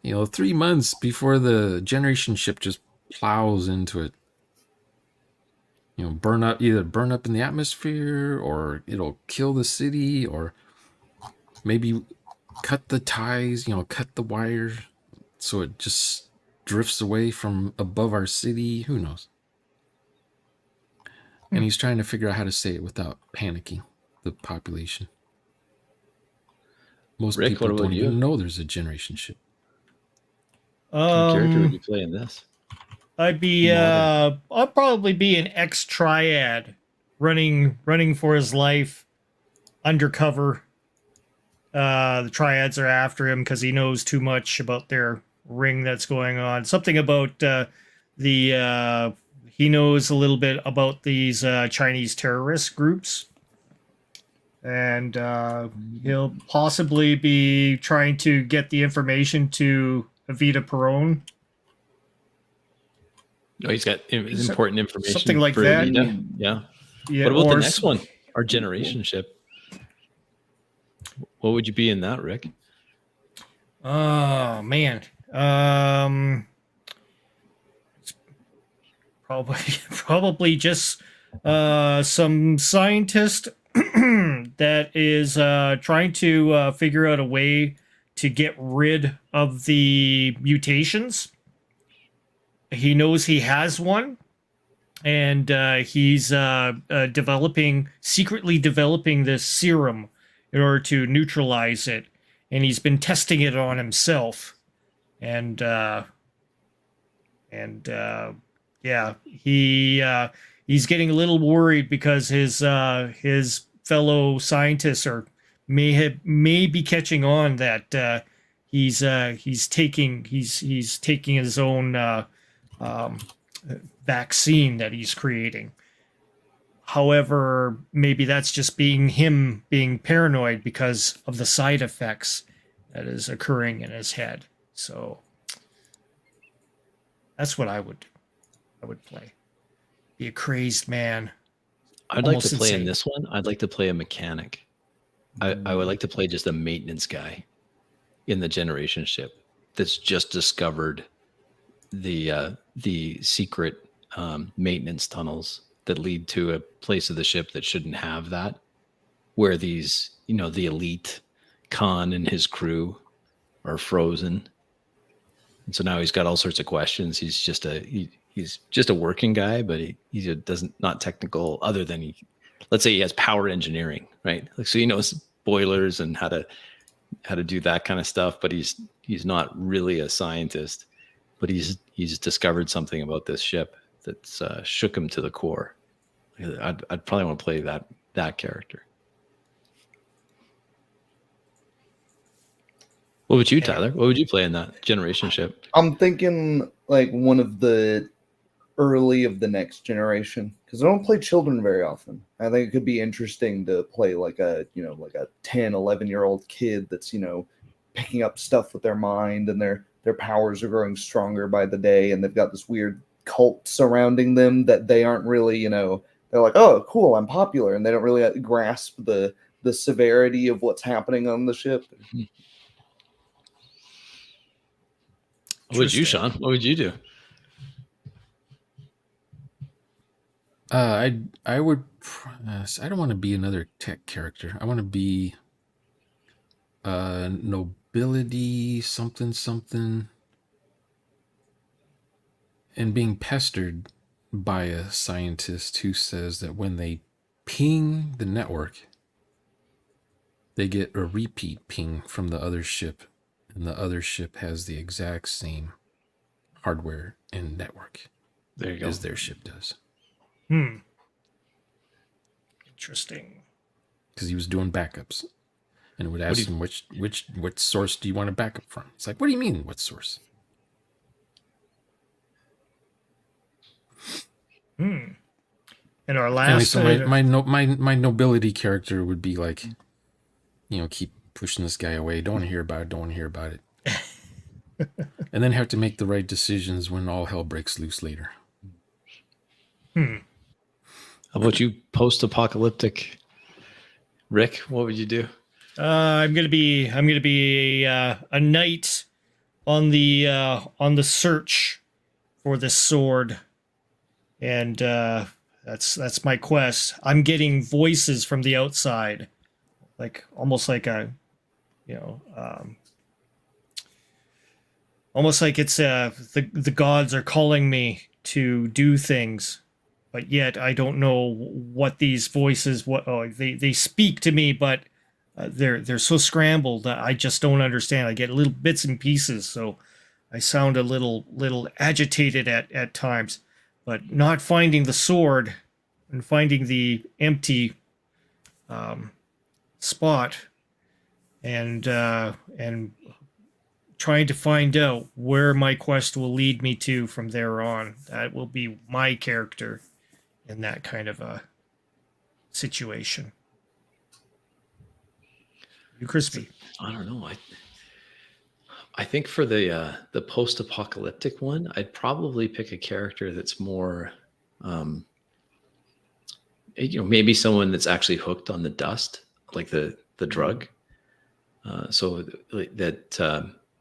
3 months before the generation ship just plows into it. Either burn up in the atmosphere, or it'll kill the city, or maybe cut the ties, cut the wire so it just drifts away from above our city. Who knows? And he's trying to figure out how to say it without panicking the population. Most Rick, people what don't about even you? know there's a generation ship. What kind of character would you play in this? I'd probably be an ex-triad running for his life undercover. The triads are after him because he knows too much about their ring that's going on. Something about he knows a little bit about these Chinese terrorist groups. And he'll possibly be trying to get the information to Evita Perón. Oh, he's got important information. Something like for that. Evita. Yeah. Yeah, What about the or next one? Our generation ship. What would you be in that, Rick? Oh man. Probably probably just some scientist that is trying to figure out a way to get rid of the mutations. He knows he has one, and he's secretly developing this serum in order to neutralize it, and he's been testing it on himself, and yeah, he's getting a little worried because his fellow scientists may be catching on that he's taking his own vaccine that he's creating. However, maybe that's just him being paranoid because of the side effects that is occurring in his head. So that's what I would play. Be a crazy man. I'd like to Almost play in insane. this one. I'd like to play a mechanic. I would like to play just a maintenance guy in the generation ship that's just discovered the secret maintenance tunnels that lead to a place of the ship that shouldn't have that, where these, the elite Khan and his crew are frozen. And so now he's got all sorts of questions. He's just a working guy, but he doesn't, not technical, other than let's say he has power engineering, right? Like, so he knows boilers and how to do that kind of stuff, but he's not really a scientist. But he's discovered something about this ship that's shook him to the core. I'd probably want to play that character. What would you, Tyler? What would you play in that generation ship? I'm thinking like one of the early of the next generation, because I don't play children very often. I think it could be interesting to play like a 10, 11-year-old kid that's, picking up stuff with their mind, and their powers are growing stronger by the day, and they've got this weird cult surrounding them that they aren't really, they're like, oh, cool, I'm popular, and they don't really grasp the severity of what's happening on the ship. What would you, Sean? What would you do? I would. I don't want to be another tech character. I want to be nobility, something, something, and being pestered by a scientist who says that when they ping the network, they get a repeat ping from the other ship, and the other ship has the exact same hardware and network There you go. as their ship does. Interesting. Because he was doing backups, and it would ask him which source do you want a backup from? It's like, what do you mean, what source? And our Anyway, last, so my nobility character would be like, keep pushing this guy away. Don't want to hear about it. Don't want to hear about it. And then have to make the right decisions when all hell breaks loose later. How about you, post-apocalyptic Rick? What would you do? I'm gonna be a knight on the search for this sword, and that's my quest. I'm getting voices from the outside, like almost like a, almost like it's the gods are calling me to do things, but yet I don't know what these voices they speak to me, but they're so scrambled that I just don't understand. I get little bits and pieces, so I sound a little agitated at times, but not finding the sword and finding the empty spot and trying to find out where my quest will lead me to from there on. That will be my character in that kind of a situation. You, Crispy. I don't know. I think for the post-apocalyptic one, I'd probably pick a character that's more, maybe someone that's actually hooked on the dust, like the drug. So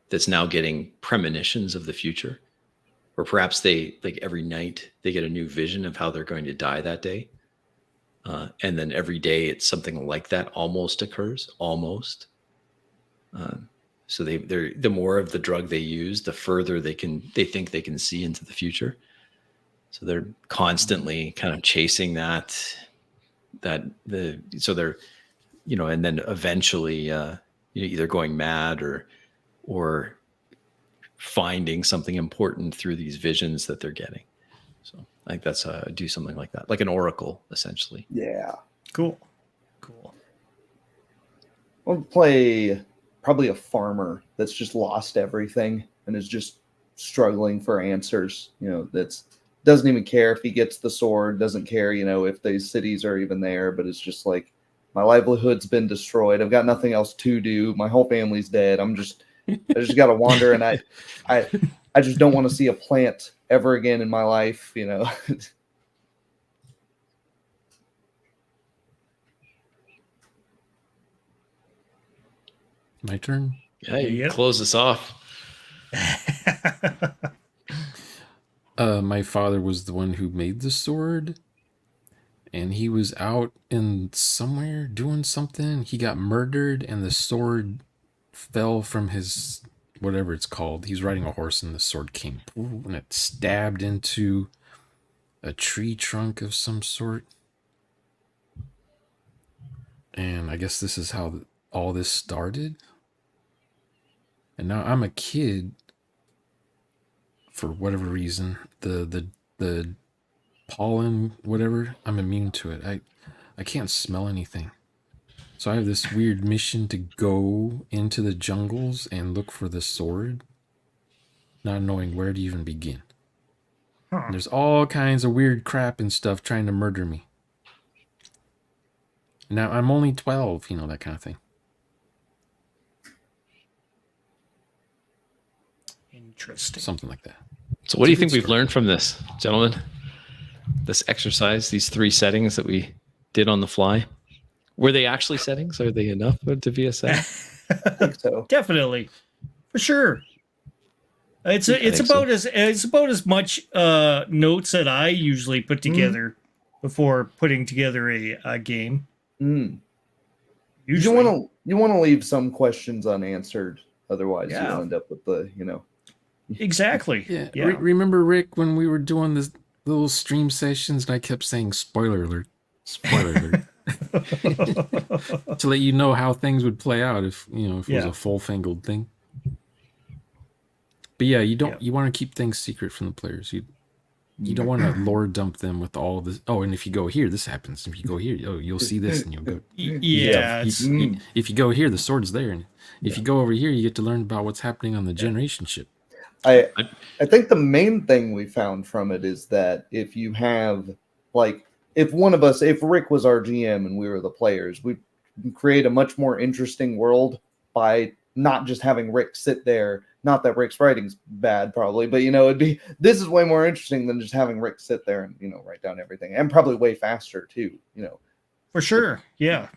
that's now getting premonitions of the future, or perhaps they, like, every night they get a new vision of how they're going to die that day. And then every day it's something like that almost occurs, almost. So they're the more of the drug they use, the further they think they can see into the future. So they're constantly kind of chasing so they're, and then eventually, either going mad or finding something important through these visions that they're getting. So I think that's do something like that, like an oracle, essentially. Yeah. Cool. I'll play probably a farmer that's just lost everything and is just struggling for answers. That's doesn't even care if he gets the sword, doesn't care, if these cities are even there, but it's just like, my livelihood's been destroyed. I've got nothing else to do. My whole family's dead. I just got to wander, and I just don't want to see a plant ever again in my life. My turn. Yeah, you close this off. My father was the one who made the sword, and he was out in somewhere doing something. He got murdered, and the sword fell from his, whatever it's called. He's riding a horse, and the sword came, and it stabbed into a tree trunk of some sort. And I guess this is how all this started. And now I'm a kid. For whatever reason, the pollen, whatever, I'm immune to it. I can't smell anything. So I have this weird mission to go into the jungles and look for the sword, not knowing where to even begin. And there's all kinds of weird crap and stuff trying to murder me. Now I'm only 12, that kind of thing. Interesting. Something like that. So what do you think we've learned from this, gentlemen? This exercise, these 3 settings that we did on the fly. Were they actually settings? Are they enough to be a setting? I think so. Definitely. For sure. It's about as much notes that I usually put together before putting together a game. Usually. You want to leave some questions unanswered, otherwise Yeah. you'll end up with the Exactly. Yeah. Yeah. Remember, Rick, when we were doing this little stream sessions and I kept saying spoiler alert, spoiler alert, to let you know how things would play out if it was Yeah. a full-fangled thing. But yeah, you Yeah. want to keep things secret from the players. You don't want to lore dump them with all this. Oh, and if you go here, this happens. If you go here, you'll see this, and you'll go. Yeah. If you go here, the sword's there, and if you go over here, you get to learn about what's happening on the generation ship. I think the main thing we found from it is that if you have if Rick was our GM and we were the players, we'd create a much more interesting world by not just having Rick sit there. Not that Rick's writing's bad, probably, but this is way more interesting than just having Rick sit there and write down everything, and probably way faster too. For sure. Yeah.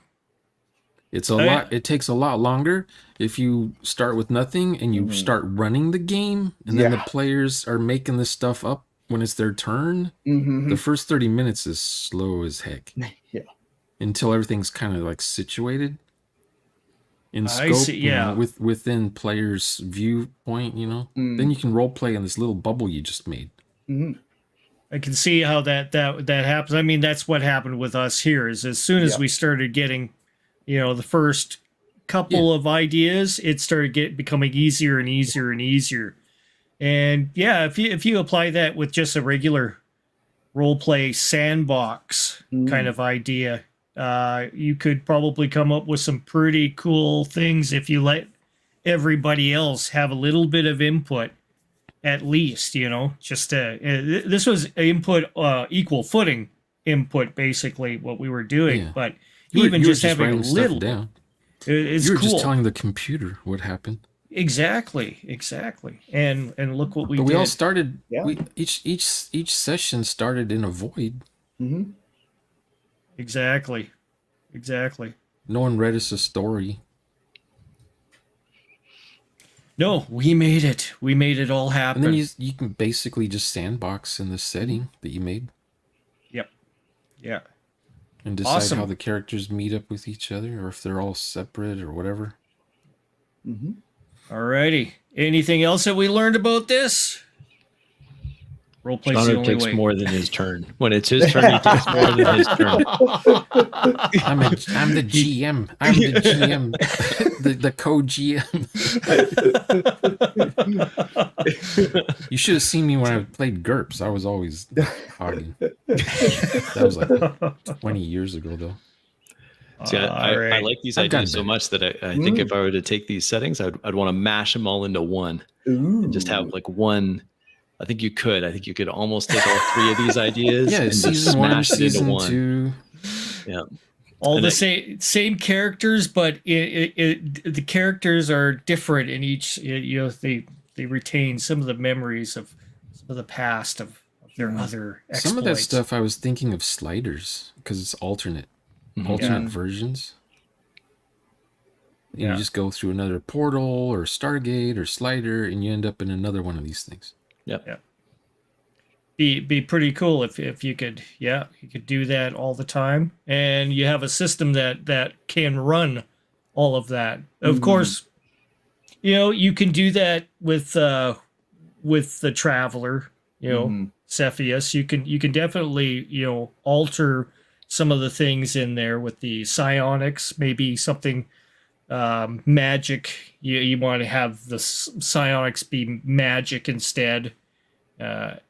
It's a lot. It takes a lot longer if you start with nothing and you start running the game, and then the players are making this stuff up when it's their turn. The first 30 minutes is slow as heck. Yeah. Until everything's kind of like situated in scope, I see, within players' viewpoint, then you can role play in this little bubble you just made. I can see how that happens. I mean, that's what happened with us here. Is as soon as we started getting, the first couple of ideas, it started becoming easier and easier and easier. And yeah, if you apply that with just a regular role play sandbox kind of idea, you could probably come up with some pretty cool things if you let everybody else have a little bit of input, at least, just this was input, equal footing input, basically what we were doing. But you even were just having a writing stuff little down. It's you were cool. just telling the computer what happened. Exactly. And look what we did. We all started. Each session started in a void. Exactly. No one read us a story. No, we made it. We made it all happen. And then you can basically just sandbox in the setting that you made. Yep. Yeah. And decide how the characters meet up with each other, or if they're all separate or whatever. Alrighty. Anything else that we learned about this? Roleplay's the Connor only takes way. more than his turn. When it's his turn, he takes more than his turn. I'm the GM. I'm the GM. the co-GM. You should have seen me when I played GURPS. I was always hogging. That was like 20 years ago, though. See, I like these ideas so much that I think if I were to take these settings, I'd want to mash them all into one. And just have like one. I think you could almost take all three of these ideas and just smash it into one. Two. Yeah. All the same characters, but the characters are different in each. They retain some of the memories of some of the past of their other exploits. Some of that stuff I was thinking of sliders because it's alternate versions. You just go through another portal or Stargate or slider, and you end up in another one of these things. Yep. Be pretty cool if you could do that all the time, and you have a system that can run all of that. Of course, you can do that with the Traveler, Cepheus. You can definitely alter some of the things in there with the psionics, maybe something magic. You want to have the psionics be magic instead,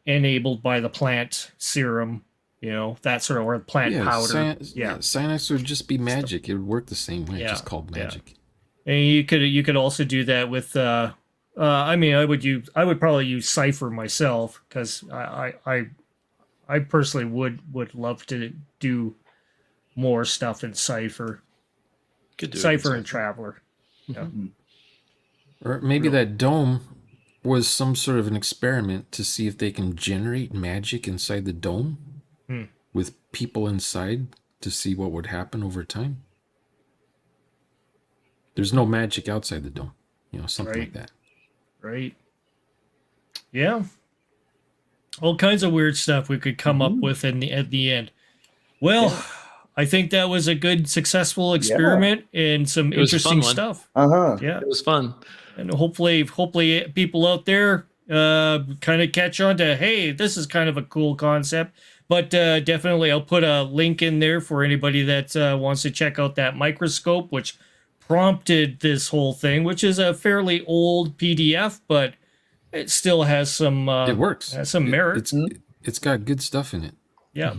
enabled by the plant serum, that sort of, or plant powder. Psionics would just be magic. It would work the same way, just called magic. And you could also do that with I would probably use Cypher myself, because I personally would love to do more stuff in Cypher. Cypher and Traveler. Yeah. Or maybe that dome was some sort of an experiment to see if they can generate magic inside the dome with people inside to see what would happen over time. There's no magic outside the dome, something like that. Right. Yeah. All kinds of weird stuff we could come up with at the end. Well, I think that was a good, successful experiment and some It was a fun interesting one. stuff. Yeah, It was fun. and hopefully people out there kind of catch on to, hey, this is kind of a cool concept. But definitely, I'll put a link in there for anybody that wants to check out that microscope, which prompted this whole thing, which is a fairly old PDF, but it still has some. It works. Has some merit. It's got good stuff in it. Yeah.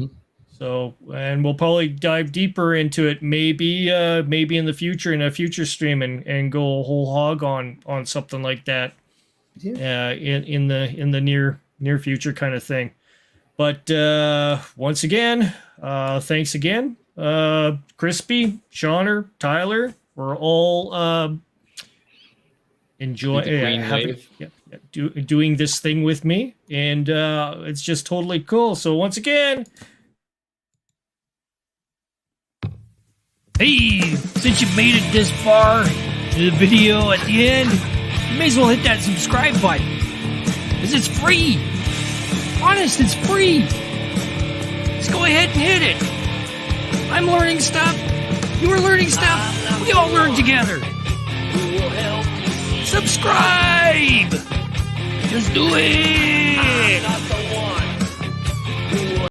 So, and we'll probably dive deeper into it, maybe in the future, in a future stream, and go a whole hog on something like that. Yeah. In the near future kind of thing. But once again, thanks again, Crispy, Shauner, Tyler. We're all enjoying doing this thing with me, and it's just totally cool. So once again, Hey, since you made it this far to the video at the end, you may as well hit that subscribe button, because it's free. Honest, it's free. Just go ahead and hit it. I'm learning stuff. You're learning stuff. We all learn together. Subscribe. Just do it.